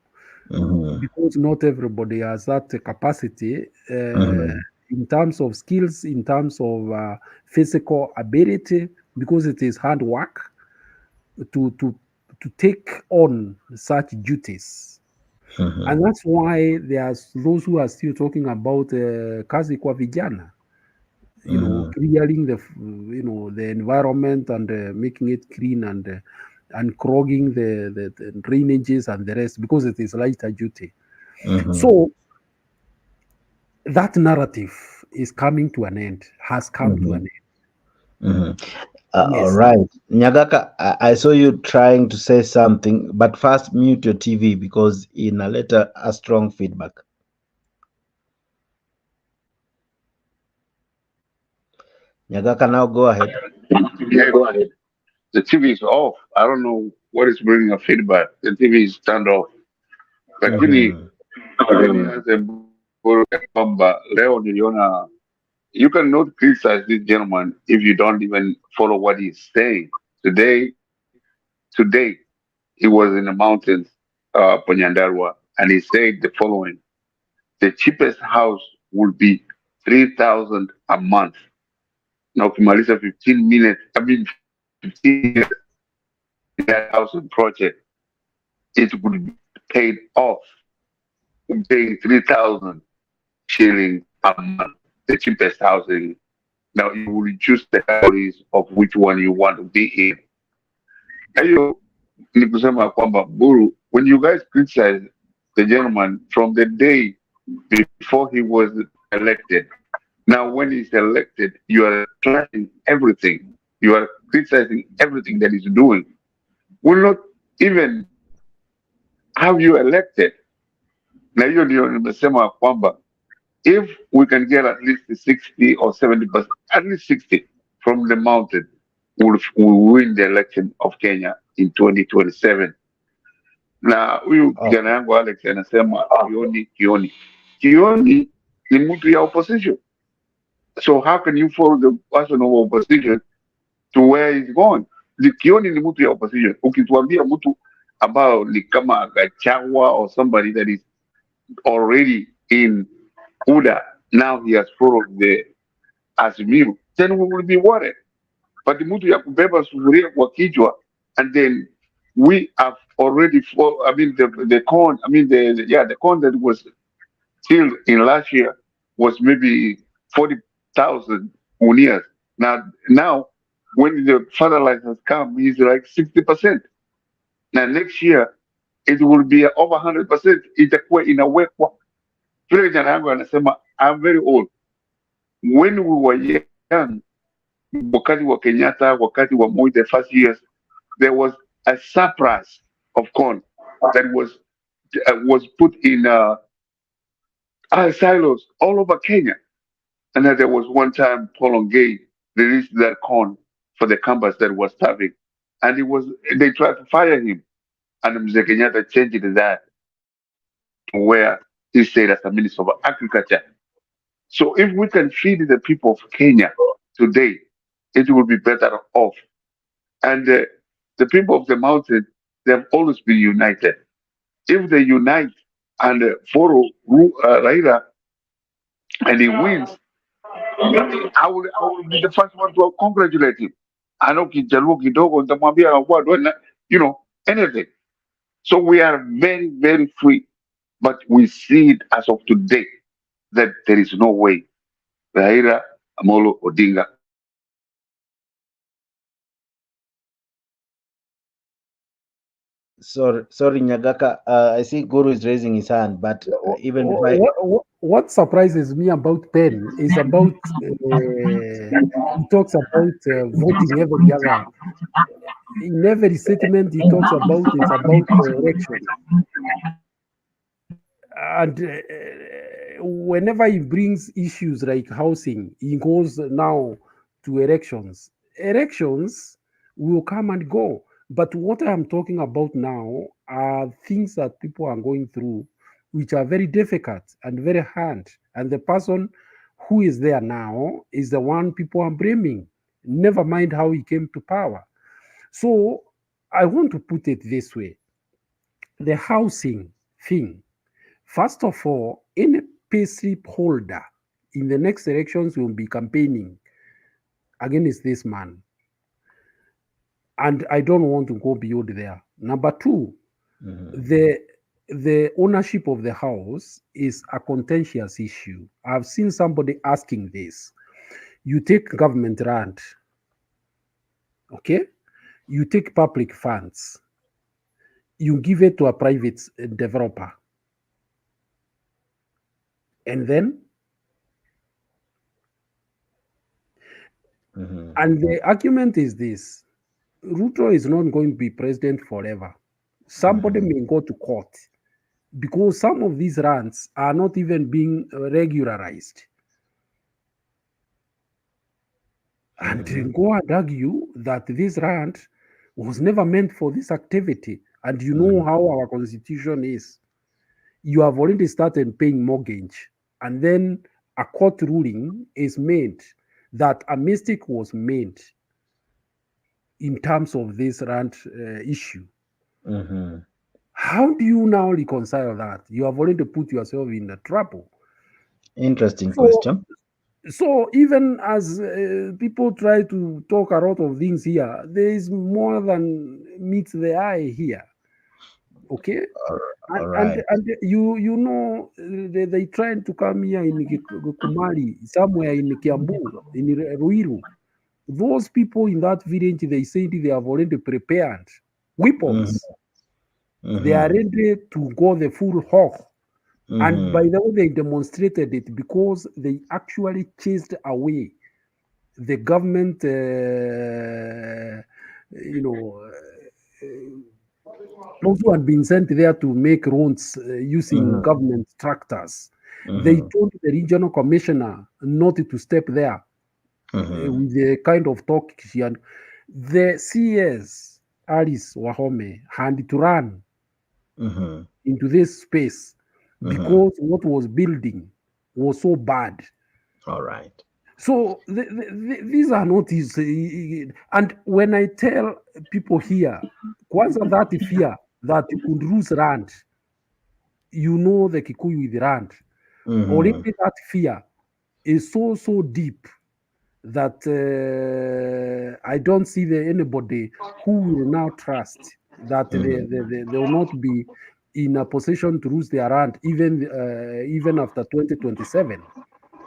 Speaker 15: because not everybody has that capacity in terms of skills, in terms of physical ability, because it is hard work to take on such duties. And that's why there's those who are still talking about kazi kwa vijana, clearing the environment and making it clean and clogging the drainages and the rest, because it is lighter duty. So that narrative is coming to an end, has come to an end.
Speaker 1: All right, Nyagaka, I saw you trying to say something, but first mute your TV because in a letter a strong feedback. Nyagaka, now go ahead.
Speaker 13: Yeah, go ahead. The TV is off. I don't know what is bringing a feedback. The TV is turned off. Lakini kwamba leo niliona you cannot criticize this gentleman if you don't even follow what he's saying. Today, he was in the mountains, Panyandarwa, and he said the following: the cheapest house will be 3,000 a month. Now, Kimalisa 15 minutes, 15 years, that housing project, it would be paid off, paying 3,000 shillings a month, the cheapest housing. Now, you will choose the categories of which one you want to be in. Ayo, ni kusema kwamba Buru, when you guys criticize the gentleman from the day before he was elected, now when he's elected, you are trashing everything. You are criticizing everything that he's doing. Will not even have you elected. Na hiyo ndio nimesema kwamba if we can get at least 60 or 70%, at least 60 from the mountain, we'll win the election of Kenya in 2027. Na huyu kijana yangu Alex anasema Kioni ni mtu ya opposition. So how can you follow the person of opposition to where he's going? Kioni ni mtu ya opposition. Ukituambia mtu ambao ni kama Gachagua or somebody that is already in UDA, now he has followed the Azimio, then we will be worried. But the mtu ya kubeba sufuria kwa kichwa, and then we have already, the corn, the corn that was killed in last year was maybe 40,000 unias. Now, when the fertilizers come, it's like 60%. Now, next year, it will be over 100%. In a way, I'm very old. When we were young, wakati wa Kenyatta, wakati wa Moi, the first years, there was a surplus of corn that was put in silos all over Kenya. And then there was one time Paul Ongay released that corn for the campers that was starving. And they tried to fire him. And Mzee Kenyatta changed that to where he stayed as a Minister of Agriculture. So if we can feed the people of Kenya today, it will be better off. And the people of the mountain, they have always been united. If they unite and follow Raila and he wins, I will be the first one to congratulate him. I know anything. So we are very, very free. But we see it as of today that there is no way Raila Amolo Odinga.
Speaker 1: Sorry, Nyagaka. I see Guru is raising his hand, but even
Speaker 15: what surprises me about Penn is about he talks about voting every other. In every statement he talks about it's about election, and whenever he brings issues like housing, he goes now to elections. Elections will come and go. But what I'm talking about now are things that people are going through, which are very difficult and very hard. And the person who is there now is the one people are blaming, never mind how he came to power. So I want to put it this way. The housing thing, first of all, any payslip holder in the next elections will be campaigning against this man. And I don't want to go beyond there. Number two, the ownership of the house is a contentious issue. I've seen somebody asking this. You take government land, okay? You take public funds, you give it to a private developer. And then, and the argument is this: Ruto is not going to be president forever. Somebody may go to court because some of these lands are not even being regularized. And go and argue that this land was never meant for this activity. And you know how our constitution is. you have already started paying mortgage, and then a court ruling is made that a mistake was made in terms of this rent issue. How do you now reconcile that? You have already put yourself in the trouble.
Speaker 1: Interesting question.
Speaker 15: So even as people try to talk a lot of things here, there is more than meets the eye here. Okay, and you know they trying to come here in Kumari, somewhere in Kiambu, in Ruiru. Those people in that village, they said they have already prepared weapons. They are ready to go the full hog. And by the way, they demonstrated it because they actually chased away the government, those who had been sent there to make roads using government tractors. They told the regional commissioner not to step there with the kind of talk she had. The CS, Alice Wahome, had to run into this space because what was building was so bad.
Speaker 1: All right.
Speaker 15: So these are not easy. And when I tell people here, once that fear that you could lose land, you know the Kikuyu with land. Already that fear is so deep that I don't see anybody who will now trust that they will not be in a position to lose their land even after 2027.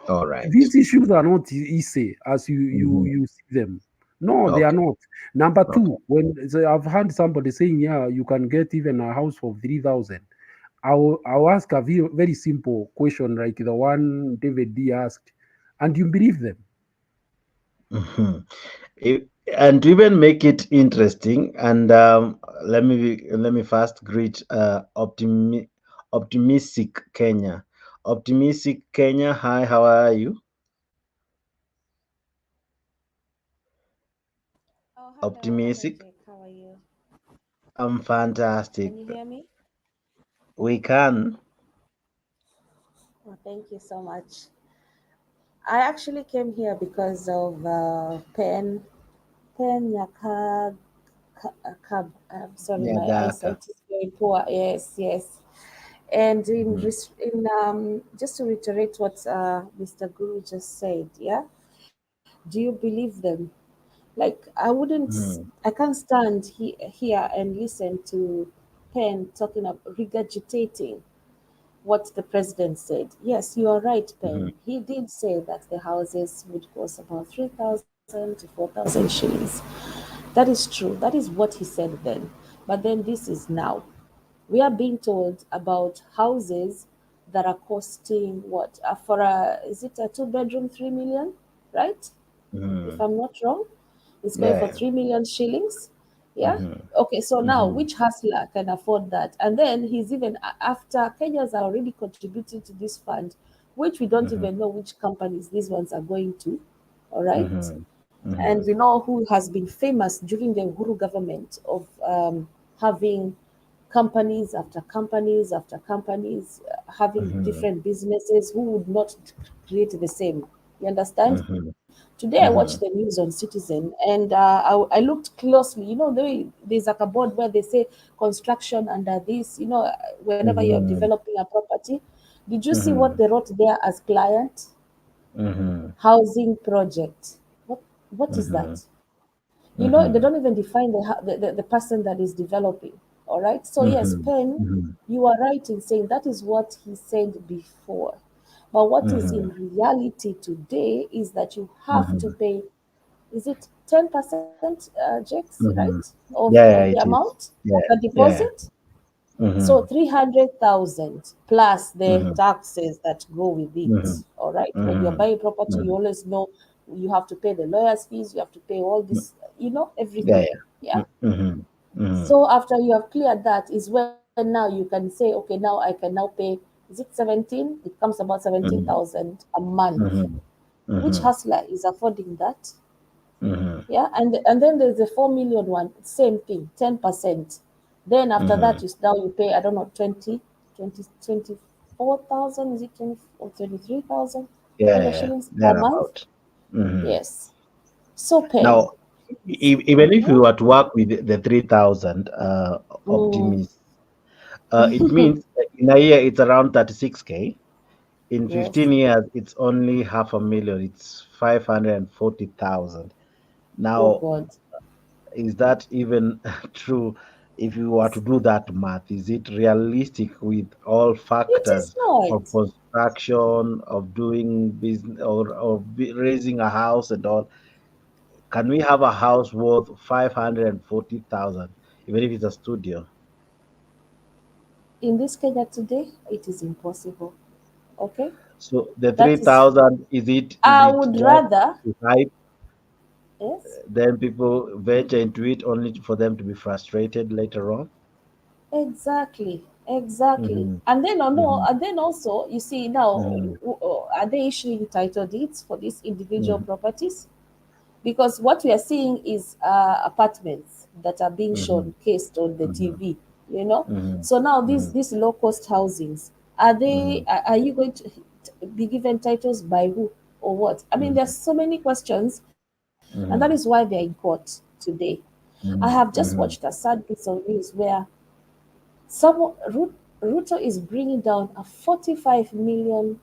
Speaker 1: All right.
Speaker 15: These issues are not easy as you see them. No, they are not. Number two, when I've heard somebody saying, yeah, you can get even a house for 3,000. I'll ask a very, very simple question like the one David D asked, and you believe them.
Speaker 1: And to even make it interesting, and let me first greet optimistic Kenya. Optimistic Kenya, hi, how are you?
Speaker 16: Oh, hello,
Speaker 1: Optimistic.
Speaker 16: How are you?
Speaker 1: I'm fantastic.
Speaker 16: Can you hear me?
Speaker 1: We can.
Speaker 16: Oh, thank you so much. I actually came here because of Pen Yakab. Sorry, my eyesight is very poor. Yes. And in just to reiterate what Mr. Guru just said, yeah, do you believe them? Like I can't stand here and listen to Pen talking about regurgitating what the president said. Yes, you are right, Pen. He did say that the houses would cost about 3,000 to 4,000 shillings. That is true. That is what he said then. But then this is now. We are being told about houses that are costing what? Is it a 2-bedroom, 3 million, right? If I'm not wrong, it's going for 3 million shillings. Yeah. Okay. So now, which hustler can afford that? And then he's even after Kenyans are already contributing to this fund, which we don't even know which companies these ones are going to. All right. And we know who has been famous during the Uhuru government of having companies after companies after companies, having different businesses who would not create the same. You understand? Today I watched the news on Citizen and I looked closely. You know, there's like a board where they say construction under this, you know, whenever you're developing a property. Did you see what they wrote there as client? Housing project. What is that? You know, they don't even define the person that is developing. All right. So yes, Pen, you are right in saying that is what he said before. But what is in reality today is that you have to pay, is it 10%, Jex, right? Of the amount of the deposit? So 300,000 plus the taxes that go with it. All right. When you're buying property, you always know you have to pay the lawyer's fees, you have to pay all this, you know, everything. Yeah. So after you have cleared that is when now you can say, okay, now I can now pay, is it 17? It comes about 17,000 a month. Which hustler is affording that? Yeah, and then there's the 4 million one, same thing, 10%. Then after that, you pay, I don't know, 20 24,000, is it 20 or 23,000
Speaker 1: Yeah,
Speaker 16: shillings per month?
Speaker 1: thereabout.
Speaker 16: Yes. So paying.
Speaker 1: Now, even if you were to work with the 3,000 optimists, it means in a year it's around 36K. In 15 years, it's only 500,000. It's 540,000.
Speaker 16: Oh
Speaker 1: Now,
Speaker 16: God.
Speaker 1: is that even true? If you were to do that math, is it realistic with all
Speaker 16: It is
Speaker 1: factors
Speaker 16: not.
Speaker 1: of construction, of doing business, or raising a house and all? Can we have a house worth 540,000, even if it's a studio?
Speaker 16: In this Kenya today, it is impossible. Okay?
Speaker 1: So the
Speaker 16: That is,
Speaker 1: 3,000, is
Speaker 16: I
Speaker 1: it
Speaker 16: would
Speaker 1: just
Speaker 16: rather,
Speaker 1: to hype?
Speaker 16: yes,
Speaker 1: Then people venture into it only for them to be frustrated later on.
Speaker 16: exactly, exactly.
Speaker 1: Mm-hmm.
Speaker 16: And then,
Speaker 1: Mm-hmm.
Speaker 16: and then also, you see now,
Speaker 1: Mm-hmm.
Speaker 16: are they issuing title deeds for these individual
Speaker 1: Mm-hmm.
Speaker 16: properties? Because what we are seeing is apartments that are being
Speaker 1: Mm-hmm.
Speaker 16: showcased on the TV, you know.
Speaker 1: Mm-hmm.
Speaker 16: So now
Speaker 1: Mm-hmm.
Speaker 16: these low cost housings, are
Speaker 1: Mm-hmm.
Speaker 16: they? Are you going to be given titles by who or what? I mean, there's so many questions, and that is why
Speaker 1: Mm-hmm.
Speaker 16: they're in court today. I have just watched a
Speaker 1: Mm-hmm.
Speaker 16: sad piece of news where someone Ruto is bringing down a 45 million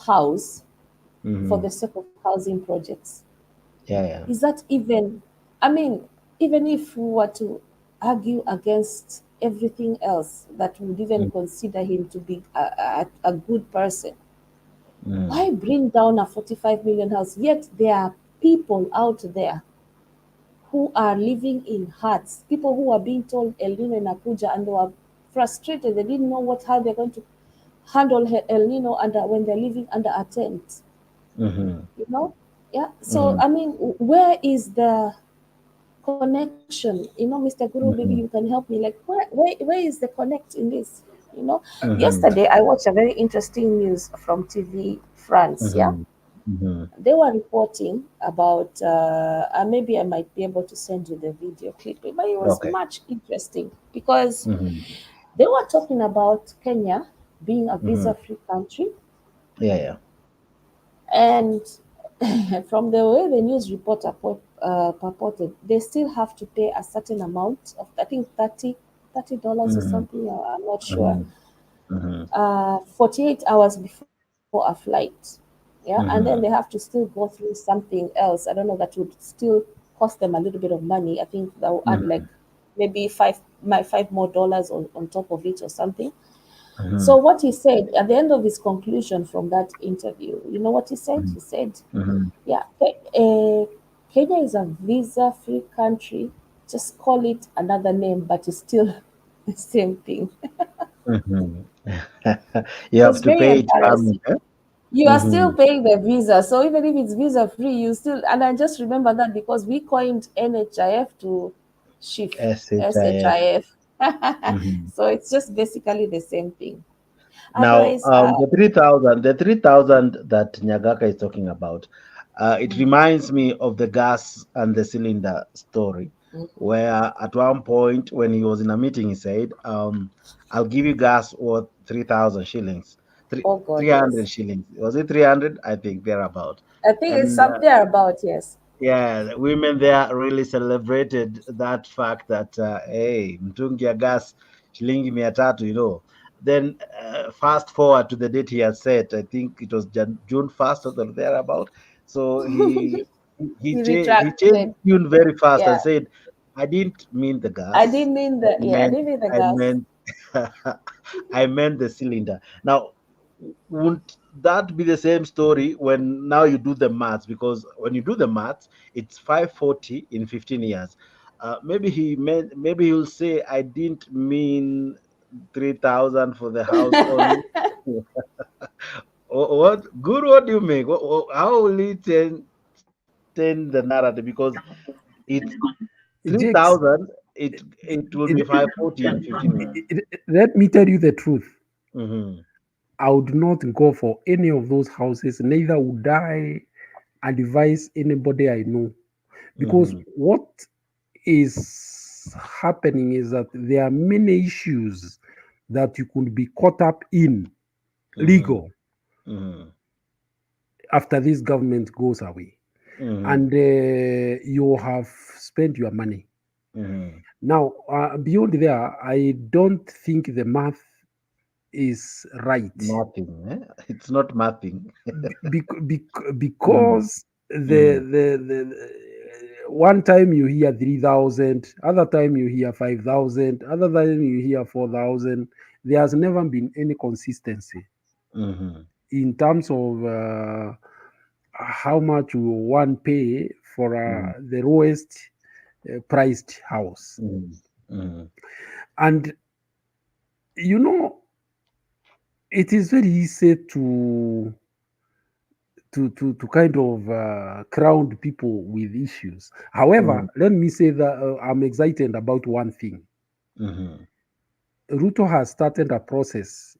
Speaker 16: house for
Speaker 1: Mm-hmm.
Speaker 16: the sake of housing projects.
Speaker 1: Yeah, yeah.
Speaker 16: Is that even, I mean, even if we were to argue against everything else that would even consider him to be a good person,
Speaker 1: Mm-hmm.
Speaker 16: why bring down a 45 million house? Yet there are people out there who are living in huts, people who are being told El Nino in Abuja, and they were frustrated. They didn't know how they're going to handle El Nino when they're living under a tent.
Speaker 1: Mm-hmm.
Speaker 16: You know? Yeah. So
Speaker 1: Mm-hmm.
Speaker 16: I mean, where is the connection? Mr. Guru, maybe you
Speaker 1: Mm-hmm.
Speaker 16: can help me. Like, where is the connect in this?
Speaker 1: Mm-hmm.
Speaker 16: Yesterday I watched a very interesting news from TV France. Yeah,
Speaker 1: Mm-hmm. Mm-hmm.
Speaker 16: they were reporting about. Maybe I might be able to send you the video clip, but it was
Speaker 1: Okay.
Speaker 16: much interesting because
Speaker 1: Mm-hmm.
Speaker 16: they were talking about Kenya being a
Speaker 1: Mm-hmm.
Speaker 16: visa-free country,
Speaker 1: Yeah, yeah.
Speaker 16: and from the way the news reporter purported, they still have to pay a certain amount of, I think, $30 or
Speaker 1: Mm-hmm.
Speaker 16: something. I'm not sure.
Speaker 1: Mm-hmm. Mm-hmm.
Speaker 16: 48 hours before a flight. Yeah, and then they have
Speaker 1: Mm-hmm.
Speaker 16: to still go through something else. I don't know, that would still cost them a little bit of money. I think that will add like maybe five more dollars on top of it or something. So
Speaker 1: Mm-hmm.
Speaker 16: what he said at the end of his conclusion from that interview, you know what he said? He said,
Speaker 1: Mm-hmm.
Speaker 16: yeah, Kenya is a visa-free country. Just call it another name, but it's still the same thing.
Speaker 1: Mm-hmm.
Speaker 16: It
Speaker 1: You
Speaker 16: was
Speaker 1: have to
Speaker 16: very
Speaker 1: pay it coming.
Speaker 16: embarrassing.
Speaker 1: Eh?
Speaker 16: You are
Speaker 1: Mm-hmm.
Speaker 16: still paying the visa. So even if it's visa-free, you still, and I just remember that because we coined NHIF to shift
Speaker 1: SHIF.
Speaker 16: SHIF.
Speaker 1: Mm-hmm.
Speaker 16: So it's just basically the same thing.
Speaker 1: Now,
Speaker 16: Otherwise,
Speaker 1: the 3,000 that Nyagaka is talking about, it reminds me of the gas and the cylinder story, where at one point when he was in a meeting, he said, I'll give you gas worth 3,000 shillings,
Speaker 16: oh God,
Speaker 1: 300
Speaker 16: yes.
Speaker 1: shillings. Was it 300? I think thereabout.
Speaker 16: I think it's
Speaker 1: And
Speaker 16: something about, yes.
Speaker 1: yeah, the women there really celebrated that fact that hey, mtungi ya gas shilingi 300. Then fast forward to the date he had set. I think it was June 1st or thereabout. So
Speaker 16: He
Speaker 1: he changed
Speaker 16: retracted.
Speaker 1: tune very fast and
Speaker 16: Yeah.
Speaker 1: said, "I didn't mean the
Speaker 16: I
Speaker 1: gas.
Speaker 16: didn't mean
Speaker 1: I
Speaker 16: I
Speaker 1: meant
Speaker 16: didn't mean the
Speaker 1: I
Speaker 16: gas.
Speaker 1: meant I meant the cylinder." Now, wouldn't that be the same story when now you do the maths? Because when you do the maths, it's 540 in 15 years. Maybe he'll say, I didn't mean 3,000 for the house only. What good? What do you make? How will he turn the narrative? Because it's
Speaker 15: Jakes,
Speaker 1: 3,000. It will be 540 in 15 years.
Speaker 15: let me tell you the truth.
Speaker 1: Mm-hmm.
Speaker 15: I would not go for any of those houses, neither would I advise anybody I know. Because
Speaker 1: Mm-hmm.
Speaker 15: what is happening is that there are many issues that you could be caught up in legal after this government goes away. And you have spent your money. Now, beyond there, I don't think the math is right.
Speaker 1: Nothing. It's not mathing.
Speaker 15: Because the one time you hear 3,000, other time you hear 5,000, other time you hear 4,000. There has never been any consistency in terms of how much one pay for the lowest priced house. And you know, it is very easy to kind of crowd people with issues. However, let me say that I'm excited about one thing. Ruto has started a process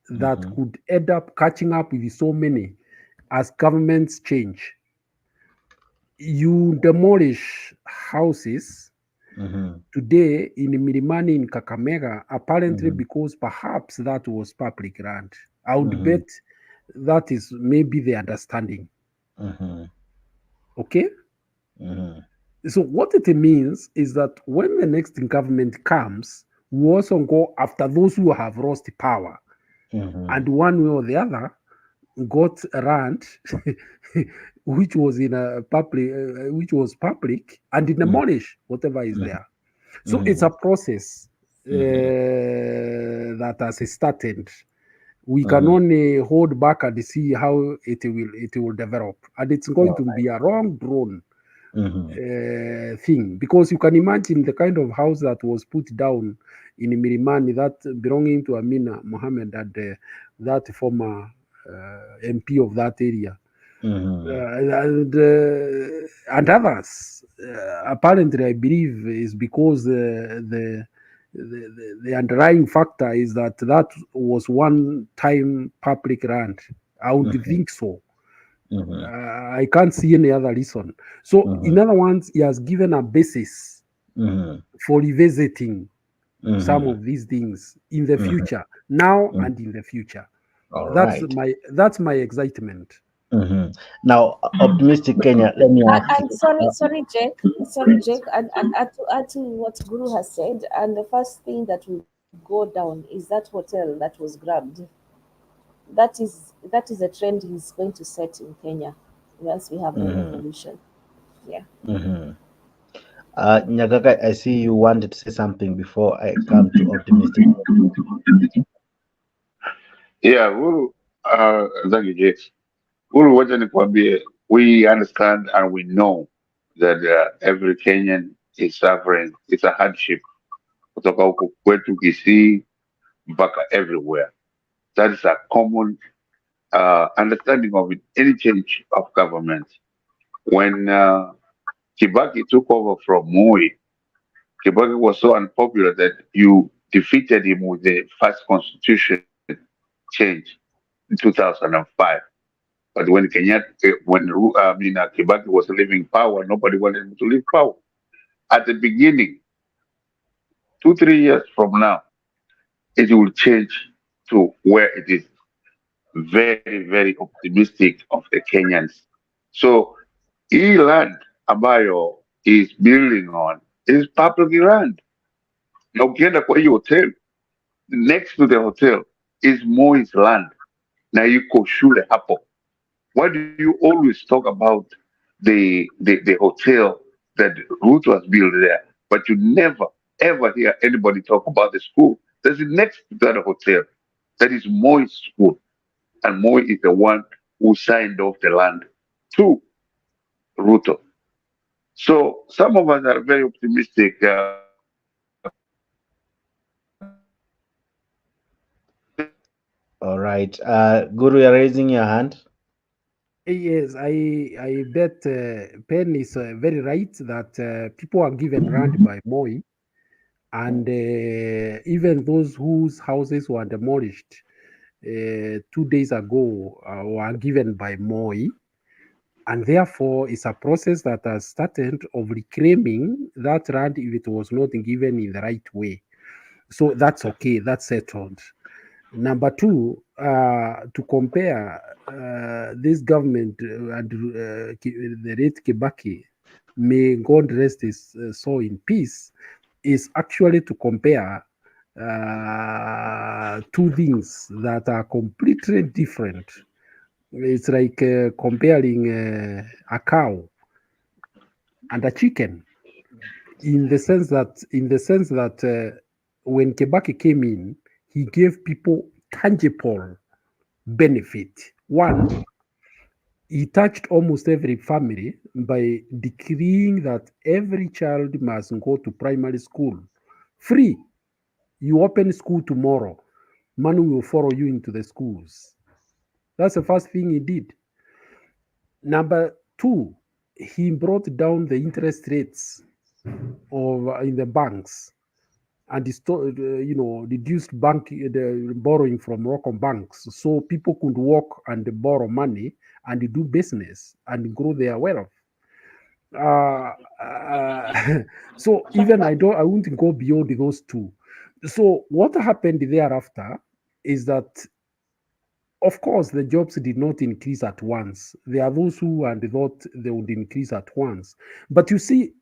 Speaker 15: that could end up catching up with so many as governments change. You demolish houses today in Milimani, in Kakamega, apparently because perhaps that was public land. I would bet that is maybe the understanding. Okay? So what it means is that when the next government comes, we also go after those who have lost power. And one way or the other got land which was in a public, which was public, and demolish whatever is there. So it's a process that has started. We can only hold back and see how it will develop, and it's going to be a long drawn thing, because you can imagine the kind of house that was put down in Milimani, that belonging to Amina Mohammed, and that former MP of that area, and others. Apparently, I believe is because the underlying factor is that was one time public land. I would think so. I can't see any other reason. So, in other words, he has given a basis for revisiting some of these things in the future, now and in the future. That's my excitement.
Speaker 1: Now, optimistic Kenya. Let me ask.
Speaker 16: And sorry, Jake. And to add to what Guru has said, and the first thing that will go down is that hotel that was grabbed. That is a trend he's going to set in Kenya once we have the revolution. Yeah.
Speaker 1: Nyagaga, I see you wanted to say something before I come to optimistic.
Speaker 13: Yeah, thank you, Jake. Wacha nikwambie, we understand and we know that every Kenyan is suffering. It's a hardship kutoka huku kwetu Kisii mpaka everywhere. That is a common understanding of it, any change of government. When Kibaki took over from Moi, Kibaki was so unpopular that you defeated him with the first constitution change in 2005. But when Kibaki was leaving power, nobody wanted him to leave power. At the beginning, 2-3 years from now, it will change to where it is very, very optimistic of the Kenyans. So, land ambayo is building on is public land. Na ukienda kwa hiyo hotel, next to the hotel is Moi's land. Na yuko shule hapo. Why do you always talk about the hotel that Ruto has built there, but you never ever hear anybody talk about the school? There's next to that hotel. That is Moi's school. And Moi is the one who signed off the land to Ruto. So some of us are very optimistic.
Speaker 1: All right. Guru, you're raising your hand.
Speaker 15: Yes, I bet Pen is very right that people are given land by Moi, and even those whose houses were demolished 2 days ago were given by Moi, and therefore it's a process that has started of reclaiming that land if it was not given in the right way. So that's okay, that's settled. Number two, to compare this government and the late Kibaki, may God rest his soul in peace, is actually to compare two things that are completely different. It's like comparing a cow and a chicken, in the sense that when Kibaki came in, he gave people tangible benefit. One, he touched almost every family by decreeing that every child must go to primary school free. You open school tomorrow, money will follow you into the schools. That's the first thing he did. Number two, he brought down the interest rates of in the banks, and reduced the borrowing from local banks, so people could work and borrow money and do business and grow their wealth. Uh, so even I wouldn't go beyond those two. So what happened thereafter is that, of course, the jobs did not increase at once. There are those who and thought they would increase at once. But you see,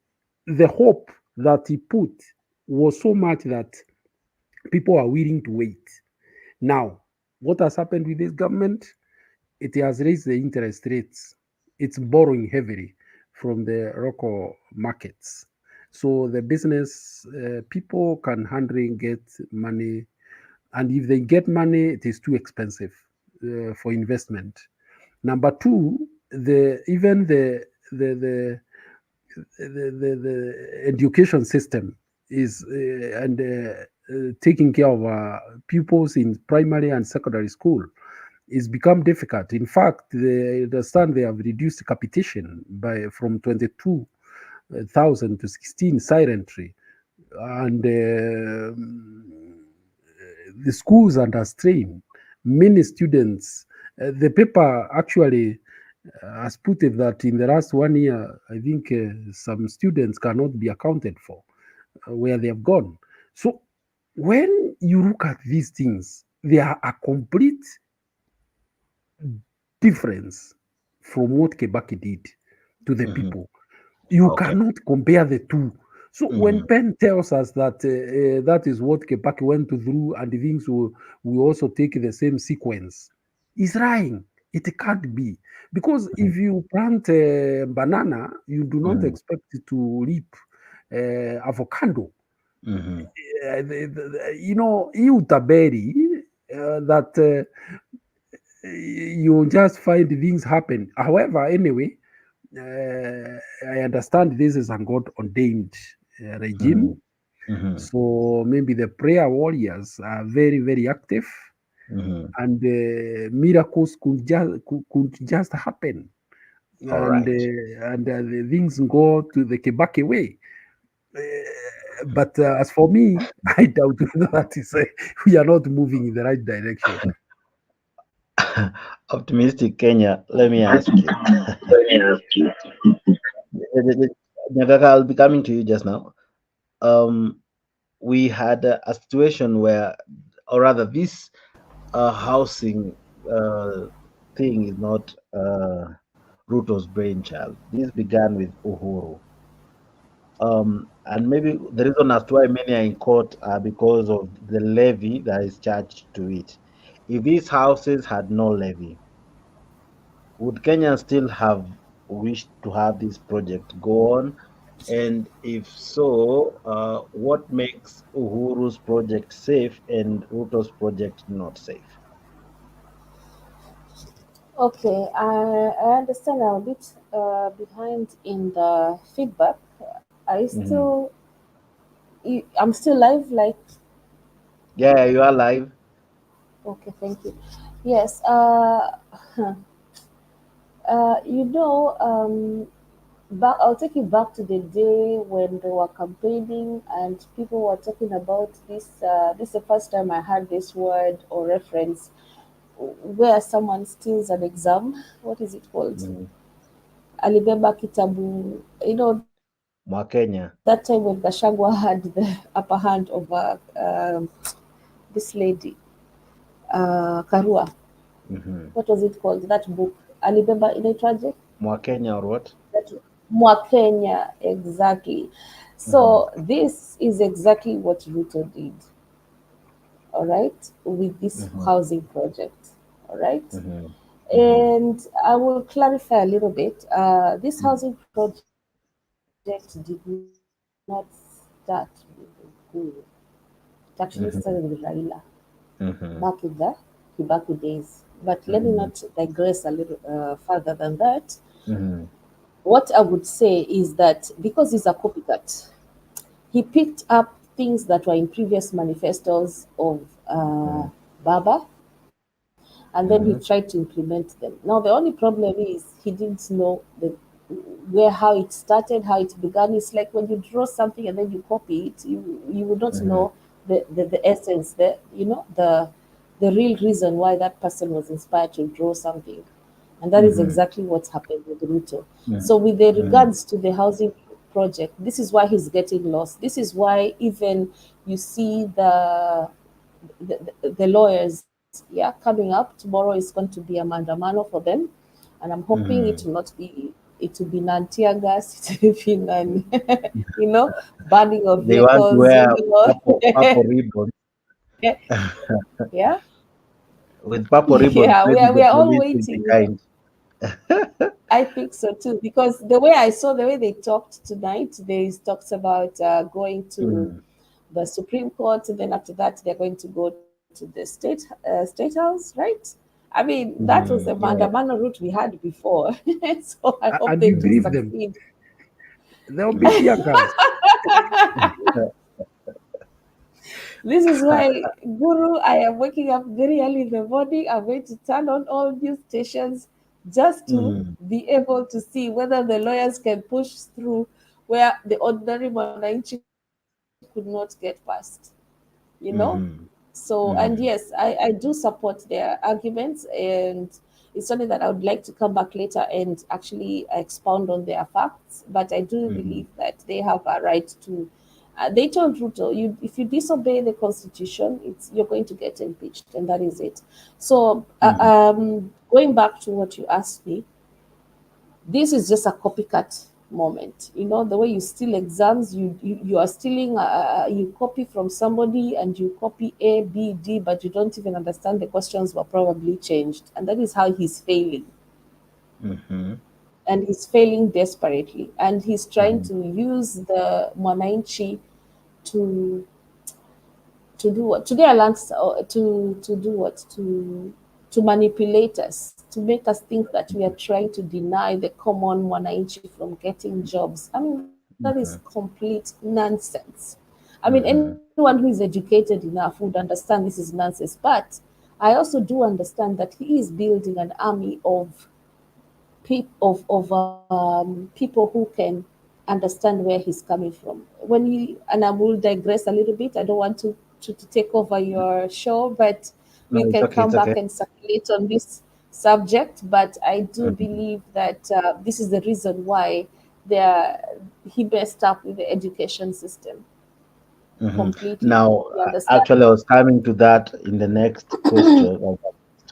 Speaker 15: the hope that he put was so much that people are willing to wait. Now, what has happened with this government? It has raised the interest rates. It's borrowing heavily from the local markets. So the business people can hardly get money, and if they get money, it is too expensive for investment. Number two, even the education system is taking care of pupils in primary and secondary school is become difficult. In fact, they understand they have reduced capitation from 22,000 to 16 silently, and the schools under strain. Many students, the paper actually has put it that in the last 1 year, I think some students cannot be accounted for where they have gone. So when you look at these things, they are a complete difference from what Kebaki did to the people. You cannot compare the two. So when Penn tells us that that is what Kebaki went through and the things will also take the same sequence, he's lying. It can't be. Because if you plant a banana, you do not expect it to reap avocado. You taberi that you just find things happen. However, anyway, I understand this is a God ordained regime. So maybe the prayer warriors are very, very active, and miracles could just happen. And the things go to the Kebaki way. But as for me, I doubt that we are not moving in the right direction.
Speaker 1: Optimistic Kenya, let me ask you. Nyagaka, I'll be coming to you just now. We had a situation where, or rather, this housing thing is not Ruto's brainchild. This began with Uhuru. And maybe the reason as to why many are in court are because of the levy that is charged to it. If these houses had no levy, would Kenya still have wished to have this project go on? And if so, what makes Uhuru's project safe and Ruto's project not safe?
Speaker 16: Okay, I understand I'm a bit behind in the feedback. I'm still live, like.
Speaker 1: Yeah, you are live.
Speaker 16: Okay, thank you. Yes, I'll take you back to the day when they were campaigning and people were talking about this. This is the first time I heard this word or reference where someone steals an exam. What is it called? Alibeba Kitabu.
Speaker 1: Mwakenya.
Speaker 16: That time when Gachagua had the upper hand over this lady, Karua. What was it called? That book. Alibeba inaitwaje?
Speaker 1: Mwakenya or what?
Speaker 16: Mwakenya, exactly. So this is exactly what Ruto did. All right, with this housing project. All right. And I will clarify a little bit. This housing project did not start with Guru. It actually started with Raila back in the Kibaki days. But let me not digress a little further than that. What I would say is that because he's a copycat, he picked up things that were in previous manifestos of Baba, and then he tried to implement them. Now, the only problem is he didn't know how it started, how it began. It's like when you draw something and then you copy it, you would not know the essence, the real reason why that person was inspired to draw something. And that is exactly what's happened with Ruto. So with the regards to the housing project, this is why he's getting lost. This is why even you see the lawyers coming up. Tomorrow is going to be a mandamano for them. And I'm hoping it will be non-tear gas, it will be non, burning of
Speaker 1: They want to
Speaker 16: vehicles.
Speaker 1: wear purple ribbon.
Speaker 16: Yeah.
Speaker 1: With purple ribbon,
Speaker 16: Yeah,
Speaker 1: maybe
Speaker 16: we
Speaker 1: the
Speaker 16: are all
Speaker 1: police will be
Speaker 16: waiting.
Speaker 1: kind.
Speaker 16: I think so too, because the way they talked tonight, they talked about going to the Supreme Court, and then after that they're going to go to the state house, right? I mean, that was the mandamano route we had before. So I hope they do succeed.
Speaker 15: They'll be tear gas.
Speaker 16: This is why, Guru, I am waking up very early in the morning. I'm going to turn on all news stations just to be able to see whether the lawyers can push through where the ordinary mwananchi could not get past. So, and yes, I do support their arguments, and it's something that I would like to come back later and actually expound on their facts. But I do believe that they have a right to. They told Ruto, if you disobey the constitution, you're going to get impeached, and that is it. So, going back to what you asked me, this is just a copycat moment. The way you steal exams, you are stealing, you copy from somebody and you copy A, B, D, but you don't even understand the questions were probably changed. And that is how he's failing. And he's failing desperately. And he's trying to use the Mwananchi to do what? Today I learned to do what? To manipulate us, to make us think that we are trying to deny the common Mwananchi from getting jobs. I mean, that is complete nonsense. I mean, anyone who is educated enough would understand this is nonsense. But I also do understand that he is building an army of people who can understand where he's coming from. And I will digress a little bit. I don't want to take over your show, but we can come back and circulate on this subject. But I do believe that this is the reason why he messed up with the education system completely.
Speaker 1: Now, actually, I was coming to that in the next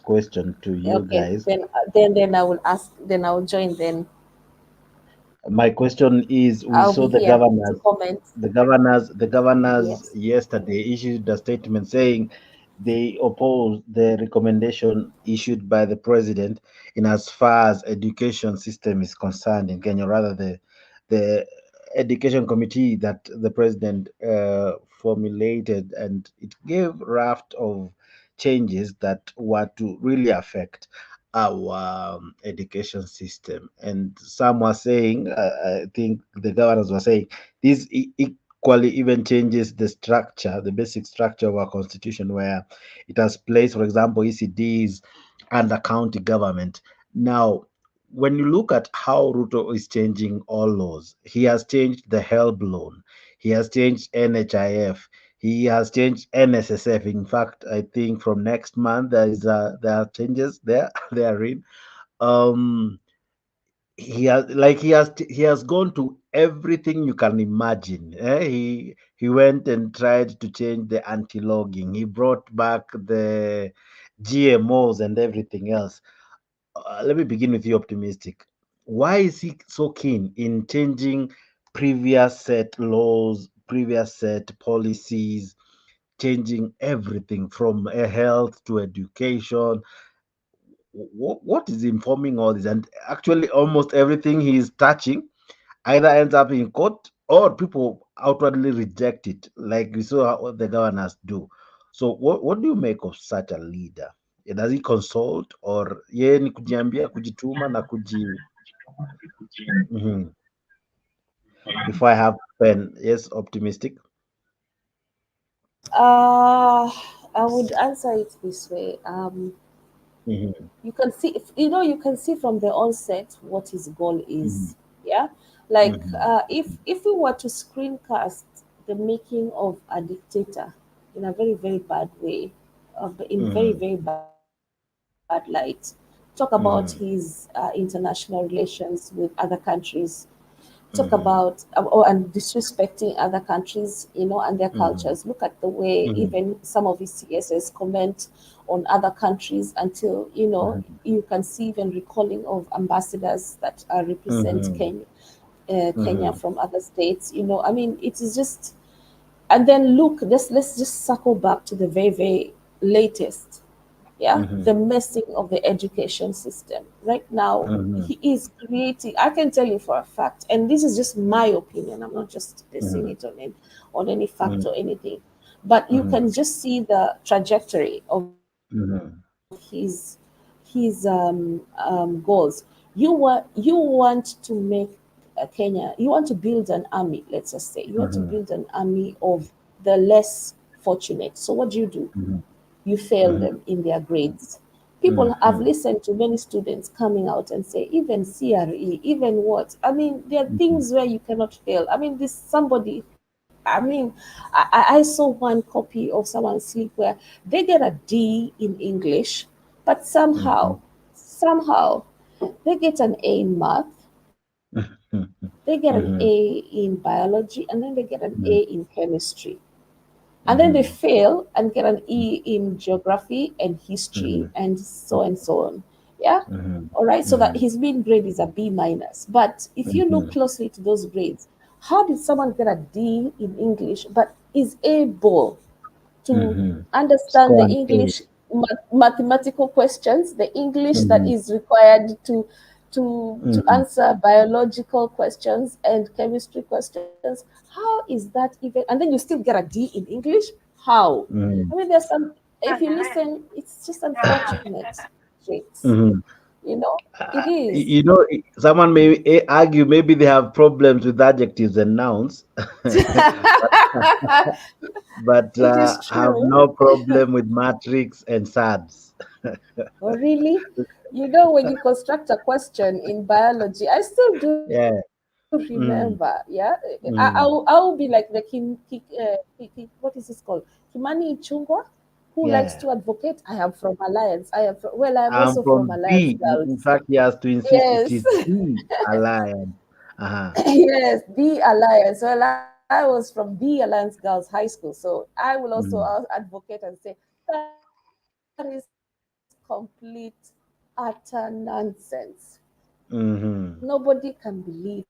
Speaker 1: question to you guys.
Speaker 16: Then I will ask. Then I will join. Then
Speaker 1: my question is: we saw the governors yesterday issued a statement saying they oppose the recommendation issued by the president in as far as education system is concerned in Kenya, rather the education committee that the president formulated, and it gave raft of changes that were to really affect our education system. And some were saying, I think the governors were saying, this equally even changes the structure, the basic structure of our constitution, where it has placed, for example, ECDs under county government. Now, when you look at how Ruto is changing all laws, he has changed the HELB loan, he has changed NHIF, he has changed NSSF. In fact, I think from next month there are changes there therein. he has gone to everything you can imagine. He went and tried to change the anti-logging. He brought back the GMOs and everything else. Let me begin with you, optimistic. Why is he so keen in changing previous set laws, previous set policies, changing everything from health to education? What is informing all this? And actually, almost everything he is touching either ends up in court or people outwardly reject it, like we saw what the governors do. So, what do you make of such a leader? Does he consult or yeye ni kujiambia, kujituma na Mhm. If I have pen, yes, optimistic.
Speaker 16: I would answer it this way.
Speaker 1: Mhm.
Speaker 16: You can see, you can see from the onset what his goal
Speaker 1: Mhm.
Speaker 16: is. Yeah, like
Speaker 1: Mhm.
Speaker 16: if we were to screencast the making of a dictator in a very very bad way, in very
Speaker 1: Mhm.
Speaker 16: very bad light, talk about his
Speaker 1: Mhm.
Speaker 16: international relations with other countries, talk about
Speaker 1: Mhm.
Speaker 16: and disrespecting other countries, and their cultures.
Speaker 1: Mhm.
Speaker 16: Look at the way
Speaker 1: Mhm.
Speaker 16: even some of his CSS comment on other countries until
Speaker 1: Mhm.
Speaker 16: you can see even recalling of ambassadors that represent
Speaker 1: Mhm.
Speaker 16: Kenya
Speaker 1: Mhm.
Speaker 16: from other states. I mean, it is just. And then look, let's just circle back to the very very latest, yeah, the
Speaker 1: Mhm.
Speaker 16: messing of the education system right now.
Speaker 1: Mhm.
Speaker 16: He is creating, I can tell you for a fact, and this is just my opinion, I'm not just basing
Speaker 1: Mhm.
Speaker 16: it on any fact
Speaker 1: Mhm.
Speaker 16: or anything, but you can
Speaker 1: Mhm.
Speaker 16: just see the trajectory of
Speaker 1: Mhm.
Speaker 16: his goals. You want to make Kenya, you want to build an army, let's just say you want to
Speaker 1: Mhm.
Speaker 16: build an army of the less fortunate. So what do?
Speaker 1: Mhm.
Speaker 16: You fail
Speaker 1: Mhm.
Speaker 16: them in their grades. People have
Speaker 1: Mhm.
Speaker 16: listened to many students coming out and say, even CRE, even what? I mean, there are
Speaker 1: Mhm.
Speaker 16: things where you cannot fail. I mean, this somebody, I saw one copy of someone's sleep where they get a D in English, but
Speaker 1: Mhm.
Speaker 16: somehow, they get an A in math, they get an
Speaker 1: Mhm.
Speaker 16: A in biology, and then they get an A
Speaker 1: Mhm.
Speaker 16: in chemistry, and then they
Speaker 1: Mhm.
Speaker 16: fail and get an E in geography and history
Speaker 1: Mhm.
Speaker 16: and so on. Yeah.
Speaker 1: Mhm.
Speaker 16: All right. So that
Speaker 1: Mhm.
Speaker 16: his mean grade is a B minus. But if you look
Speaker 1: Mhm.
Speaker 16: closely to those grades, how did someone get a D in English but is able to
Speaker 1: Mhm.
Speaker 16: understand the
Speaker 1: Score an A.
Speaker 16: English mathematical questions, the English that
Speaker 1: Mhm.
Speaker 16: is required to
Speaker 1: Mhm.
Speaker 16: answer biological questions and chemistry questions. How is that even? And then you still get a D in English. How? I
Speaker 1: Mhm.
Speaker 16: mean, there's some. If you listen, it's just unfortunate traits.
Speaker 1: Mhm.
Speaker 16: It is.
Speaker 1: Someone may argue maybe they have problems with adjectives and nouns, but
Speaker 16: It is
Speaker 1: have
Speaker 16: true.
Speaker 1: no problem with matrix and SADs.
Speaker 16: Oh, really? When you construct a question in biology, I still do
Speaker 1: Yeah.
Speaker 16: remember. Yeah, I'll be
Speaker 1: Mm.
Speaker 16: like the what is this called? Kimani Ichungwa, who likes to
Speaker 1: Yeah.
Speaker 16: advocate. I am from Alliance. I am
Speaker 1: I'm
Speaker 16: also from
Speaker 1: from
Speaker 16: Alliance
Speaker 1: B. In
Speaker 16: Girls.
Speaker 1: fact, he has to insist it
Speaker 16: Yes,
Speaker 1: is the alliance. Uh-huh.
Speaker 16: yes, the Alliance. Well, I was from the Alliance Girls High School, so I will also
Speaker 1: Mhm.
Speaker 16: advocate and say that is complete utter nonsense. Nobody
Speaker 1: Mhm.
Speaker 16: can believe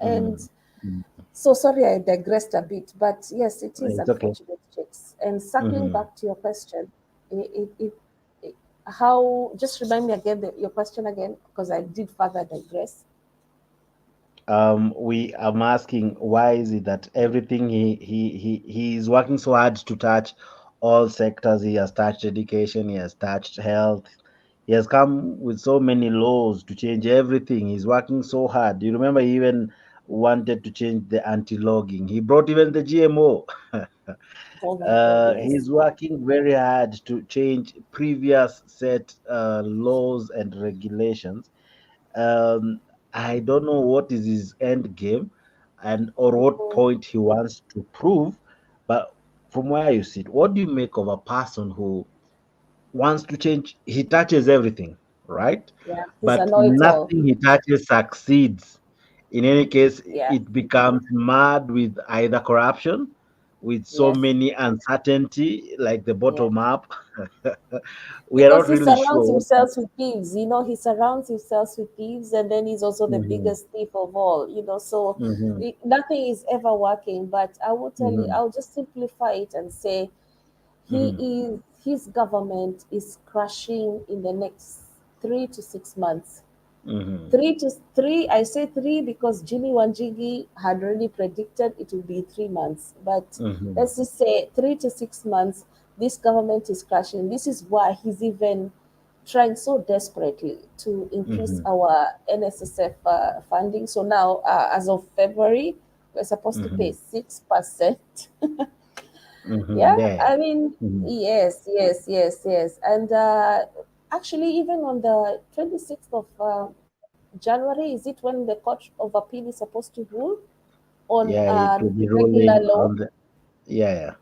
Speaker 16: and
Speaker 1: Mhm. Mhm.
Speaker 16: so sorry I digressed a bit, but yes, it is
Speaker 1: It's okay.
Speaker 16: unfortunate checks. And circling
Speaker 1: Mhm.
Speaker 16: back to your question, it how just remind me again your question again, because I did further digress.
Speaker 1: I'm asking why is it that everything he is working so hard to touch all sectors. He has touched education, he has touched health, he has come with so many laws to change everything. He's working so hard. You remember he even wanted to change the anti-logging. He brought even the GMO.
Speaker 16: Oh my God, yes.
Speaker 1: He's working very hard to change previous set laws and regulations. um, I don't know what is his end game and or what
Speaker 16: Mhm.
Speaker 1: point he wants to prove, but from where you sit, what do you make of a person who wants to change? He touches everything. right?
Speaker 16: Yeah, he's a
Speaker 1: But
Speaker 16: know-it-all.
Speaker 1: nothing he touches succeeds. In any case,
Speaker 16: Yeah.
Speaker 1: it becomes mad with either corruption, with so
Speaker 16: Yes.
Speaker 1: many uncertainty, like the
Speaker 16: Yeah.
Speaker 1: bottom up. We are
Speaker 16: Because
Speaker 1: not
Speaker 16: he
Speaker 1: really
Speaker 16: surrounds
Speaker 1: sure.
Speaker 16: himself with thieves, he surrounds himself with thieves, and then he's also the
Speaker 1: Mhm,
Speaker 16: biggest thief of all, so
Speaker 1: mhm,
Speaker 16: nothing is ever working. But I will tell you,
Speaker 1: mhm,
Speaker 16: I'll just simplify it and say
Speaker 1: mhm,
Speaker 16: his government is crashing in the next 3 to 6 months.
Speaker 1: mhm,
Speaker 16: 3 to 3, I say 3 because Jimmy Wanjigi had already predicted it will be 3 months. But
Speaker 1: mhm,
Speaker 16: let's just say 3 to 6 months, this government is crashing. This is why he's even trying so desperately to increase
Speaker 1: mhm,
Speaker 16: our NSSF funding. So now, as of February, we're supposed to pay
Speaker 1: mhm,
Speaker 16: 6%.
Speaker 1: mhm.
Speaker 16: Yeah,
Speaker 1: Yeah.
Speaker 16: I mean,
Speaker 1: Mhm.
Speaker 16: yes, yes, yes, yes. And actually, even on the 26th of January, is it when the Court of Appeal is supposed to rule on
Speaker 1: Yeah, it will be
Speaker 16: regular
Speaker 1: rolling
Speaker 16: law?
Speaker 1: on the. Yeah, yeah.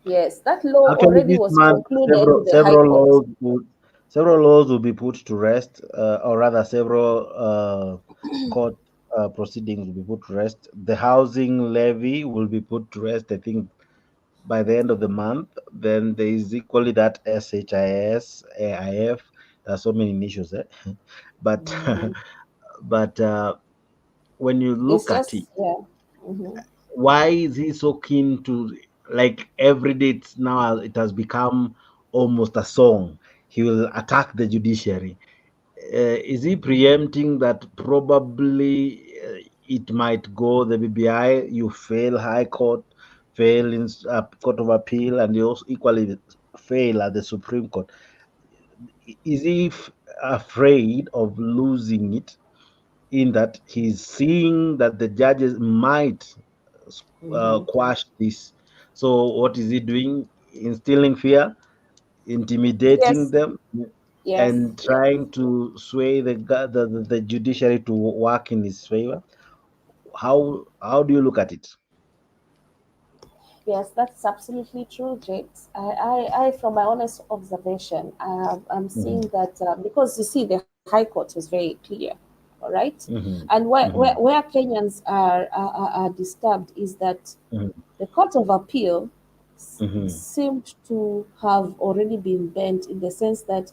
Speaker 16: Yes, that law
Speaker 1: Actually,
Speaker 16: already
Speaker 1: this
Speaker 16: was
Speaker 1: month,
Speaker 16: concluded with the High Court.
Speaker 1: several laws will be put to rest, or rather, several court proceedings will be put to rest. The housing levy will be put to rest, I think, by the end of the month. Then there is equally that SHIS, AIF. There are so many issues, eh? But
Speaker 16: Mhm.
Speaker 1: but when you
Speaker 16: It's
Speaker 1: look at it,
Speaker 16: just, yeah. Hmm.
Speaker 1: why is he so keen to, like, every day it's now it has become almost a song? He will attack the judiciary. Is he preempting that probably it might go the BBI, you fail High Court, fail in Court of Appeal, and you also equally fail at the Supreme Court? Is he afraid of losing it, in that he's seeing that the judges might
Speaker 16: Hmm.
Speaker 1: quash this? So what is he doing? Instilling fear, intimidating
Speaker 16: Yes,
Speaker 1: them,
Speaker 16: yes,
Speaker 1: and
Speaker 16: yes.
Speaker 1: trying to sway the judiciary to work in his favor. How do you look at it?
Speaker 16: Yes, that's absolutely true, Jakes. From my honest observation, I'm seeing
Speaker 1: Mhm,
Speaker 16: that because you see, the High Court was very clear, all right?
Speaker 1: mhm,
Speaker 16: And where, where,
Speaker 1: mhm,
Speaker 16: where Kenyans are disturbed is that
Speaker 1: mhm,
Speaker 16: the Court of Appeal
Speaker 1: mhm.
Speaker 16: seemed to have already been bent in the sense that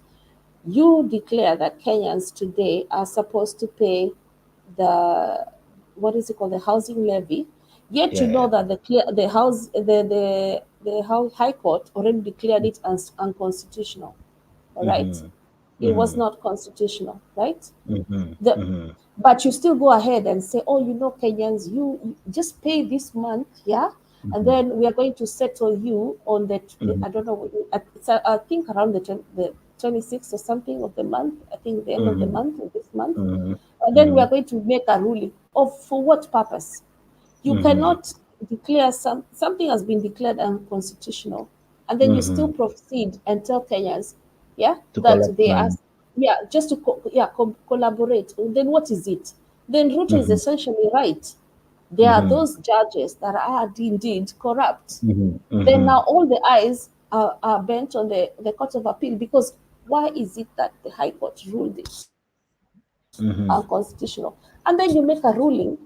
Speaker 16: you declare that Kenyans today are supposed to pay the, what is it called, the housing levy, yet you
Speaker 1: Yeah,
Speaker 16: know
Speaker 1: yeah.
Speaker 16: that the High Court already declared it as unconstitutional. All right,
Speaker 1: Mhm,
Speaker 16: it was
Speaker 1: mhm,
Speaker 16: not constitutional, right?
Speaker 1: mhm,
Speaker 16: The
Speaker 1: mhm,
Speaker 16: But you still go ahead and say, oh, Kenyans, you just pay this month, yeah, and
Speaker 1: mhm,
Speaker 16: then we are going to settle you on the,
Speaker 1: mhm,
Speaker 16: I don't know, I think around the 26th or something of the month, I think the end of the
Speaker 1: mhm,
Speaker 16: month, of this month,
Speaker 1: mhm,
Speaker 16: and then we are
Speaker 1: mhm,
Speaker 16: going to make a ruling. Of for what purpose? You
Speaker 1: mhm,
Speaker 16: cannot declare something has been declared unconstitutional, and then you still
Speaker 1: mhm.
Speaker 16: proceed and tell Kenyans, yeah,
Speaker 1: To
Speaker 16: that
Speaker 1: collect
Speaker 16: they are,
Speaker 1: money.
Speaker 16: yeah, just to collaborate. Then what is it? Then Ruto is
Speaker 1: Mhm,
Speaker 16: essentially right. There are
Speaker 1: mhm,
Speaker 16: those judges that are indeed corrupt.
Speaker 1: mhm,
Speaker 16: Then now
Speaker 1: mhm,
Speaker 16: all the eyes are bent on the Court of Appeal, because why is it that the High Court ruled it
Speaker 1: mhm.
Speaker 16: unconstitutional? And then you make a ruling,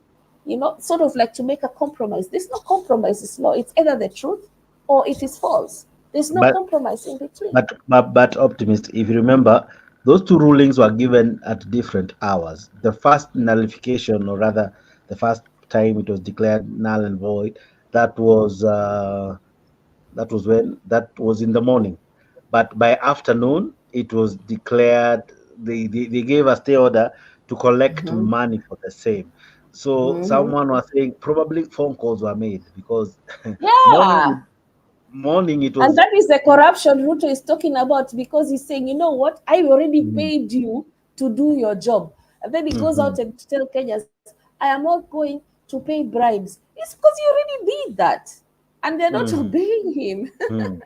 Speaker 16: sort of like to make a compromise. There's no compromise, it's law. It's either the truth or it is false. There's no
Speaker 1: But
Speaker 16: compromise in between.
Speaker 1: but optimist, if you remember, those two rulings were given at different hours. The first nullification, or rather, the first time it was declared null and void, that was that was in the morning. But by afternoon, it was declared. They gave a stay order to collect
Speaker 16: Mhm.
Speaker 1: money for the same. So
Speaker 16: Mhm.
Speaker 1: someone was saying probably phone calls were made, because
Speaker 16: Yeah.
Speaker 1: morning morning it
Speaker 16: And
Speaker 1: was.
Speaker 16: that is the corruption Ruto is talking about, because he's saying, you know what, I already
Speaker 1: Mhm,
Speaker 16: paid you to do your job. And then he goes out
Speaker 1: mhm,
Speaker 16: and tell Kenyans, I am not going to pay bribes. It's because he already did that. And they're not
Speaker 1: mhm,
Speaker 16: obeying him.
Speaker 1: mhm,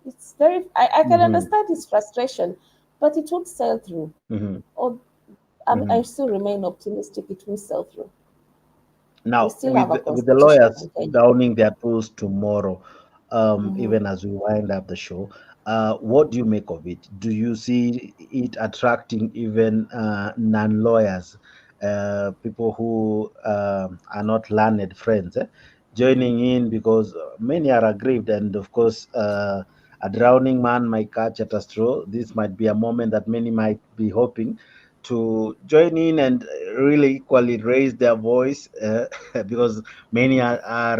Speaker 16: It's very, I can
Speaker 1: mhm,
Speaker 16: understand his frustration, but it won't sell through.
Speaker 1: mhm,
Speaker 16: Or I
Speaker 1: mhm.
Speaker 16: still remain optimistic it will sell through. We
Speaker 1: Now,
Speaker 16: still have
Speaker 1: with
Speaker 16: a
Speaker 1: with the
Speaker 16: constitution
Speaker 1: lawyers
Speaker 16: in Kenya.
Speaker 1: downing their tools tomorrow,
Speaker 16: Mhm.
Speaker 1: even as we wind up the show, What do you make of it? Do you see it attracting even non-lawyers, people who are not learned friends, joining in? Because many are aggrieved, and of course, a drowning man might catch at a straw. This might be a moment that many might be hoping to join in and really equally raise their voice, because many are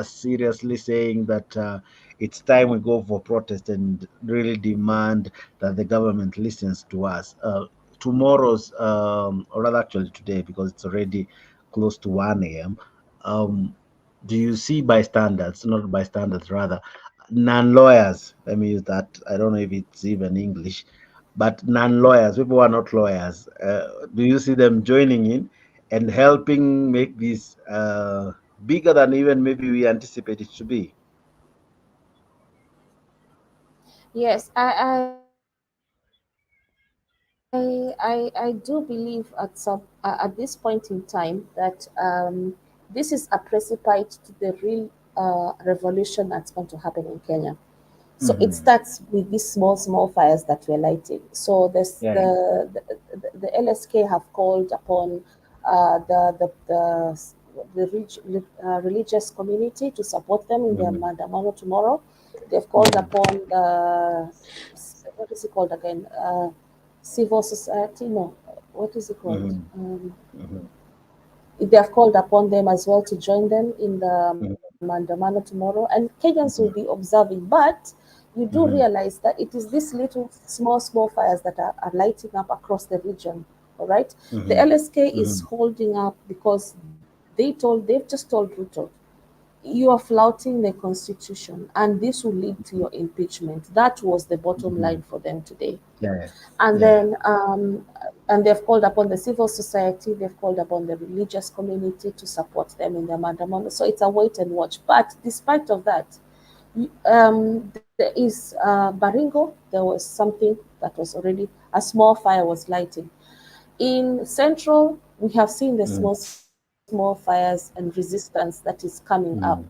Speaker 1: seriously saying that it's time we go for protest and really demand that the government listens to us. Tomorrow's, or rather actually today, because it's already close to 1 a.m. Do you see bystanders, not bystanders, rather non-lawyers? Let me use that. I don't know if it's even English, but non-lawyers, people who are not lawyers. Do you see them joining in and helping make this bigger than even maybe we anticipate it to be?
Speaker 16: Yes, I do believe at this point in time that this is a precipice to the real revolution that's going to happen in Kenya. So it starts with these small fires that we're lighting. So there's
Speaker 1: Yeah.
Speaker 16: the LSK have called upon the religious community to support them in their mandamano tomorrow. They've called upon the, what is it called again? Civil society? No, what is it called? They have called upon them as well to join them in the mandamano tomorrow, and Kenyans will be observing. But you do realize that it is these little small fires that are lighting up across the region. All right, the LSK is holding up because they've just told Ruto, you are flouting the constitution and this will lead to your impeachment. That was the bottom line for them today.
Speaker 1: Yeah.
Speaker 16: And then and they've called upon the civil society, they've called upon the religious community to support them in their mandamano. So it's a wait and watch. But despite of that, there is Baringo. There was something that was already, a small fire was lighting. In Central, we have seen the small fires and resistance that is coming up.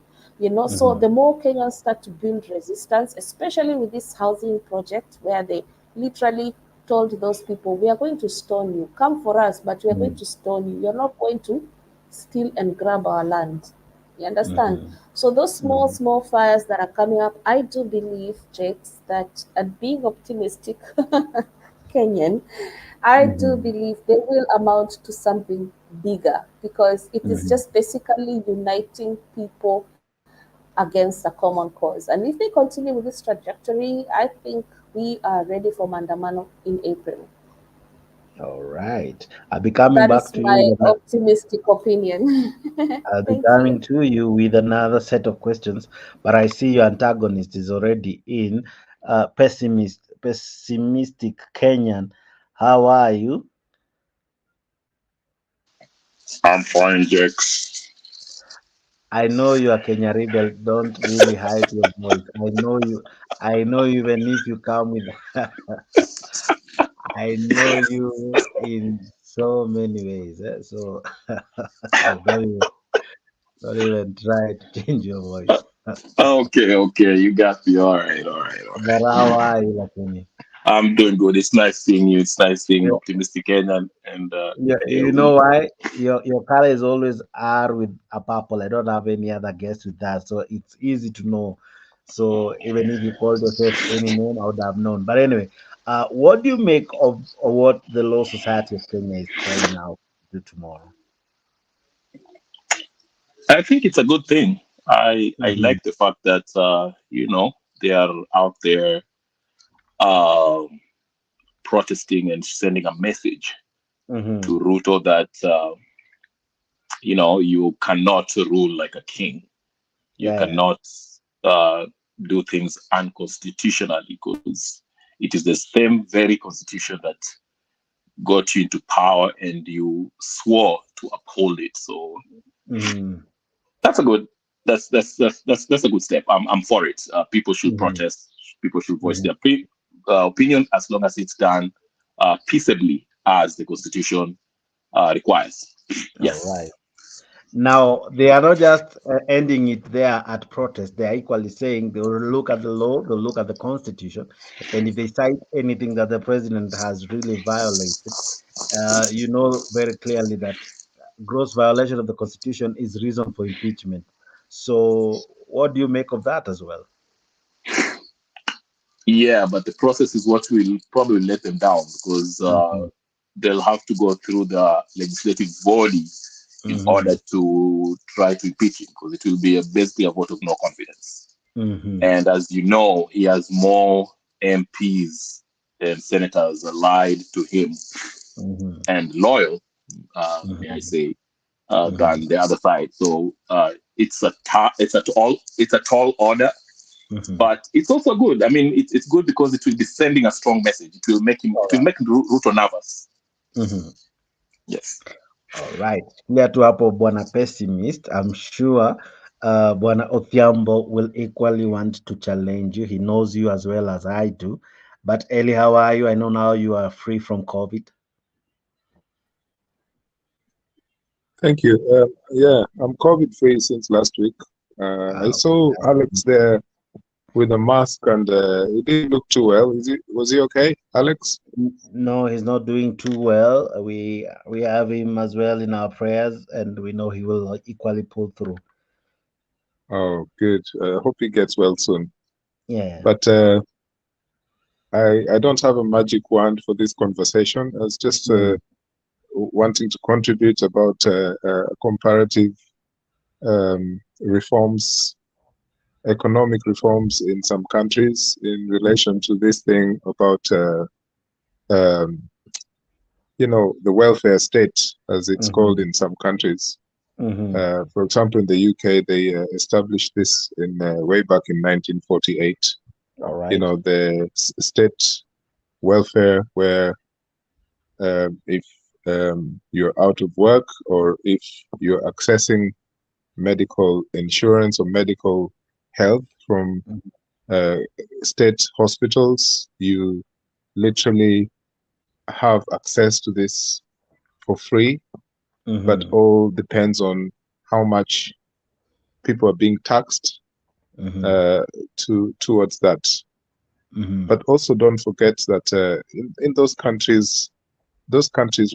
Speaker 16: So the more Kenyans start to build resistance, especially with this housing project where they literally told those people, we are going to stone you. Come for us, but we are going to stone you. You're not going to steal and grab our land. You understand? So those small fires that are coming up, I do believe, Jakes, that at being optimistic Kenyan, I do believe they will amount to something bigger, because it is just basically uniting people against a common cause. And if they continue with this trajectory, I think we are ready for mandamano in April.
Speaker 1: All right. I'll be coming
Speaker 16: That
Speaker 1: back
Speaker 16: is
Speaker 1: to
Speaker 16: my
Speaker 1: you.
Speaker 16: optimistic opinion.
Speaker 1: I'll be
Speaker 16: Thank
Speaker 1: coming
Speaker 16: you.
Speaker 1: to you with another set of questions, but I see your antagonist is already in. Pessimistic Kenyan. How are you?
Speaker 17: I'm fine, Jax.
Speaker 1: I know you are Kenya rebel. Don't really hide your voice. I know you. I know you even if you come with. I know you in so many ways. So so don't even try to change your voice.
Speaker 17: Okay, you got me. All right.
Speaker 1: But how are you, Lakini?
Speaker 17: I'm doing good. It's nice seeing you. It's nice seeing
Speaker 1: Yeah,
Speaker 17: optimistic and
Speaker 1: yeah, you know why? Your color is always R with a purple. I don't have any other guess with that, so it's easy to know. So even if you called yourself any name, I would have known. But anyway, what do you make of what the Law Society of Kenya is trying out to do tomorrow?
Speaker 17: I think it's a good thing. I like the fact that they are out there protesting and sending a message to Ruto that you cannot rule like a king. You cannot do things unconstitutionally, because it is the same very constitution that got you into power and you swore to uphold it. So that's a good that's a good step. I'm for it. People should protest. People should voice their opinion, as long as it's done peaceably, as the constitution requires. Yes.
Speaker 1: All right. Now, they are not just ending it there at protest. They are equally saying they will look at the law, they'll look at the constitution, and if they cite anything that the president has really violated, you know very clearly that gross violation of the constitution is reason for impeachment. So, what do you make of that as well?
Speaker 17: Yeah, but the process is what will probably let them down, because they'll have to go through the legislative body in order to try to impeach him, because it will be basically a vote of no confidence. And as you know, he has more MPs and senators allied to him and loyal, may I say, than the other side. So it's a tall order. But it's also good. I mean, it's good because it will be sending a strong message. It will make Ruto nervous. Yes.
Speaker 1: All right. Clear to hapo Bwana Pessimist. I'm sure Bwana Othiambo will equally want to challenge you. He knows you as well as I do. But Eli, how are you? I know now you are free from COVID.
Speaker 18: Thank you. Yeah, I'm COVID free since last week. I saw Alex there with a mask, and he didn't look too well. Was he okay, Alex?
Speaker 1: No, he's not doing too well. We have him as well in our prayers, and we know he will equally pull through.
Speaker 18: Oh, good. Hope he gets well soon.
Speaker 1: Yeah.
Speaker 18: But I don't have a magic wand for this conversation. I was just wanting to contribute about comparative reforms, economic reforms in some countries in relation to this thing about the welfare state, as it's called in some countries. For example, in the UK, they established this in way back in 1948.
Speaker 1: All right.
Speaker 18: The state welfare, where if you're out of work, or if you're accessing medical insurance or medical health from state hospitals, you literally have access to this for free, but all depends on how much people are being taxed towards that. But also don't forget that in those countries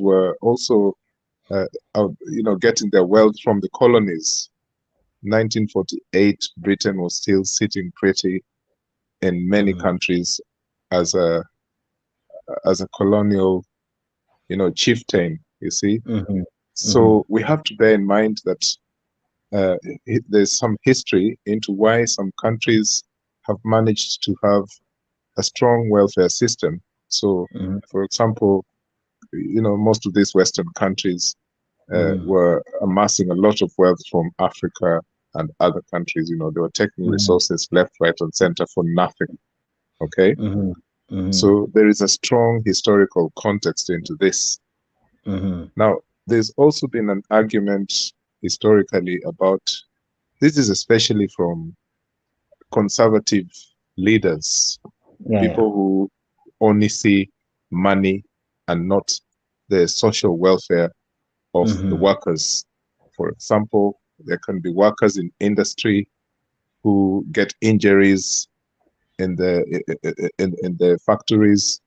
Speaker 18: were also getting their wealth from the colonies. 1948, Britain was still sitting pretty in many countries as a colonial, chieftain, you see. So we have to bear in mind that there's some history into why some countries have managed to have a strong welfare system. So, for example, most of these Western countries were amassing a lot of wealth from Africa and other countries. They were taking resources left, right, and center for nothing. Okay? So there is a strong historical context into this. Now, there's also been an argument historically about, this is especially from conservative leaders, people who only see money and not the social welfare of the workers. For example, there can be workers in industry who get injuries in the factories.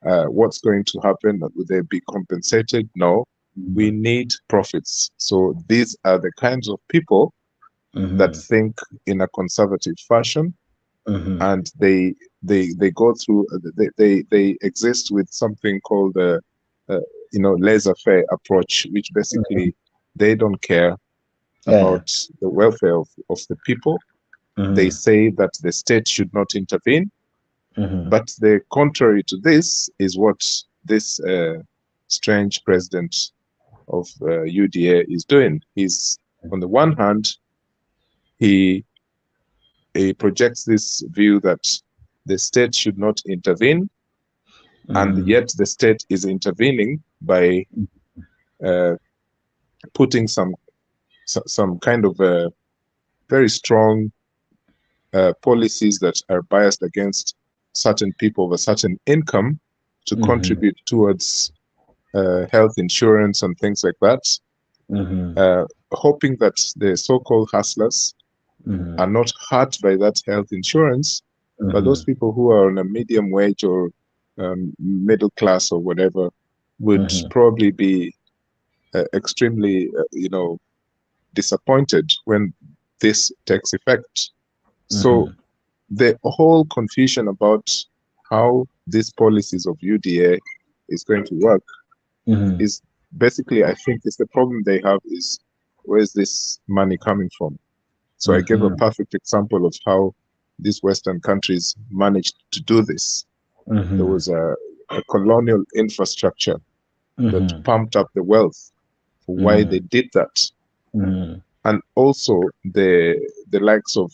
Speaker 18: What's going to happen? Will they be compensated? No. We need profits. So these are the kinds of people that think in a conservative fashion, and they go through. They exist with something called the laissez-faire approach, which basically they don't care about the welfare of the people. They say that the state should not intervene. But the contrary to this is what this strange president of UDA is doing. He's, on the one hand, he projects this view that the state should not intervene, and yet the state is intervening by putting some kind of very strong policies that are biased against certain people of a certain income to contribute towards health insurance and things like that. hoping that the so-called hustlers are not hurt by that health insurance, but those people who are on a medium wage or middle class or whatever would probably be extremely, disappointed when this takes effect. So the whole confusion about how these policies of UDA is going to work is basically, I think, is the problem they have is, where's this money coming from? So I gave a perfect example of how these Western countries managed to do this. There was a colonial infrastructure that pumped up the wealth for why they did that. And also the likes of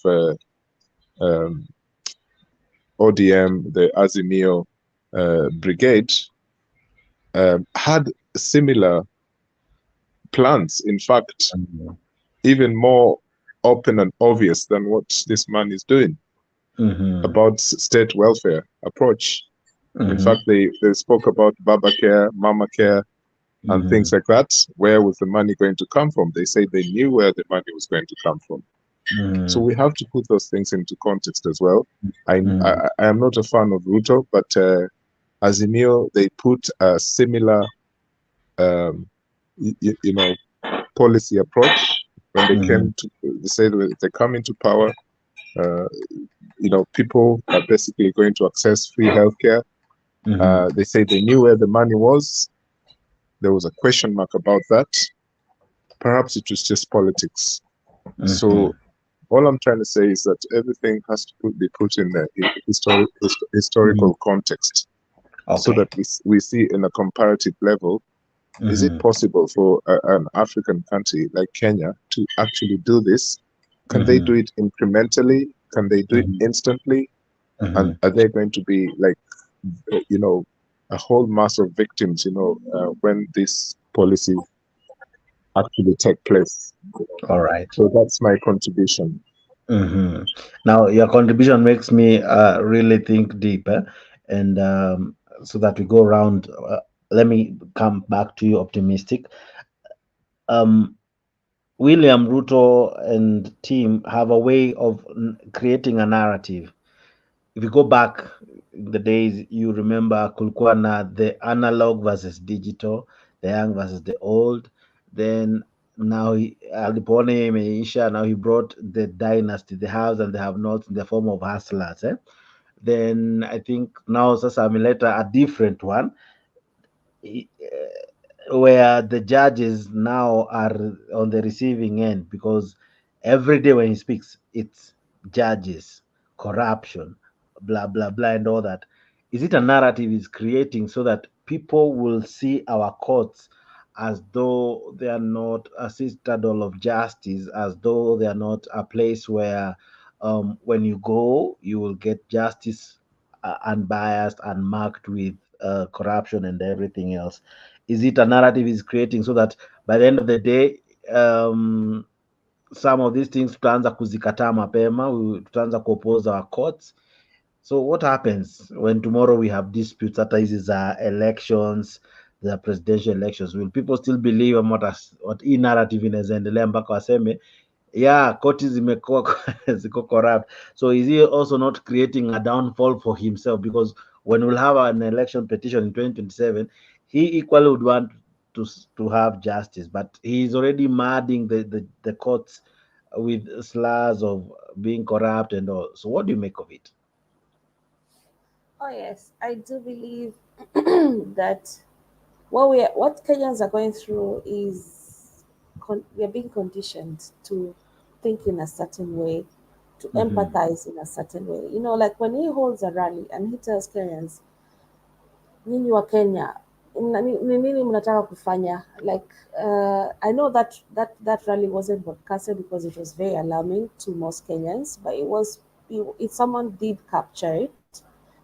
Speaker 18: ODM, the Azimio brigade, had similar plans. In fact, even more open and obvious than what this man is doing about state welfare approach. In fact, they spoke about Baba Care, Mama Care, and things like that. Where was the money going to come from? They say they knew where the money was going to come from. So we have to put those things into context as well. I am not a fan of Ruto, but Azimio, they put a similar, policy approach when they came to. They say that they come into power. People are basically going to access free healthcare. They say they knew where the money was. There was a question mark about that. Perhaps it was just politics. So all I'm trying to say is that everything has to be put in the historical context, so that we see in a comparative level, is it possible for an African country like Kenya to actually do this? Can they do it incrementally? Can they do it instantly? And are they going to be like, a whole mass of victims, when this policy actually take place?
Speaker 1: All right.
Speaker 18: So that's my contribution.
Speaker 1: Now, your contribution makes me really think deeper, and so that we go around. Let me come back to you, optimistic. William Ruto and team have a way of creating a narrative. If you go back in the days, you remember kulikuwa na the analog versus digital, the young versus the old. Then now alipoona imeisha, now he brought the dynasty, the haves and the have-nots in the form of hustlers. Then I think now sasa ameleta a different one, where the judges now are on the receiving end, because every day when he speaks, it's judges, corruption, blah, blah, blah, and all that. Is it a narrative he's creating so that people will see our courts as though they are not a citadel of justice, as though they are not a place where when you go, you will get justice unbiased and marked with corruption and everything else? Is it a narrative he's creating so that by the end of the day, some of these things tutaanza kuzikataa mapema, tutaanza kuoppose our courts? So what happens when tomorrow we have disputes, hata hizi za elections, the presidential elections? Will people still believe what hii narrative inaweza endelea mpaka waseme koti zimekuwa ziko corrupt? So is he also not creating a downfall for himself? Because when we'll have an election petition in 2027, he equally would want to have justice, but he's already madding the courts with slurs of being corrupt and all. So what do you make of it?
Speaker 16: Oh yes, I do believe that what Kenyans are going through is we are being conditioned to think in a certain way, to empathize in a certain way. Like when he holds a rally and he tells Kenyans, "Nyinyi wa Kenya, ni nini mnataka kufanya?" Like I know that rally wasn't broadcasted because it was very alarming to most Kenyans, but someone did capture it,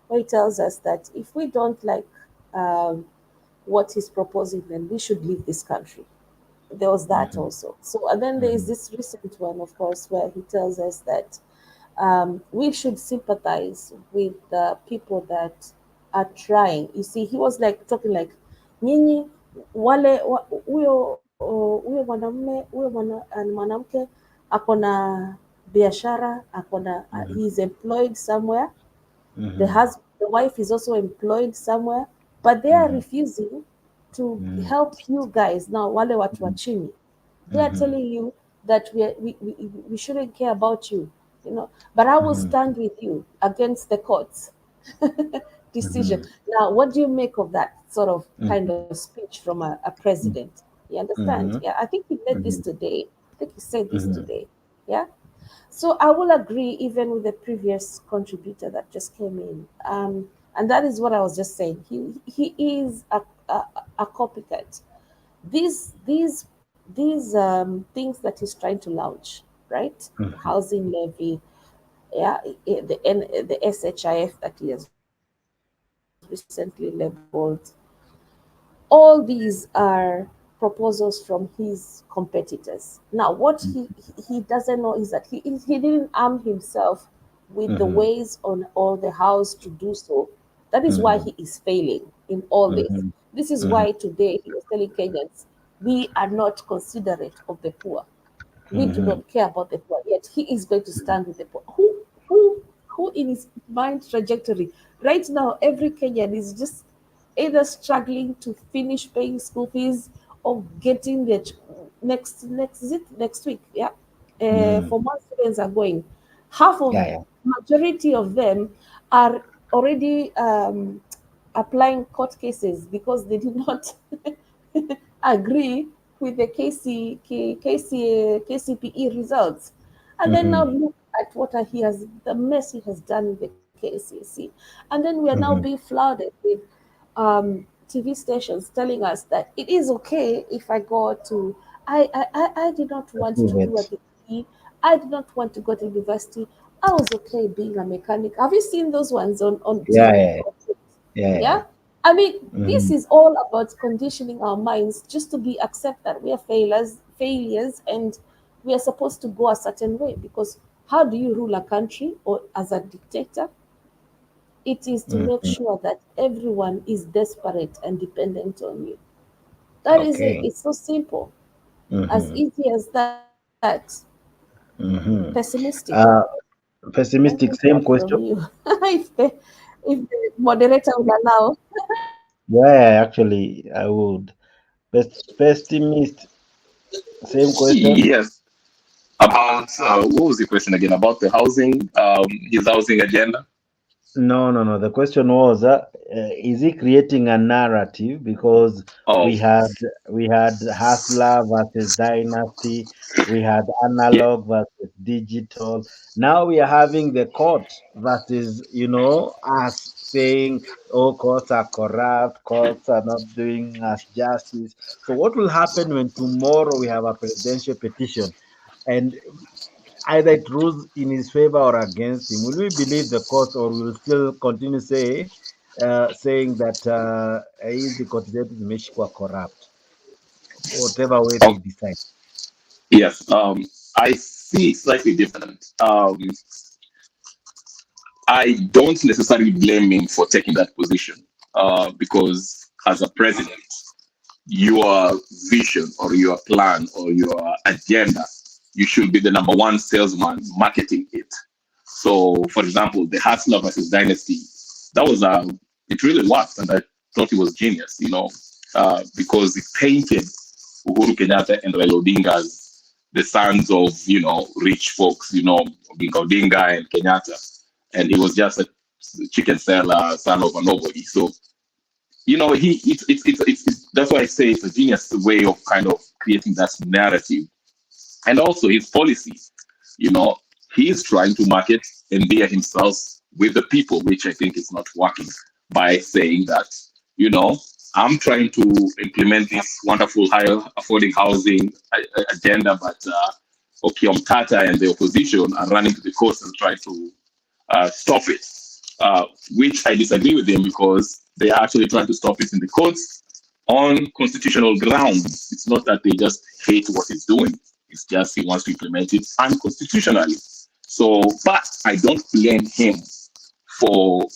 Speaker 16: where he tells us that if we don't like what he's proposing, then we should leave this country. There was that also. So, and then there is this recent one, of course, where he tells us that we should sympathize with the people that are trying. You see, he was like talking like, "Nyinyi wale huyo huyo mwanamke akona biashara, akona he is employed somewhere. The wife is also employed somewhere, but they are refusing to help you guys. Now wale watu wa chini, they are telling you that we shouldn't care about you, you know. But I will stand with you against the courts decision. Now, what do you make of that sort of kind of speech from a president? You understand? Yeah, I think he made this today. I think he said this today. Yeah. So I will agree even with the previous contributor that just came in. And that is what I was just saying. He is a copycat. These things that he's trying to launch, right? Housing levy, yeah, the SHIF that he has recently labeled. All these are proposals from his competitors. Now, what he doesn't know is that he didn't arm himself with the ways on all the house to do so. That is why he is failing in all this. This is why today he was telling Kenyans, we are not considerate of the poor. We do not care about the poor. Yet he is going to stand with the poor. Who in his mind trajectory right now? Every Kenyan is just either struggling to finish paying school fees or getting their next week. Yeah, for more students are going. Half of majority of them are already applying court cases because they did not agree with the KCPE results. And then now look at what the mess he has done with the KCSE. And then we are now being flooded with TV stations telling us that it is okay if I go to, I did not want to do a degree. I did not want to go to university. I was okay being a mechanic. Have you seen those ones on TV? Yeah. I mean, this is all about conditioning our minds just to be accept that we are failures, and we are supposed to go a certain way. Because how do you rule a country or as a dictator? It is to make sure that everyone is desperate and dependent on you. That is it. It's so simple, as easy as that. Pessimistic.
Speaker 1: Pessimistic. Same question.
Speaker 16: if the moderator will allow.
Speaker 1: Yeah, actually, I would. Pessimist. Same question.
Speaker 17: Yes. About what was the question again? About the housing, his housing agenda?
Speaker 1: No. The question was, is he creating a narrative? Because we had hustler versus dynasty, we had analog versus digital. Now we are having the court versus, us saying, oh, courts are corrupt, courts are not doing us justice. So what will happen when tomorrow we have a presidential petition and either it rules in his favor or against him? Will we believe the court, or will still continue saying that hizi koti zetu zimeshikwa corrupt, whatever way they decide?
Speaker 17: Yes, I see slightly different. I don't necessarily blame him for taking that position because as a president, your vision or your plan or your agenda, you should be the number one salesman marketing it. So, for example, the Hustler versus Dynasty, that was it really worked, and I thought it was genius, because it painted Uhuru Kenyatta and Raila Odinga as the sons of, rich folks, Odinga and Kenyatta, and he was just a chicken seller, son of a nobody. So, it's that's why I say it's a genius way of kind of creating that narrative, and also his policies. He is trying to market and endear himself with the people, which I think is not working, by saying that, I'm trying to implement this wonderful higher affording housing agenda, but Okiom Tata and the opposition are running to the courts and trying to stop it, which I disagree with them, because they are actually trying to stop it in the courts on constitutional grounds. It's not that they just hate what he's doing. It's just he wants to implement it unconstitutionally. So, but I don't blame him for,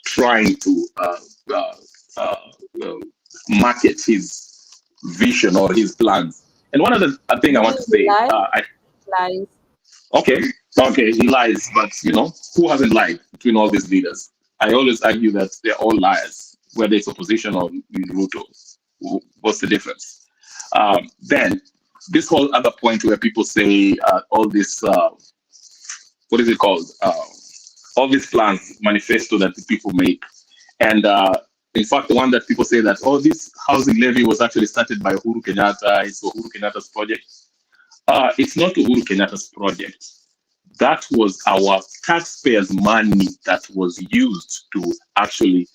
Speaker 17: trying to market his vision or his plans. And one other thing I want to say,
Speaker 16: lies.
Speaker 17: Okay, he lies, but who hasn't lied between all these leaders? I always argue that they're all liars, whether it's opposition or Ruto. What's the difference? Then this whole other point where people say all this, what is it called? All these plans, manifesto that the people make. And in fact, the one that people say that, this housing levy was actually started by Uhuru Kenyatta, it's Uhuru Kenyatta's project. It's not Uhuru Kenyatta's project. That was our taxpayers' money that was used to actually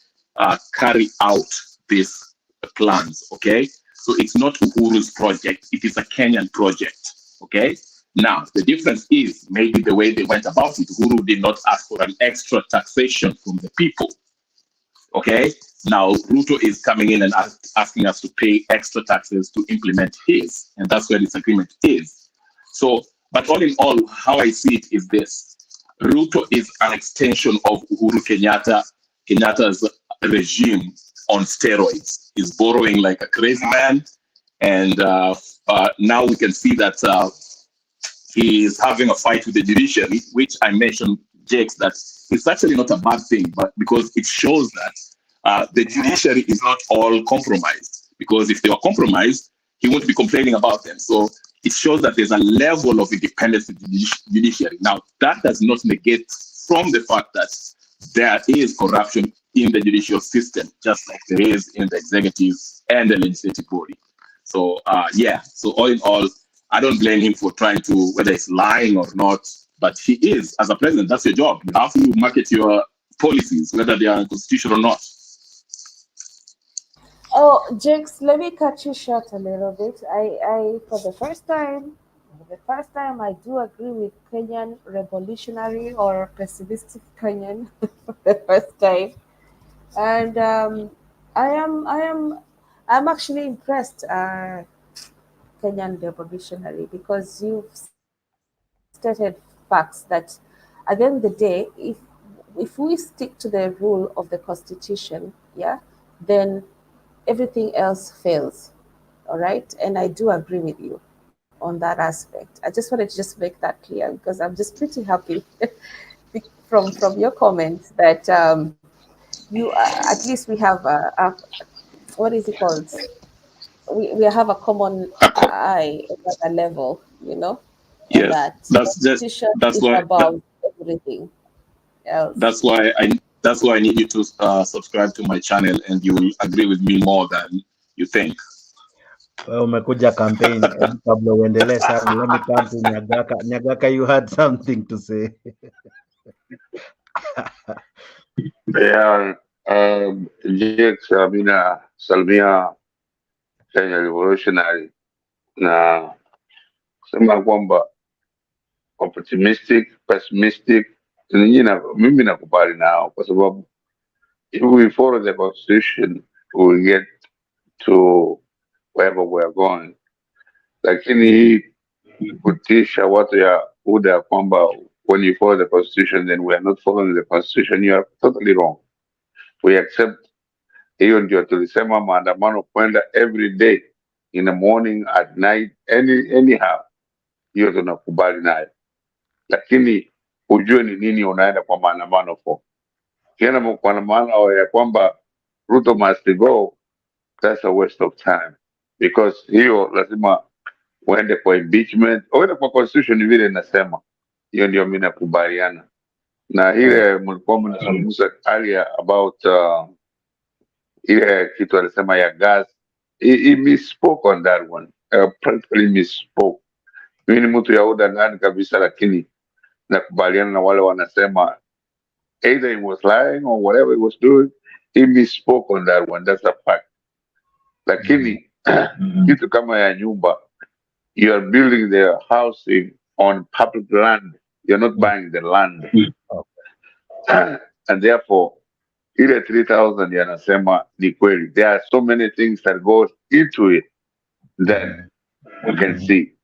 Speaker 17: carry out these plans, okay? So it's not Uhuru's project, it is a Kenyan project, okay? Now, the difference is maybe the way they went about it. Uhuru did not ask for an extra taxation from the people, okay? Now, Ruto is coming in and asking us to pay extra taxes to implement his, and that's where this agreement is. So, but all in all, how I see it is this. Ruto is an extension of Uhuru Kenyatta's regime on steroids. He's borrowing like a crazy man. And now we can see that he is having a fight with the judiciary, which I mentioned, Jakes, that it's actually not a bad thing, but because it shows that the judiciary is not all compromised. Because if they were compromised, he won't be complaining about them. So it shows that there's a level of independence in the judiciary. Now, that does not negate from the fact that there is corruption in the judicial system, just like there is in the executive and the legislative body. So, so all in all, I don't blame him for trying to, whether it's lying or not, but he is, as a president, that's your job. You have to market your policies, whether they are constitutional or not.
Speaker 16: Oh, Jakes, let me cut you short a little bit. I for the first time, I do agree with Kenyan revolutionary or pessimistic Kenyan for the first time, and I'm actually impressed, Kenyan revolutionary, because you've stated facts that at the end of the day, if we stick to the rule of the constitution, then everything else fails. All right. And I do agree with you on that aspect. I just wanted to just make that clear because I'm just pretty happy from your comments that you at least we have a what is it called? We have a common eye at a level,
Speaker 17: Yes, that's why
Speaker 16: about everything else.
Speaker 17: That's why I need you to subscribe to my channel, and you will agree with me more than you think.
Speaker 1: Umekuja campaign kabla uendelee sana. Let me come to Nyagaka. Nyagaka, you had something to say.
Speaker 13: Yeah, Jakes, Salmia Kenya Revolutionary na sema kwamba optimistic, pessimistic, mimi nakubali nao kwa sababu if we follow the constitution we will get to wherever we are going, lakini hii kutisha watu ya UDA kwamba when you follow the constitution then we are not following the constitution, you are totally wrong. We accept hiyo, ndio tulisema maandamano kwenda every day, in the morning, at night, anyhow, hiyo tunakubali nayo, lakini ujue ni nini unaenda kwa maandamano for. Ukienda kwa maandamano ya kwamba Ruto must go, that's a waste of time, because hiyo lazima uende kwa impeachment, uende kwa constitution vile inasema. Hiyo ndio mimi nakubaliana na ile mlikuwa mnazungumza earlier about ile kitu alisema ya gas. He misspoke on that one, practically misspoke. Mimi ni mtu ya UDA ndani kabisa, lakini nakubaliana na wale wanasema either he was lying or whatever he was doing, he misspoke on that one, that's a fact. Lakini kitu kama ya nyumba, you are building the housing on public land, you're not buying the land. And therefore ile 3,000 yanasema ni kweli, there are so many things that goes into it that we can see,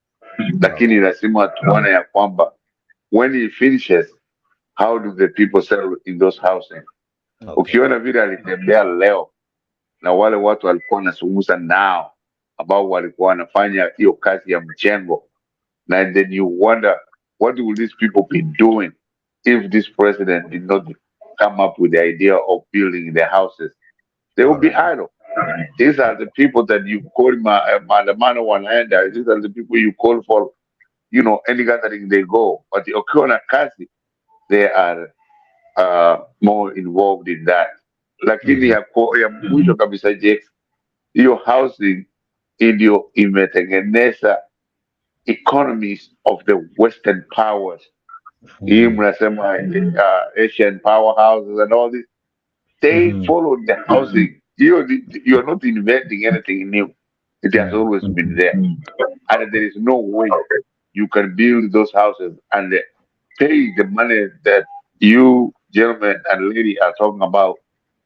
Speaker 13: lakini lazima tuone ya kwamba when he finishes, how do the people settle in those housing. Ukiona vile alitembea leo na wale watu walikuwa wanazungumza nao, ambao walikuwa wanafanya hiyo kazi ya mjengo, and then you wonder what will these people be doing if this president did not come up with the idea of building their houses. They will be idle. These are the people that you call maandamano wanaenda. These are the people you call for, any gathering they go. But ukiwa na kazi, they are more involved in that. Lakini ya mwisho kabisa, hiyo housing ndio imetengeneza economies of the Western powers. Hii mnasema Asian powerhouses and all this. They followed the housing. You're not inventing anything new. It has always been there. And there is no way you can build those houses and pay the money that you gentlemen and lady are talking about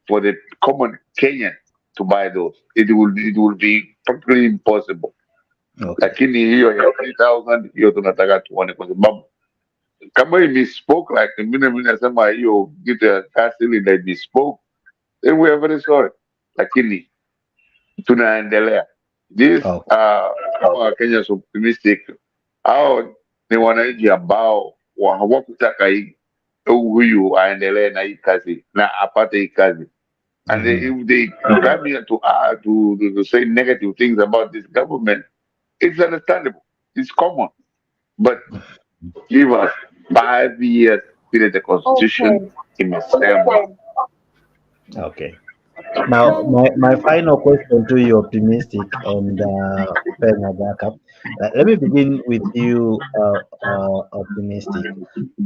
Speaker 13: for the common Kenyan to buy those. It will be practically impossible. Lakini hiyo ya 3,000 hiyo tunataka tuone, kwa sababu kama imespoke like mimi nasema hiyo kitu ya kasi ile ndio imespoke, then we are very sorry. Lakini tunaendelea this kama Kenya is optimistic, hao ni wananchi ambao hawakutaka huyu aendelee na hii kazi na apate hii kazi. And if they come here to say negative things about this government, it's understandable. It's common. But give us 5 years to the constitution in December.
Speaker 1: Okay. Now, my final question to you, optimistic and backup. Let me begin with you, optimistic.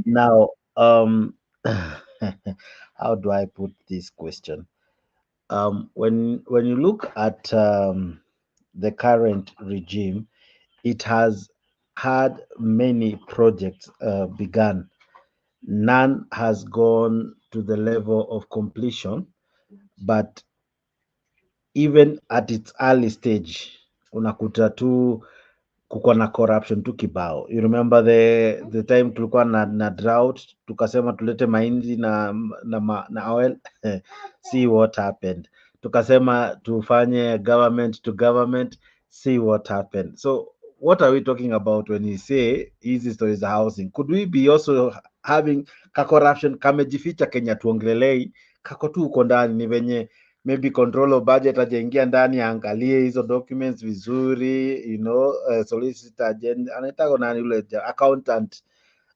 Speaker 1: Now, how do I put this question? When you look at the current regime, it has had many projects begun. None has gone to the level of completion, but even at its early stage, unakuta tu kuko na corruption tu kibao. You remember the time tulikuwa na drought, tukasema tulete mahindi na oil. See what happened. Tukasema tufanye government to government. See what happened. So what are we talking about when we say hizi stories za housing? Could we be also having ka corruption kamejificha Kenya, tuongelelei kako tu uko ndani, ni venye maybe control of budget ajaingia ndani aangalie hizo documents vizuri, solicitor agenda anaitaka nani yule accountant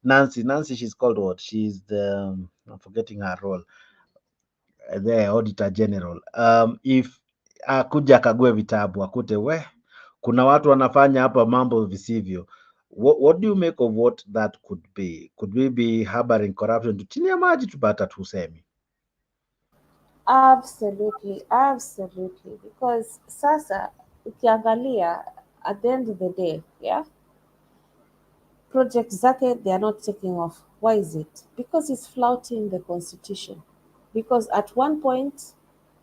Speaker 1: Nancy, she's called what? She's the I'm forgetting her role, the auditor general. If akuja akague vitabu akute kuna watu wanafanya hapa mambo visivyo, what do you make of what that could be? Could we be harboring corruption to chini ya maji tupata tusemi?
Speaker 16: Absolutely, because sasa ukiangalia at the end of the day, projects zake, they are not taking off. Why is it? Because he's flouting the constitution. Because at one point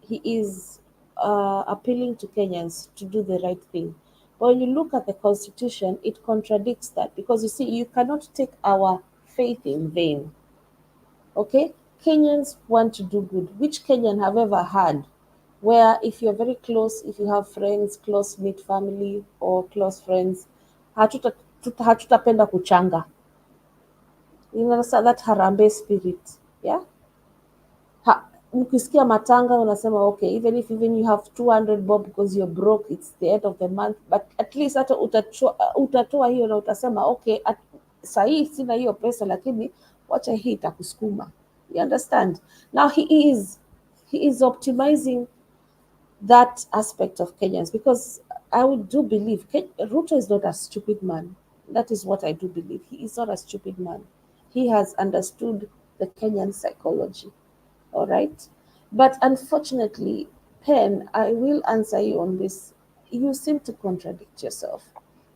Speaker 16: he is appealing to Kenyans to do the right thing. But when you look at the constitution, it contradicts that, because you see, you cannot take our faith in vain. Okay? Kenyans want to do good. Which Kenyan have ever had where if you're very close, if you have friends, close-knit family or close friends, hatutapenda kuchanga. You understand that Harambee spirit, yeah? Ukisikia matanga unasema okay, even you have 200 bob because you're broke, it's the end of the month, but at least hata utatoa hiyo na utasema okay, sahii sina hiyo pesa lakini wacha hii itakusukuma. You understand? Now he is optimizing that aspect of Kenyans, because I do believe Ruto is not a stupid man. That is what I do believe. He is not a stupid man. He has understood the Kenyan psychology. All right. But unfortunately, Pen, I will answer you on this. You seem to contradict yourself.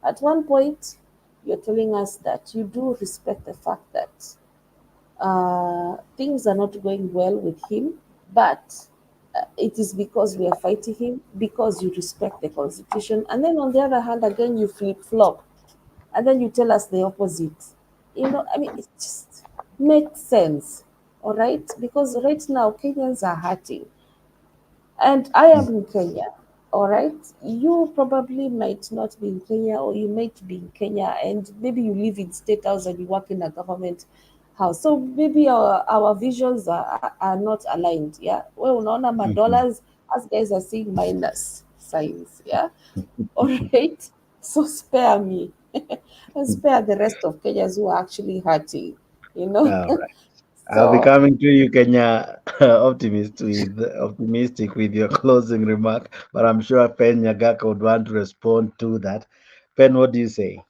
Speaker 16: At one point, you're telling us that you do respect the fact that things are not going well with him, but it is because we are fighting him, because you respect the constitution. And then on the other hand, again, you flip-flop. And then you tell us the opposite. I mean, it just makes sense. All right? Because right now, Kenyans are hurting. And I am in Kenya. all right, you probably might not be in Kenya, or you might be in Kenya, and maybe you live in State House and you work in a government house. So maybe our visions are not aligned. Yeah, well, unaona $dollars, us guys are seeing minus signs. Yeah, all right. So spare me, and spare the rest of Kenyans who are actually hurting. You know.
Speaker 1: All right.
Speaker 16: So,
Speaker 1: I'll be coming to you, Kenya, optimistic with your closing remark, but I'm sure Pen Nyagaka would want to respond to that. Pen, what do you say?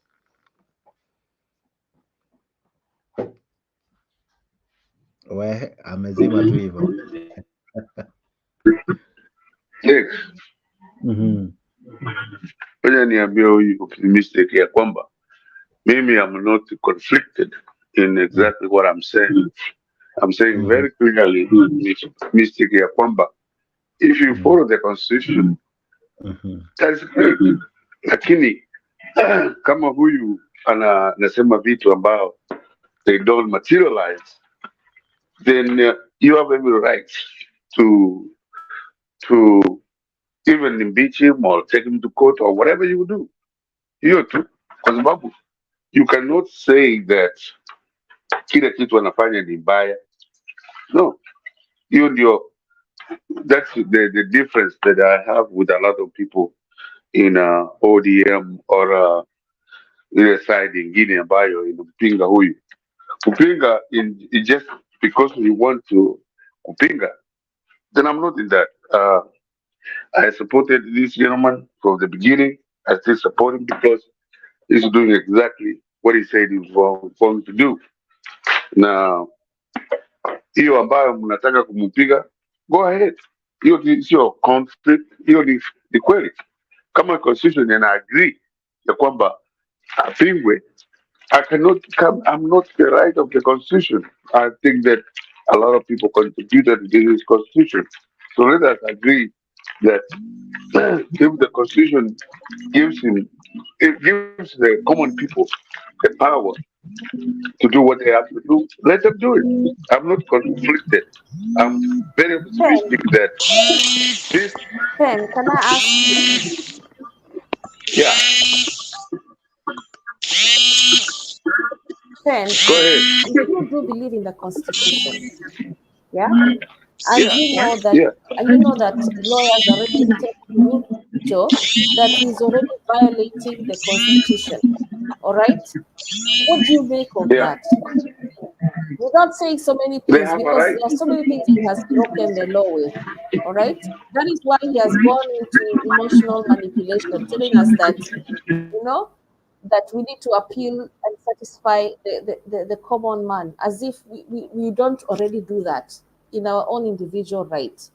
Speaker 1: We amezima tu hivyo.
Speaker 13: Ngoja niambie huyu optimistic ya kwamba mimi am not conflicted in exactly what I'm saying. I'm saying very clearly, optimistic ya kwamba if you follow the constitution, that's great. Lakini kama huyu anasema vitu ambao they don't materialize, then you have every right to even impeach him or take him to court or whatever you do. Hiyo tu, kwa sababu you cannot say that kila kitu anafanya ni mbaya. No, hiyo ndio, that's the difference that I have with a lot of people in ODM or ile side ingine ambayo inampinga huyu. Kupinga in just because we want to kupinga, then I'm not in that. I supported this gentleman from the beginning. I still support him because he's doing exactly what he said he was going to do. Now, hiyo ambayo mnataka kumpiga, go ahead. Hiyo sio conflict, hiyo ni kweli. Kama constitution ina agree ya kwamba apingwe, I'm not the right of the constitution. I think that a lot of people contributed to this constitution. So let us agree that if the constitution gives the common people the power to do what they have to do, let them do it. I'm not conflicted. I'm very optimistic that this.
Speaker 16: Ben, can I ask you?
Speaker 13: Yeah.
Speaker 16: Ben,
Speaker 13: go ahead.
Speaker 16: You do believe in the Constitution, yeah? And you know that lawyers already told Ruto that he's already violating the Constitution. All right? What do you make of that? Without saying so many things, because there are so many things he has broken the law with. All right? That is why he has gone into emotional manipulation, telling us that, that we need to appeal and satisfy the common man, as if we don't already do that in our own individual right.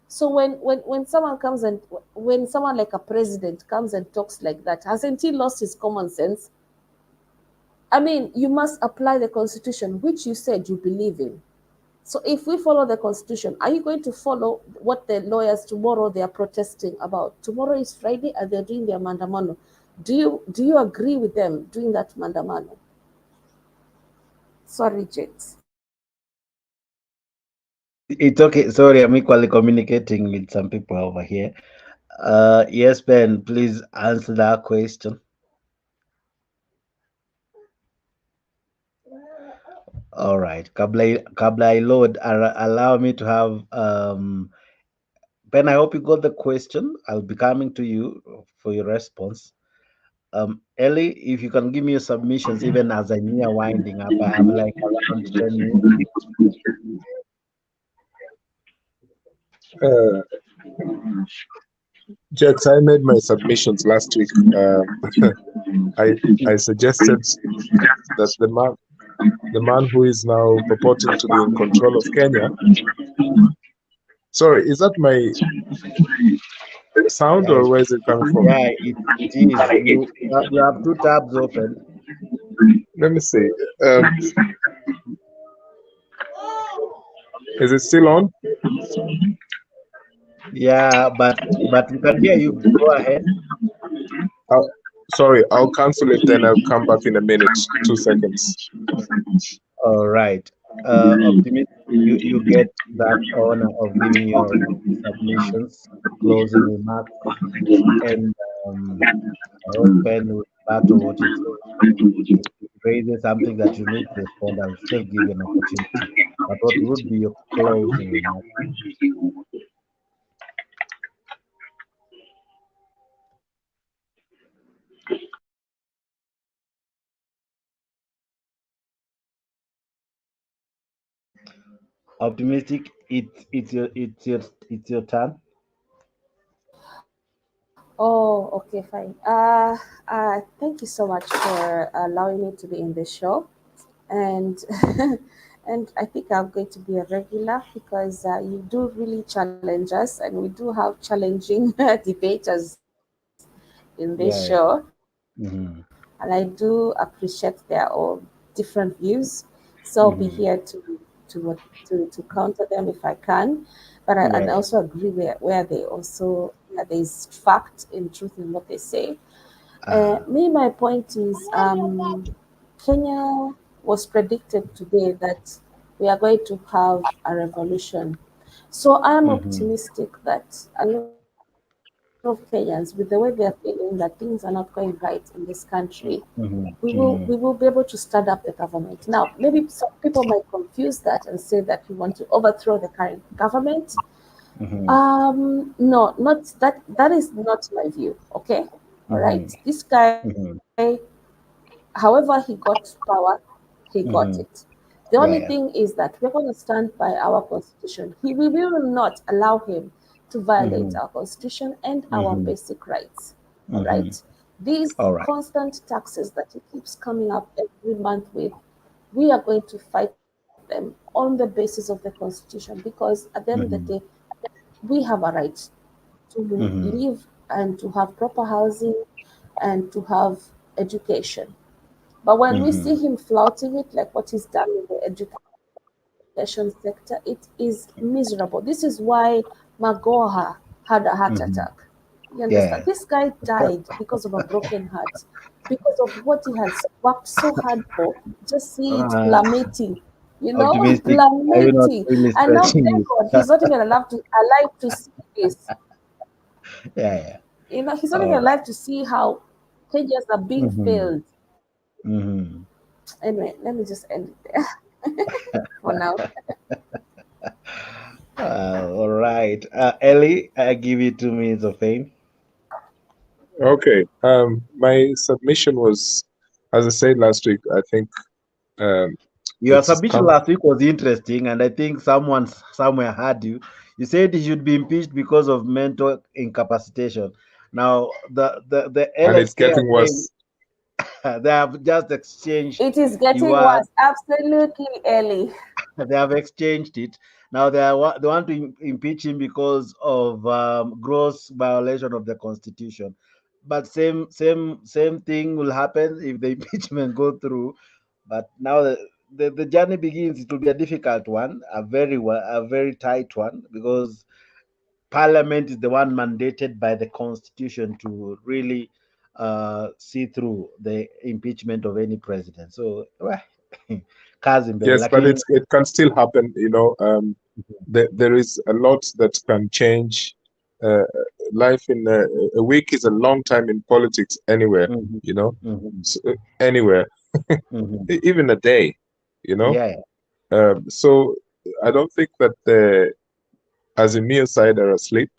Speaker 16: So when someone comes and when someone like a president comes and talks like that, hasn't he lost his common sense? I mean, you must apply the Constitution, which you said you believe in. So if we follow the Constitution, are you going to follow what the lawyers tomorrow they are protesting about? Tomorrow is Friday and they're doing their mandamano. Do you agree with them doing that mandamano? Sorry, James.
Speaker 1: It's okay. Sorry, I'm equally communicating with some people over here. Yes, Ben, please answer that question. All right. Kabla I load, allow me to have Ben, I hope you got the question. I'll be coming to you for your response. Ellie, if you can give me your submissions, even as I'm near winding up, I have like around 10 minutes.
Speaker 18: Jax, I made my submissions last week. I suggested that the man who is now purporting to be in control of Kenya. Sorry, is that my sound or where is it coming from?
Speaker 1: Yeah, it is. You have two tabs open.
Speaker 18: Let me see. Is it still on?
Speaker 1: Yeah, but we can hear you. Go ahead.
Speaker 18: Sorry, I'll cancel it, then I'll come back in a minute. 2 seconds.
Speaker 1: All right. Optimistic, you get that honor of giving your submissions, closing remarks, and I hope Ben will battle what you say. If it raises something that you need to respond, I'll still give you an opportunity. But what would be your closing remarks? Optimistic, it's your turn.
Speaker 16: Oh, okay, fine. Thank you so much for allowing me to be in the show, and and I think I'm going to be a regular because you do really challenge us, and we do have challenging debaters in this
Speaker 1: Yeah.
Speaker 16: show,
Speaker 1: Mm-hmm.
Speaker 16: and I do appreciate their own different views. So I'll be here to counter them if I can, but and I
Speaker 1: Yeah.
Speaker 16: also agree where there's fact and truth in what they say. My point is, Kenya was predicted today that we are going to have a revolution. So I'm optimistic that a lot of Kenyans, with the way they are feeling that things are not going right in this country, we will be able to stand up the government. Now, maybe some people might confuse that and say that we want to overthrow the current government. No, not that. That is not my view. Okay, all right. This guy, however he got power, he got it. The only
Speaker 1: Yeah.
Speaker 16: thing is that we're going to stand by our constitution. We will not allow him to violate our constitution and our basic rights. All right. These
Speaker 1: All right.
Speaker 16: constant taxes that he keeps coming up every month with, we are going to fight them on the basis of the constitution because at the end of the day, we have a right to live and to have proper housing and to have education. But when we see him flouting it, like what he's done in the education sector, it is miserable. This is why Magoha had a heart attack. You understand?
Speaker 1: Yeah.
Speaker 16: This guy died because of a broken heart, because of what he has worked so hard for. Just see it plummeting,
Speaker 1: Optimistic. I will not
Speaker 16: plummeting.
Speaker 1: really
Speaker 16: And now,
Speaker 1: stretching
Speaker 16: thank
Speaker 1: you.
Speaker 16: God, he's not even alive to see this.
Speaker 1: Yeah.
Speaker 16: He's not even
Speaker 1: All
Speaker 16: alive to see how Kenyans are being
Speaker 1: right.
Speaker 16: failed. Anyway, let me just end it there for now.
Speaker 1: All right. Ellie, I give you 2 minutes of fame.
Speaker 18: Okay. My submission was, as I said last week, I think
Speaker 1: Your submission last week was interesting, and I think someone somewhere had you. You said he should be impeached because of mental incapacitation. Now, the
Speaker 18: and it's
Speaker 1: LSK
Speaker 18: getting worse.
Speaker 1: they have just exchanged.
Speaker 16: It is getting worse. Absolutely, Ellie.
Speaker 1: They have exchanged it. Now they want to impeach him because of gross violation of the constitution. But same thing will happen if the impeachment go through. But now the journey begins. It will be a difficult one, a very tight one, because Parliament is the one mandated by the constitution to really see through the impeachment of any president. So,
Speaker 18: Yes, but it can still happen. There is a lot that can change. Life in a week is a long time in politics anywhere. So, anywhere, even a day.
Speaker 1: Yeah.
Speaker 18: So I don't think that the Azimio side are asleep.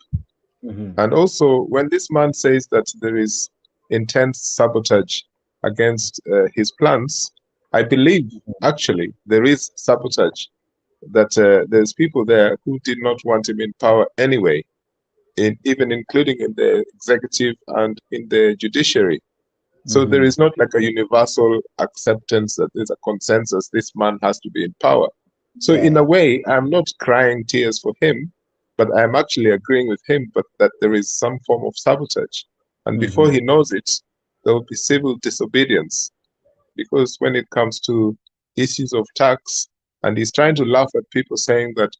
Speaker 18: And also, when this man says that there is intense sabotage against his plans, I believe actually there is sabotage. That there's people there who did not want him in power anyway, even including in the executive and in the judiciary. So there is not like a universal acceptance that there's a consensus this man has to be in power. So in a way, I'm not crying tears for him, but I'm actually agreeing with him, but that there is some form of sabotage. And before he knows it, there will be civil disobedience. Because when it comes to issues of tax, and he's trying to laugh at people saying that,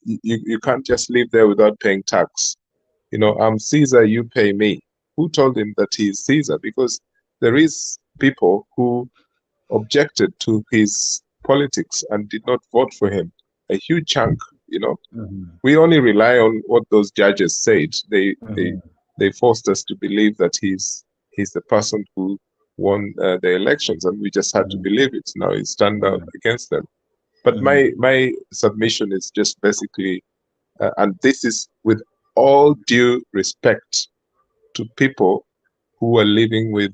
Speaker 18: you can't just live there without paying tax. I'm Caesar, you pay me. Who told him that he's Caesar? Because there is people who objected to his politics and did not vote for him, a huge chunk, you know. We only rely on what those judges said. They forced us to believe that he's the person who won the elections, and we just had to believe it. Now he's turned out against them. But my submission is just basically, and this is with all due respect to people who are living with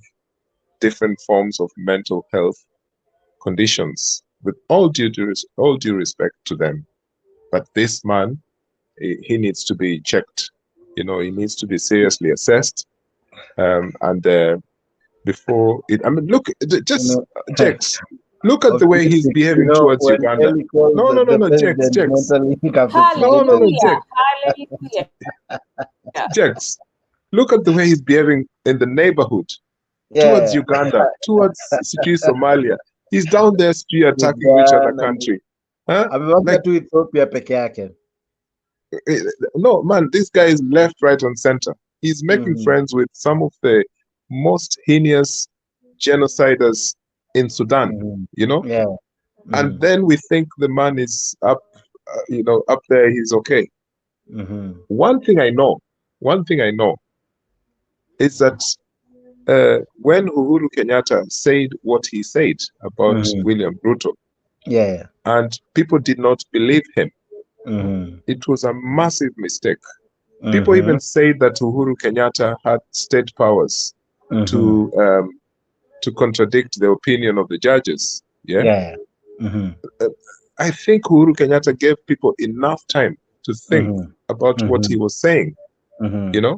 Speaker 18: different forms of mental health conditions, with all due respect to them. But this man, he needs to be checked. You know, he needs to be seriously assessed. And before it, I mean, look, just Jex, look at the way he's behaving towards Uganda. No, Jex. No, Jex. Jex, look at the way he's behaving in the neighborhood towards Uganda, towards Somalia. He's down there attacking which other country? Huh?
Speaker 1: Like, to Ethiopia peke yake.
Speaker 18: No, man, this guy is left, right, and center. He's making friends with some of the most heinous genociders in Sudan, you know?
Speaker 1: Yeah.
Speaker 18: And then we think the man is up, up there, he's okay. One thing I know is that when Uhuru Kenyatta said what he said about William Ruto, and people did not believe him, it was a massive mistake. People even say that Uhuru Kenyatta had state powers to contradict the opinion of the judges. I think Uhuru Kenyatta gave people enough time to think about what he was saying, you know.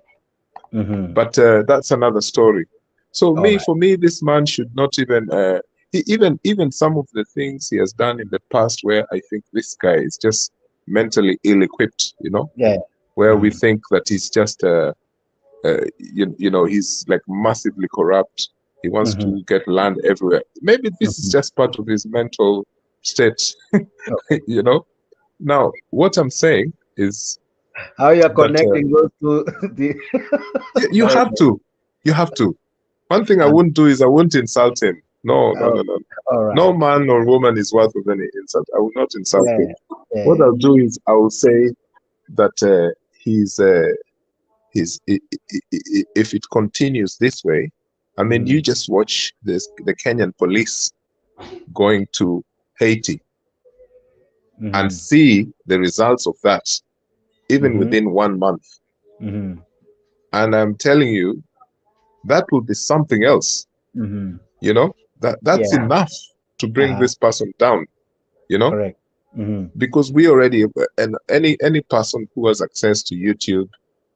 Speaker 18: But that's another story. So for me, this man should not even even some of the things he has done in the past, where I think this guy is just mentally ill-equipped, you know. Where we think that he's just he's like massively corrupt. He wants to get land everywhere. Maybe this is just part of his mental state, you know. Now, what I'm saying is
Speaker 1: how you're connecting those to the
Speaker 18: you have to. One thing I wouldn't do is I wouldn't insult him. No. No man or woman is worth of any insult. I will not insult him. What I'll do is I will say that if it continues this way, I mean, you just watch the Kenyan police going to Haiti and see the results of that, even within 1 month. And I'm telling you, that will be something else. You know, that's enough to bring this person down, you know.
Speaker 1: Correct.
Speaker 18: Because we already, and any person who has access to YouTube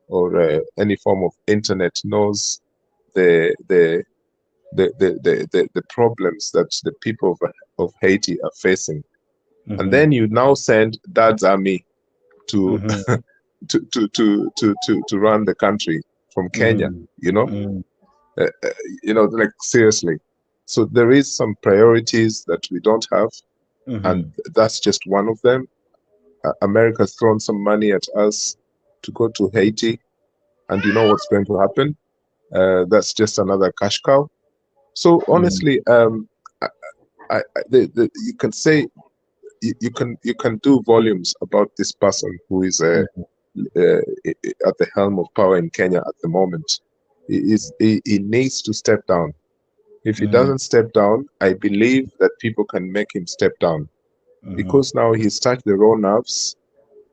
Speaker 18: or any form of internet knows the problems that the people of Haiti are facing. And then you now send Dad's army to to run the country from Kenya, you know. Like seriously. So there is some priorities that we don't have, and that's just one of them. America's thrown some money at us to go to Haiti, and you know what's going to happen? That's just another cash cow. So honestly, you can say you can do volumes about this person who is at the helm of power in Kenya at the moment. He needs to step down. If he doesn't step down, I believe that people can make him step down, because now he's touched the raw nerves.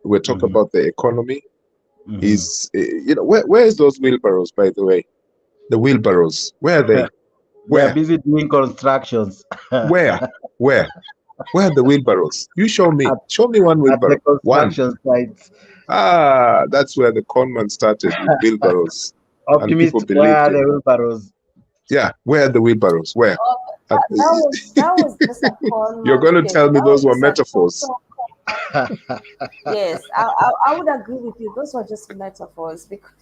Speaker 18: We're talking about the economy. He's, where is those wheelbarrows, by the way? The wheelbarrows, where are they?
Speaker 1: We're busy doing constructions.
Speaker 18: Where are the wheelbarrows? You show me. Show me one wheelbarrow.
Speaker 1: At the construction sites.
Speaker 18: That's where the conman started, with wheelbarrows.
Speaker 1: Optimist, where are the wheelbarrows?
Speaker 18: Yeah, where are the wheelbarrows? Where?
Speaker 16: That was just a con.
Speaker 18: You're going to tell me those were metaphors.
Speaker 16: Yes, I would agree with you. Those were just metaphors, because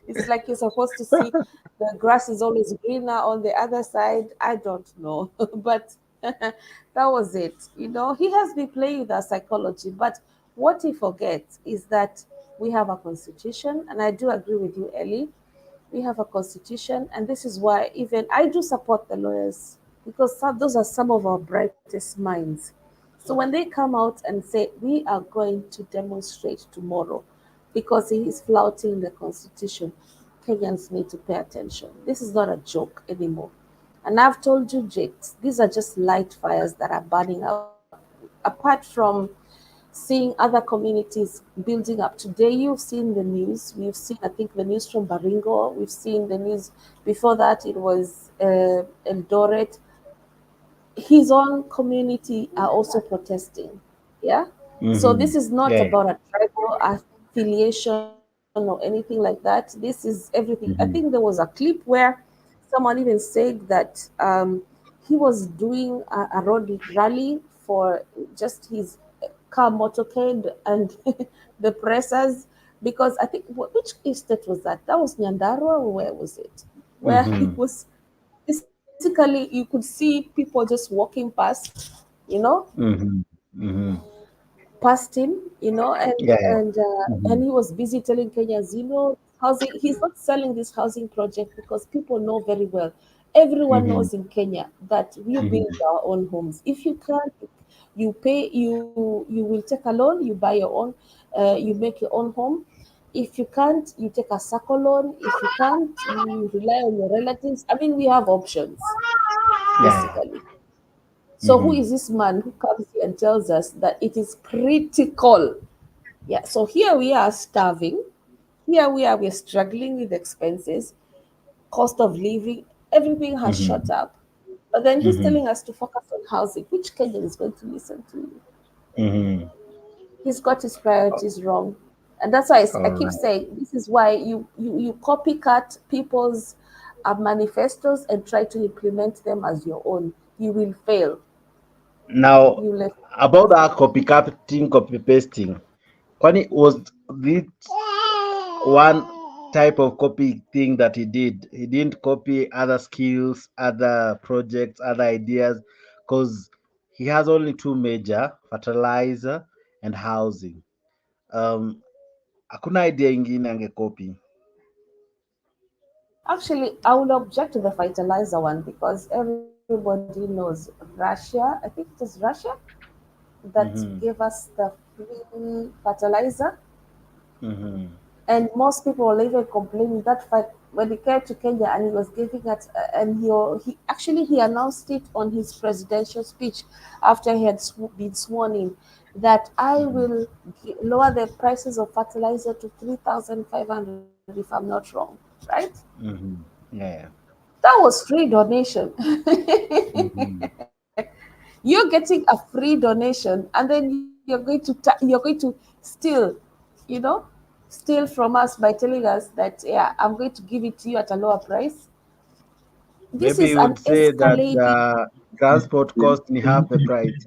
Speaker 16: it's like you're supposed to see the grass is always greener on the other side. I don't know, but that was it. You know, he has been playing with our psychology, but what he forgets is that we have a constitution, and I do agree with you, Ellie. We have a constitution, and this is why even I do support the lawyers, because those are some of our brightest minds. So when they come out and say, we are going to demonstrate tomorrow because he is flouting the constitution, Kenyans need to pay attention. This is not a joke anymore. And I've told you, Jakes, these are just light fires that are burning up. Apart from seeing other communities building up. Today, you've seen the news. We've seen, I think, the news from Baringo. We've seen the news before that. It was Eldoret. His own community are also protesting. Yeah. So this is not about a tribal affiliation or anything like that. This is everything. I think there was a clip where someone even said that he was doing a road rally for just his car motorcade and the pressers, because I think which estate was that? That was Nyandarua, or where was it? Where he was basically, you could see people just walking past, you know, past him, you know, and he was busy telling Kenyans, you know, housing. He's not selling this housing project because people know very well. Everyone knows in Kenya that we build our own homes. If you can't, you pay. You will take a loan. You buy your own. You make your own home. If you can't, you take a circle loan. If you can't, you rely on your relatives. I mean, we have options, basically. So who is this man who comes here and tells us that it is critical? Yeah, so here we are starving. Here we're struggling with expenses, cost of living, everything has shot up. But then he's telling us to focus on housing. Which Kenyan is going to listen to you? He's got his priorities wrong. And that's why I keep saying this is why you copycat people's manifestos and try to implement them as your own. You will fail.
Speaker 1: Now, about that copycatting, copy pasting, kwani was this one type of copy thing that he did? He didn't copy other skills, other projects, other ideas, because he has only two major: fertilizer and housing. Hakuna idea ingine angecopy.
Speaker 16: Actually, I would object to the fertilizer one because everybody knows Russia, I think it was Russia, that gave us the free fertilizer. And most people were even complaining that fact when he came to Kenya and he was giving it, and he actually he announced it on his presidential speech after he had been sworn in, that I will lower the prices of fertilizer to 3,500 if I'm not wrong, right?
Speaker 1: Yeah.
Speaker 16: That was free donation. You're getting a free donation, and then you're going to steal, you know, steal from us by telling us that, yeah, I'm going to give it to you at a lower price. This
Speaker 1: Maybe
Speaker 16: is
Speaker 1: you
Speaker 16: an
Speaker 1: would say that
Speaker 16: escalating
Speaker 1: transport cost me half the price.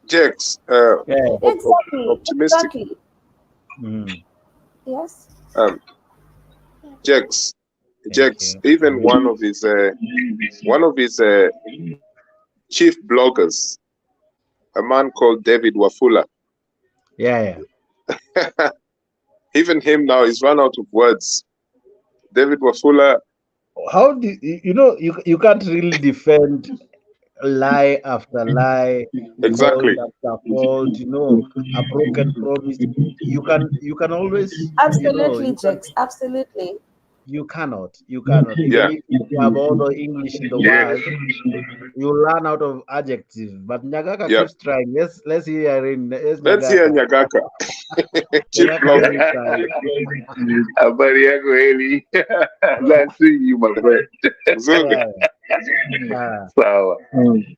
Speaker 18: Jax, optimistic.
Speaker 16: Exactly. Yes.
Speaker 18: Jax, even one of his chief bloggers, a man called David Wafula.
Speaker 1: Yeah.
Speaker 18: Even him now is run out of words. David Wafula.
Speaker 1: How do you can't really defend lie after lie,
Speaker 18: exactly,
Speaker 1: fault after fault, a broken promise. You can always,
Speaker 16: absolutely, Jax, absolutely.
Speaker 1: You cannot. Even if you have all the English in the world, you run out of adjectives. But Nyagaka keeps trying. Let's hear
Speaker 18: Nyagaka. Chief blogger.
Speaker 13: Habari yako Eli. Nice seeing you, my friend. Sawa.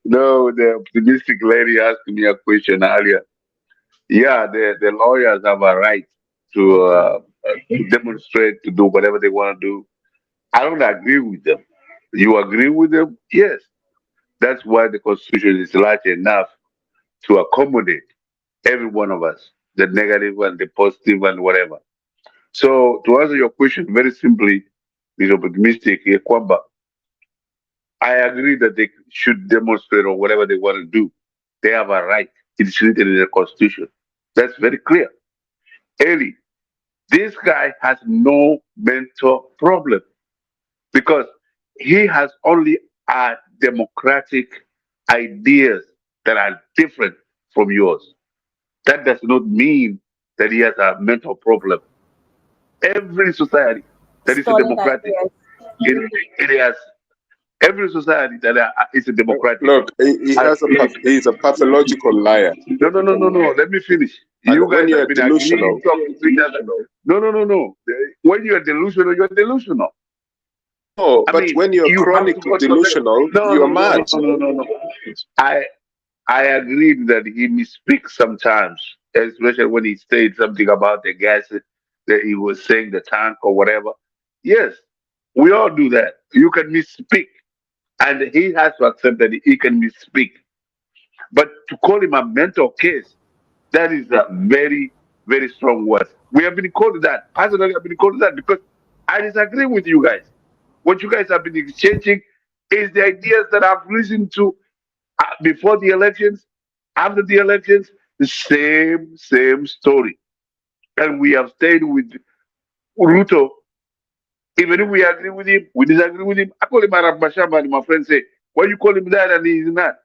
Speaker 13: No, the optimistic lady asked me a question earlier. Yeah, the lawyers have a right to demonstrate, to do whatever they want to do. I don't agree with them. You agree with them? Yes. That's why the Constitution is large enough to accommodate every one of us, the negative and the positive and whatever. So to answer your question very simply, is optimistic, Kwamba, I agree that they should demonstrate or whatever they want to do. They have a right. It's written in the Constitution. That's very clear. Eli, this guy has no mental problem because he has only democratic ideas that are different from yours. That does not mean that he has a mental problem. Every society that is a
Speaker 16: Stolen
Speaker 13: democratic,
Speaker 16: ideas.
Speaker 13: it has every society that is a democratic.
Speaker 18: Look, he's a pathological liar.
Speaker 13: No. Let me finish.
Speaker 18: And
Speaker 13: You
Speaker 18: when
Speaker 13: guys
Speaker 18: you're
Speaker 13: have been
Speaker 18: delusional,
Speaker 13: agreeing, talking to each other. No. When you're delusional, you're delusional.
Speaker 18: Oh,
Speaker 13: I
Speaker 18: but
Speaker 13: mean,
Speaker 18: when you're
Speaker 13: you
Speaker 18: chronic
Speaker 13: have to
Speaker 18: delusional, you're mad.
Speaker 13: No. I agreed that he misspeaks sometimes, especially when he said something about the gas that he was saying the tank or whatever. Yes, we all do that. You can misspeak, and he has to accept that he can misspeak. But to call him a mental case, that is a very, very strong word. We have been called that. Personally, I've been called that because I disagree with you guys. What you guys have been exchanging is the ideas that I've listened to before the elections, after the elections, the same story. And we have stayed with Ruto. Even if we agree with him, we disagree with him. I call him Arab Bashamba, and my friend say, why you call him that and he's not?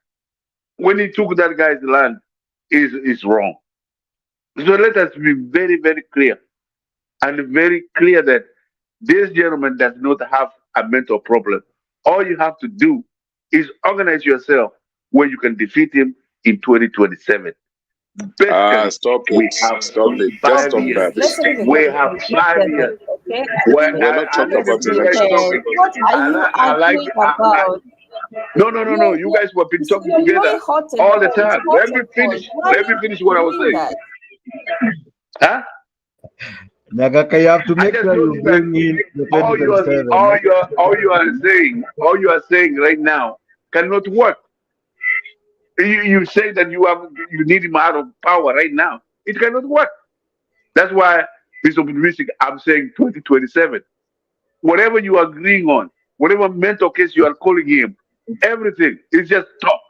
Speaker 13: When he took that guy's land, is wrong. So let us be very, very clear. And very clear that this gentleman does not have a mental problem. All you have to do is organize yourself where you can defeat him in 2027. Basically,
Speaker 18: stop
Speaker 13: we
Speaker 18: it.
Speaker 13: have
Speaker 18: Stop it. Just
Speaker 13: 5
Speaker 18: stop
Speaker 13: years.
Speaker 18: that.
Speaker 13: We have 5 years.
Speaker 16: Okay?
Speaker 18: We're not talking about elections.
Speaker 16: What are you arguing about?
Speaker 13: No. You guys have been talking
Speaker 16: You're
Speaker 13: together
Speaker 16: hot and
Speaker 13: all the
Speaker 16: cold,
Speaker 13: time.
Speaker 16: hot
Speaker 13: Let me
Speaker 16: and
Speaker 13: finish.
Speaker 16: cold. Why
Speaker 13: Let me
Speaker 16: are
Speaker 13: finish
Speaker 16: you
Speaker 13: what I was
Speaker 16: doing
Speaker 13: saying.
Speaker 16: that?
Speaker 13: Huh?
Speaker 1: Nagaka, you have to
Speaker 13: I
Speaker 1: make
Speaker 13: just
Speaker 1: sure
Speaker 13: told
Speaker 1: you
Speaker 13: you that
Speaker 1: bring in the
Speaker 13: all you are saying right now cannot work. You say that you need him out of power right now. It cannot work. That's why, Mr. Optimistic, I'm saying 2027. Whatever you are agreeing on, whatever mental case you are calling him, everything is just talk.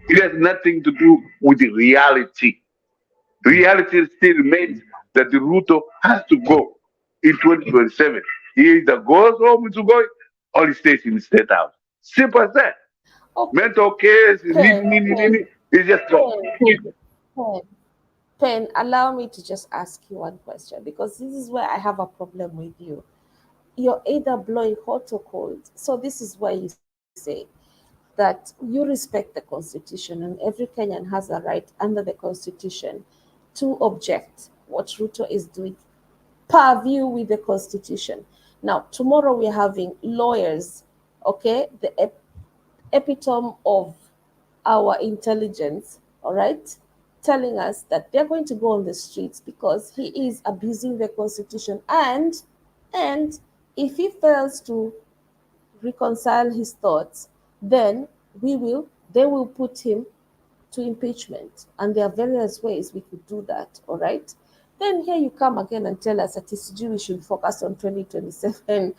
Speaker 13: It has nothing to do with the reality. Reality still remains that the Ruto has to go in 2027. He either goes home to go or he stays in the state house. Simple as that.
Speaker 16: Okay.
Speaker 13: Mental case,
Speaker 16: Pen,
Speaker 13: it's just talk.
Speaker 16: Pen, allow me to just ask you one question, because this is where I have a problem with you. You're either blowing hot or cold. So this is why you say that you respect the Constitution and every Kenyan has a right under the Constitution to object what Ruto is doing per view with the Constitution. Now, tomorrow we're having lawyers, okay, the epitome of our intelligence, all right, telling us that they're going to go on the streets because he is abusing the Constitution, and if he fails to reconcile his thoughts, then they will put him to impeachment, and there are various ways we could do that, all right? Then here you come again and tell us that we should focus on 2027.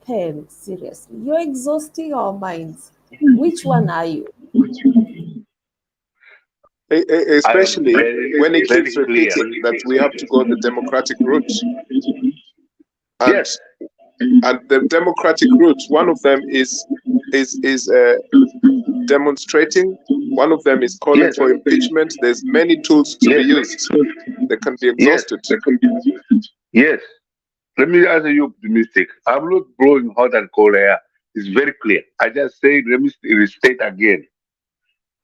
Speaker 16: Pen, seriously, you're exhausting our minds. Which one are you?
Speaker 18: Especially when he keeps repeating that we have to go the democratic route. And,
Speaker 13: yes.
Speaker 18: And the democratic route, one of them is demonstrating, one of them is calling for impeachment. There's many tools to be used. They can be exhausted.
Speaker 13: Yes. Let me answer you optimistic. I'm not blowing hot and cold air. It's very clear. I just say, let me restate again.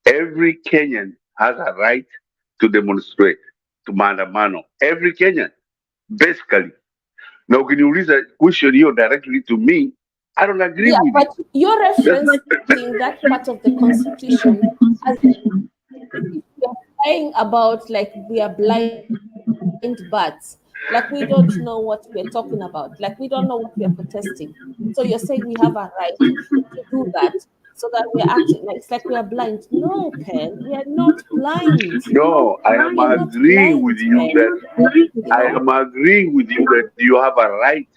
Speaker 13: Every Kenyan has a right to demonstrate, to maandamano. Every Kenyan, basically. Now, can you raise a question here directly to me? I don't agree with
Speaker 16: but you're referencing that part of the Constitution as if you're saying about like we are blind bats. Like we don't know what we're talking about. Like we don't know what we're protesting. So you're saying we have a right to do that so that we're acting like it's like we are blind. No, Pen, we are not blind.
Speaker 13: No, I am agreeing with you that I am agreeing with you that you have a right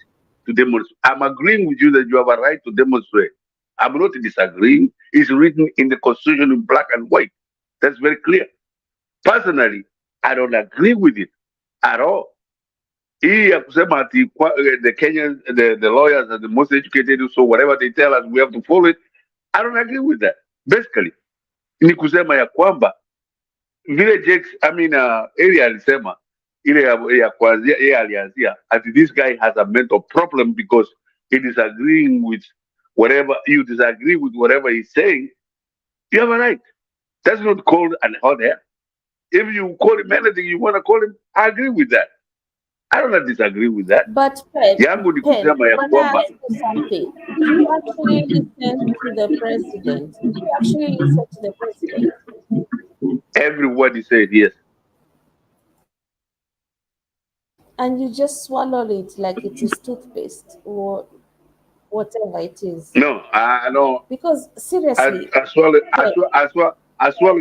Speaker 13: to demonstrate. I'm agreeing with you that you have a right to demonstrate. I'm not disagreeing. It's written in the Constitution in black and white. That's very clear. Personally, I don't agree with it at all. The Kenyans, the lawyers are the most educated, so whatever they tell us, we have to follow it. I don't agree with that. Basically, ni kusema ya kwamba vile area alisema ile ya kwanzia yeye alianzia at this guy has a mental problem because he disagreeing with whatever you disagree with whatever he's saying. You have a right. That's not called an hot air. If you call him anything you want to call him, I agree with that. I don't disagree with that.
Speaker 16: But Pen,
Speaker 13: Yangu ni kusema ya
Speaker 16: when I
Speaker 13: kwamba
Speaker 16: ask you something, do you actually listen to the president? Do you actually listen to the president?
Speaker 13: everyone he said yes.
Speaker 16: And you just swallow it like it is toothpaste or whatever it is.
Speaker 13: No, I know.
Speaker 16: Because seriously,
Speaker 13: I swallow it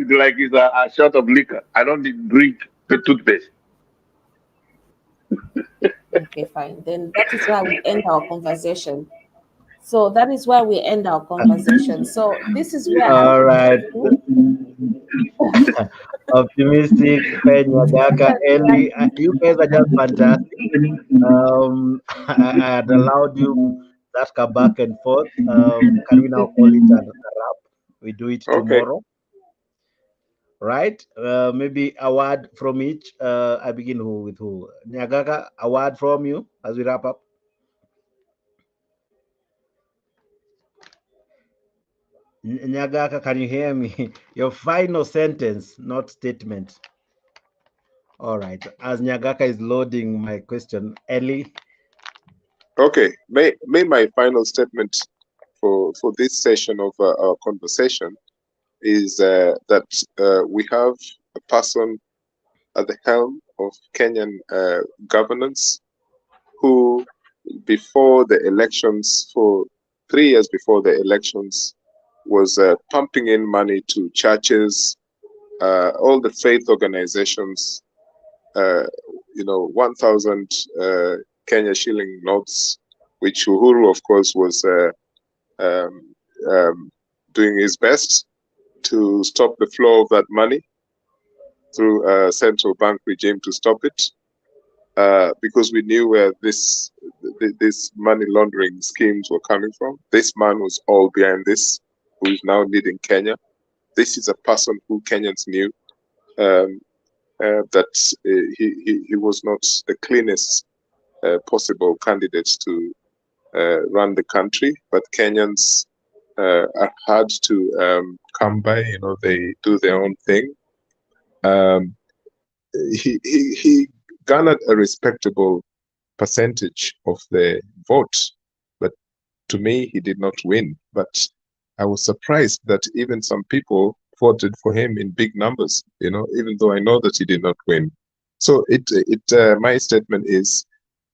Speaker 13: like it's a shot of liquor. I don't drink the toothpaste.
Speaker 16: okay, fine. Then that is why we end our conversation. So that is why we end our conversation. So this is where
Speaker 1: all right. Optimistic, Penya, Daka, Ellie, you guys are just fantastic. I had allowed you that come back and forth. Can we now call it a wrap? We do it tomorrow. Right? Maybe a word from each. I begin with who? Nyagaka, a word from you as we wrap up. Nyagaka, can you hear me? Your final sentence, not statement. All right. As Nyagaka is loading my question, Ellie.
Speaker 18: Okay. May my final statement for this session of our conversation is that we have a person at the helm of Kenyan governance who, before the elections, for 3 years before the elections, was pumping in money to churches, all the faith organizations, 1,000 Kenya shilling notes, which Uhuru, of course, was doing his best to stop the flow of that money through a central bank regime to stop it, because we knew where this money laundering schemes were coming from. This man was all behind this, who is now leading Kenya. This is a person who Kenyans knew that he was not the cleanest possible candidate to run the country, but Kenyans are hard to come by. They do their own thing. He garnered a respectable percentage of the vote, but to me, he did not win. But I was surprised that even some people voted for him in big numbers, even though I know that he did not win. So my statement is,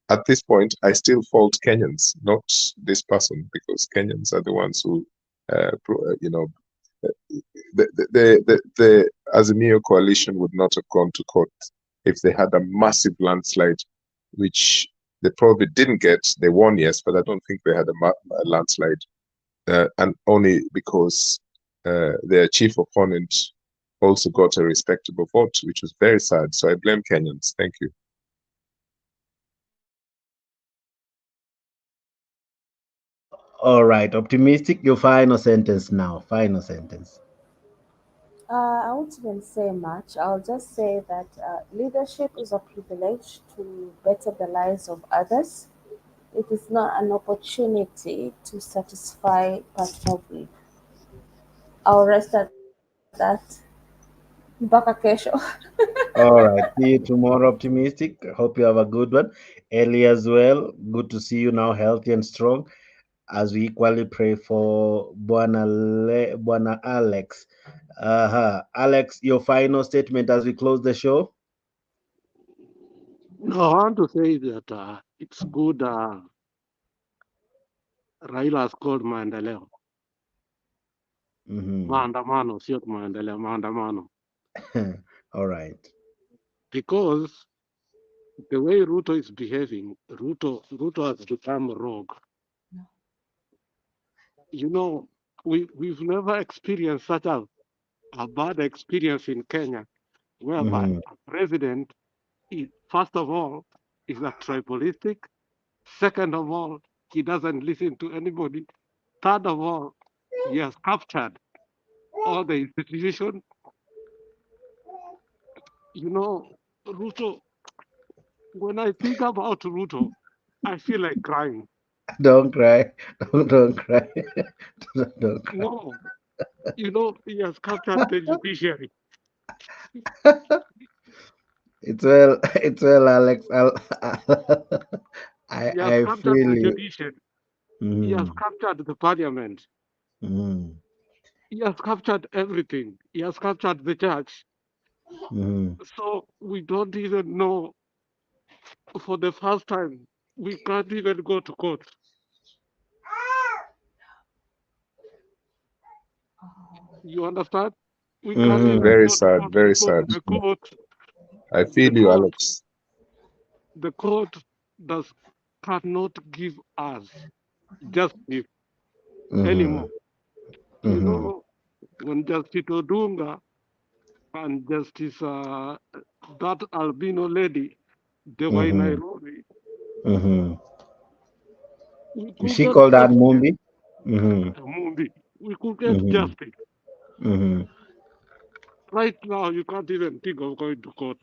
Speaker 18: at this point, I still fault Kenyans, not this person, because Kenyans are the ones who, the Azimio coalition would not have gone to court if they had a massive landslide, which they probably didn't get. They won, yes, but I don't think they had a landslide, and only because their chief opponent also got a respectable vote, which was very sad. So I blame Kenyans. Thank you.
Speaker 1: All right, optimistic. Your final sentence now. Final sentence.
Speaker 16: I won't even say much. I'll just say that leadership is a privilege to better the lives of others. It is not an opportunity to satisfy personal greed. I'll rest at that. Mpaka kesho.
Speaker 1: All right. See you tomorrow, optimistic. Hope you have a good one. Ellie as well. Good to see you now, healthy and strong. As we equally pray for Bwana Alex. Alex, your final statement as we close the show.
Speaker 6: No, I want to say that it's good. Raila has called maendeleo. Maandamano, sio maendeleo, maandamano.
Speaker 1: All right.
Speaker 6: Because the way Ruto is behaving, Ruto has become rogue. We've never experienced such a bad experience in Kenya, whereby a president, first of all, is a tribalistic. Second of all, he doesn't listen to anybody. Third of all, he has captured all the institutions. You know, Ruto, when I think about Ruto, I feel like crying.
Speaker 1: Don't cry. Don't cry. Don't cry.
Speaker 6: No, you know, he has captured the judiciary.
Speaker 1: It's well, it's well, Alex.
Speaker 6: He has
Speaker 1: I
Speaker 6: captured
Speaker 1: feel
Speaker 6: the
Speaker 1: you.
Speaker 6: judiciary. He has
Speaker 1: Mm,
Speaker 6: captured the parliament.
Speaker 1: mm,
Speaker 6: He has captured everything. He has captured the church.
Speaker 1: mm.
Speaker 6: So we don't even know. For the first time, we can't even go to court. You understand? We can't even
Speaker 18: Very
Speaker 6: go to
Speaker 18: sad,
Speaker 6: court
Speaker 18: very
Speaker 6: because
Speaker 18: sad. I feel you, Alex.
Speaker 6: the court cannot give us justice anymore. You know, when Justice Odunga and Justice that albino lady, they were in Nairobi. We
Speaker 1: Is
Speaker 6: could
Speaker 1: she
Speaker 6: get
Speaker 1: called that
Speaker 6: justice.
Speaker 1: Mumbi?
Speaker 6: Mundi. We could get justice. Right now, you can't even think of going to court.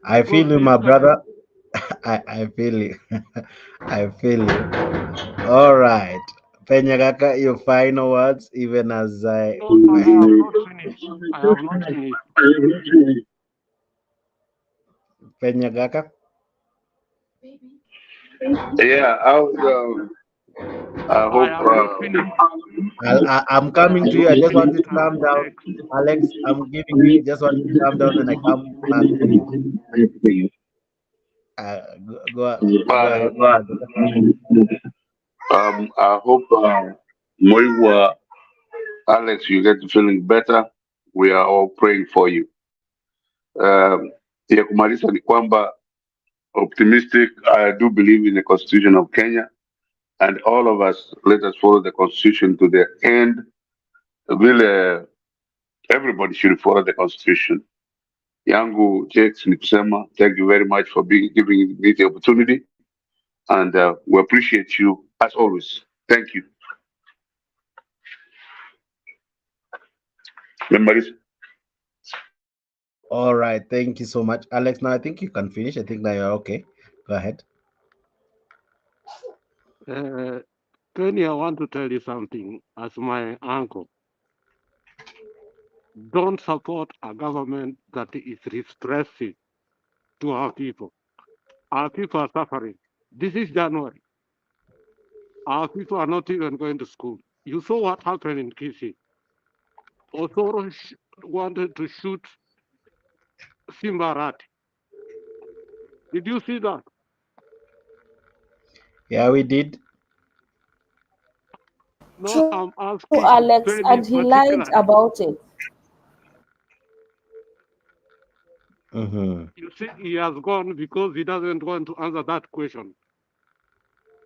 Speaker 1: I feel you, my brother. I feel you. I feel you. All right. Penyagaka, your final words, even as I.
Speaker 6: No, I have not finished. I have not finished.
Speaker 1: Penyagaka?
Speaker 13: Yeah, I hope.
Speaker 6: I have not finished.
Speaker 1: I'm coming to you. I just want you to calm down. Alex, I'm giving you. Just want you to calm down and I come back to you. Go ahead.
Speaker 13: I hope, Moiwa, Alex, you get feeling better. We are all praying for you. Ya kumaliza ni kwamba optimistic, I do believe in the Constitution of Kenya, and all of us, let us follow the Constitution to the end. Vile everybody should follow the Constitution. Yangu Jakes ni kusema, thank you very much for giving me the opportunity, and we appreciate you as always. Thank you.
Speaker 1: All right. Thank you so much, Alex. Now I think you can finish. I think now you're okay. Go ahead.
Speaker 6: Kenny, I want to tell you something as my uncle. Don't support a government that is restressive to our people. Our people are suffering. This is January. Our people are not even going to school. You saw what happened in Kisii. Osoro wanted to shoot Simbarat. Did you see that?
Speaker 1: Yeah, we did.
Speaker 6: No, I'm asking
Speaker 16: Alex, and he lied about it.
Speaker 6: You see, he has gone because he doesn't want to answer that question.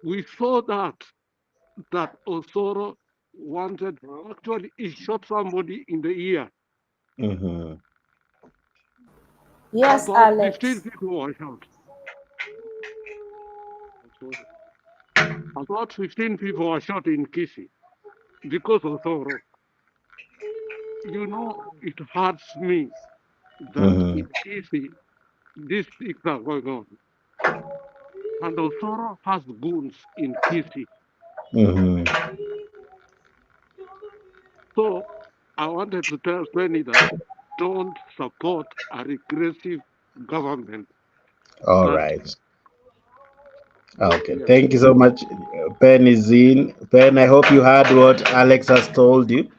Speaker 6: We saw that Osoro wanted, actually, he shot somebody in the ear.
Speaker 16: Yes,
Speaker 6: About
Speaker 16: Alex.
Speaker 6: 15 people were shot. About 15 people were shot in Kisii because of Osoro. You know, it hurts me that in Kisii, these things are going on. And Osoro has goons in Kisii. So I wanted to tell Penny that don't support a regressive government.
Speaker 1: All right. Okay. Yeah. Thank you so much. Pen is in. Pen, I hope you heard what Alex has told you.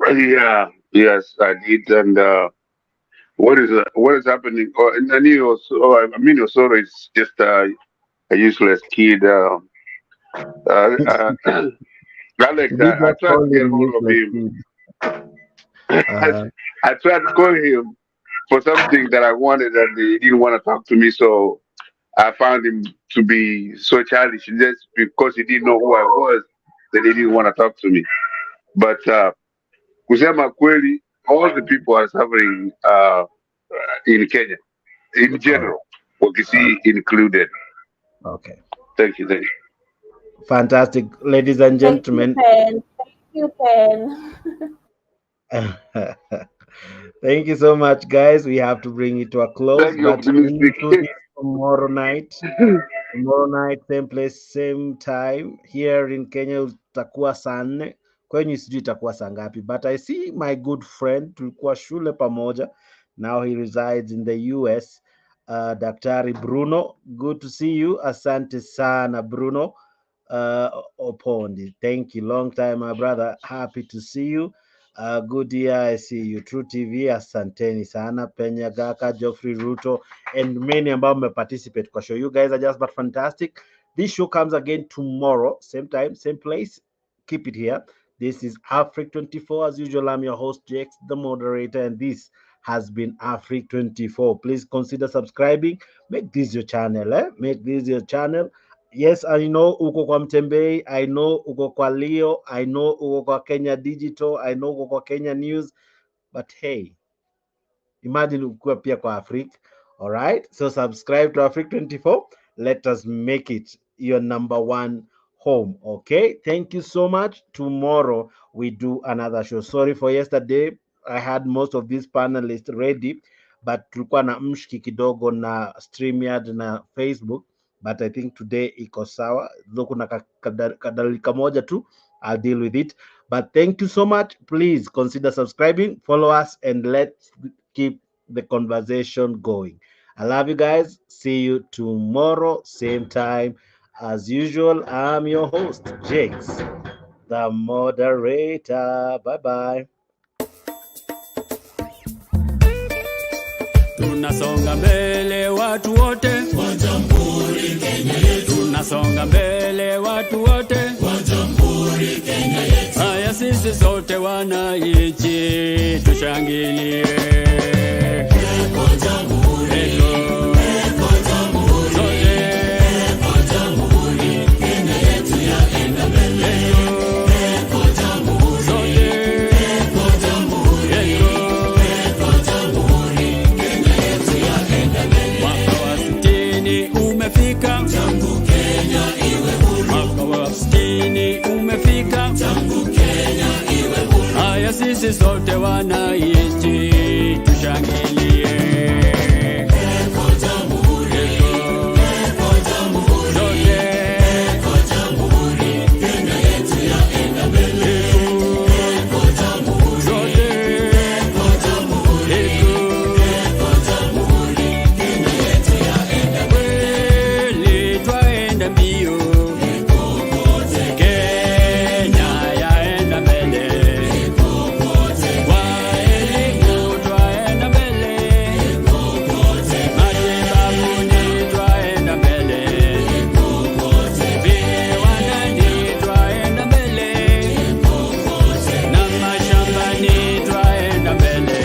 Speaker 13: Yeah. Yes, I did. And what is happening? Osoro is just a useless kid. Alex, I tried to get hold of him. I tried to call him for something that I wanted, and he didn't want to talk to me. So I found him to be so childish, just because he didn't know who I was, that he didn't want to talk to me. But kusema kweli, all the people are suffering in Kenya, in general, Wakisii included.
Speaker 1: Okay.
Speaker 13: Thank you.
Speaker 1: Fantastic, ladies and gentlemen.
Speaker 16: Thank you, Pen.
Speaker 1: Thank you so much, guys. We have to bring it to a close, but we will do this tomorrow night. Tomorrow night, same place, same time. Here in Kenya, utakuwa saa 4. Kwenye sijui itakuwa saa ngapi, but I see my good friend, tulikuwa shule pamoja. Now he resides in the US. Daktari Bruno, good to see you. Asante sana, Bruno. Opondi, thank you. Long time, my brother. Happy to see you. Good year, I see you. True TV, asanteni sana. Penya Gaka, Geoffrey Ruto, and many ambao me participate kwa show. You guys are just but fantastic. This show comes again tomorrow, same time, same place. Keep it here. This is Africa 24. As usual, I'm your host, Jakes, the moderator, and this has been Africa 24. Please consider subscribing. Make this your channel, Make this your channel. Yes, I know uko kwa Mtembei, I know uko kwa Leo, I know uko kwa Kenya Digital, I know uko kwa Kenya News, but hey, imagine uko pia kwa Africa. All right, so subscribe to Africa 24. Let us make it your #1 home. Okay, thank you so much. Tomorrow we do another show. Sorry for yesterday. I had most of these panelists ready, but tulikuwa na mshiki kidogo na StreamYard na Facebook. But I think today iko sawa. Though kuna kadalika moja tu, I'll deal with it. But thank you so much. Please consider subscribing, follow us, and let's keep the conversation going. I love you guys. See you tomorrow, same time. As usual, I'm your host, Jakes, the moderator. Bye-bye.
Speaker 19: Tunasonga mbele watu wote wa Jamhuri Kenya yetu. Tunasonga mbele watu wote wa Jamhuri Kenya yetu. Haya sisi sote wananchi tushangilie. Eko Jamhuri, eko Jamhuri, sote eko Jamhuri Kenya yetu yaenda mbele. Eko Jamhuri, sote eko Jamhuri, eko Jamhuri Kenya yetu yaenda mbele. Mwaka wa 60 umefika, tangu Kenya iwe huru. Mwaka wa 60 umefika, tangu Kenya iwe huru. Haya sisi sote wananchi tushangilie. Eko Jamhuri, eko Jamhuri, sote eko Jamhuri Kenya yetu yaenda mbele. Eko Jamhuri, sote eko Jamhuri, eko Jamhuri Kenya yetu yaenda mbele. Twaenda mbio, Kenya yaenda mbele. Kwa elimu twaenda mbele, matibabuni twaenda mbele, viwandani twaenda mbele, na mashambani twaenda mbele.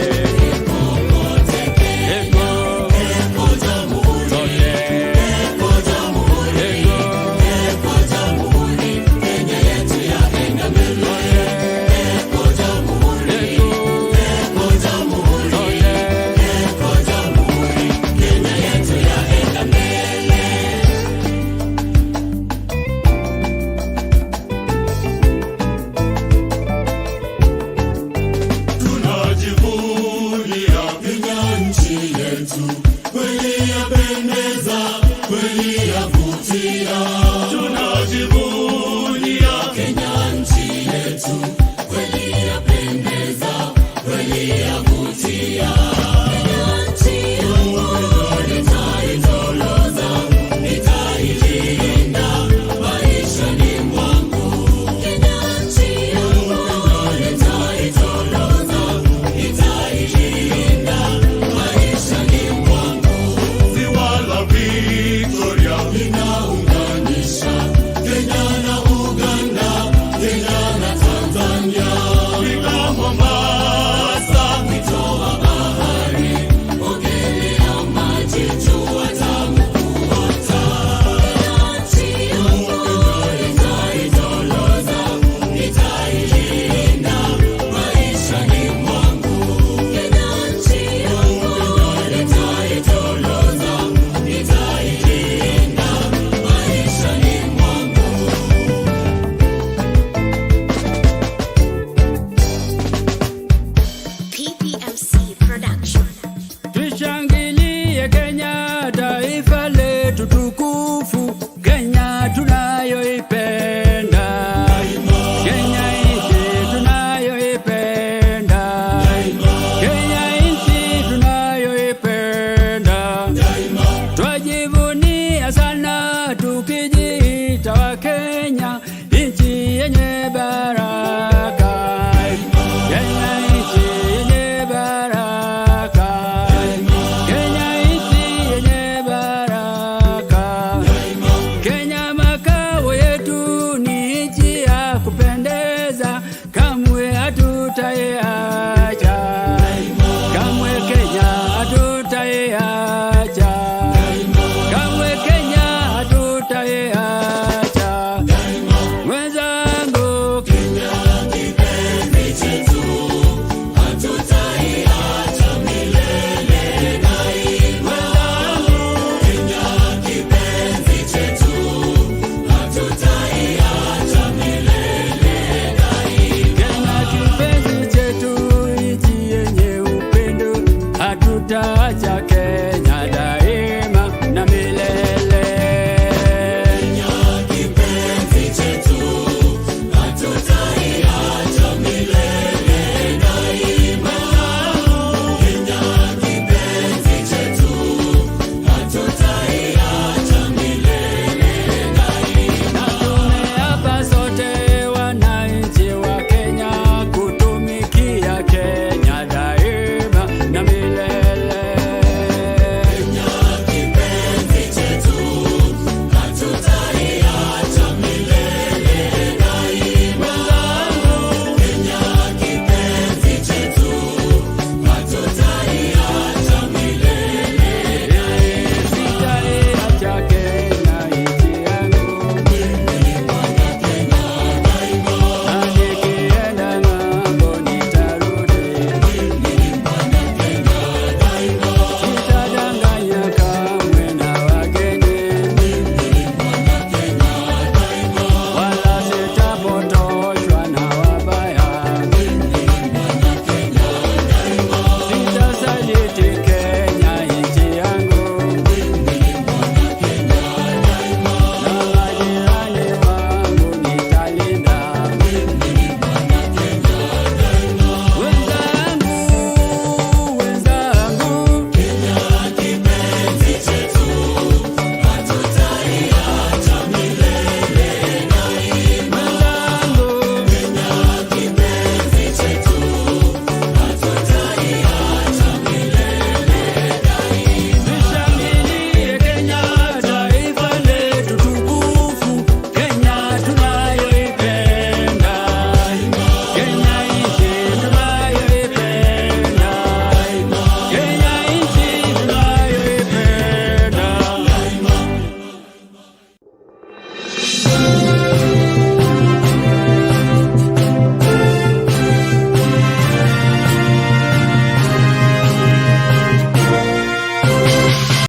Speaker 19: Eko Jamhuri, sote eko Jamhuri, eko Jamhuri Kenya yetu yaenda mbele. Eko Jamhuri, eko Jamhuri, sote eko Jamhuri Kenya yetu yaenda mbele. Tunajivunia Kenya nchi yetu, kweli yapendeza, kweli yavutia. Tunajivunia Kenya nchi yetu.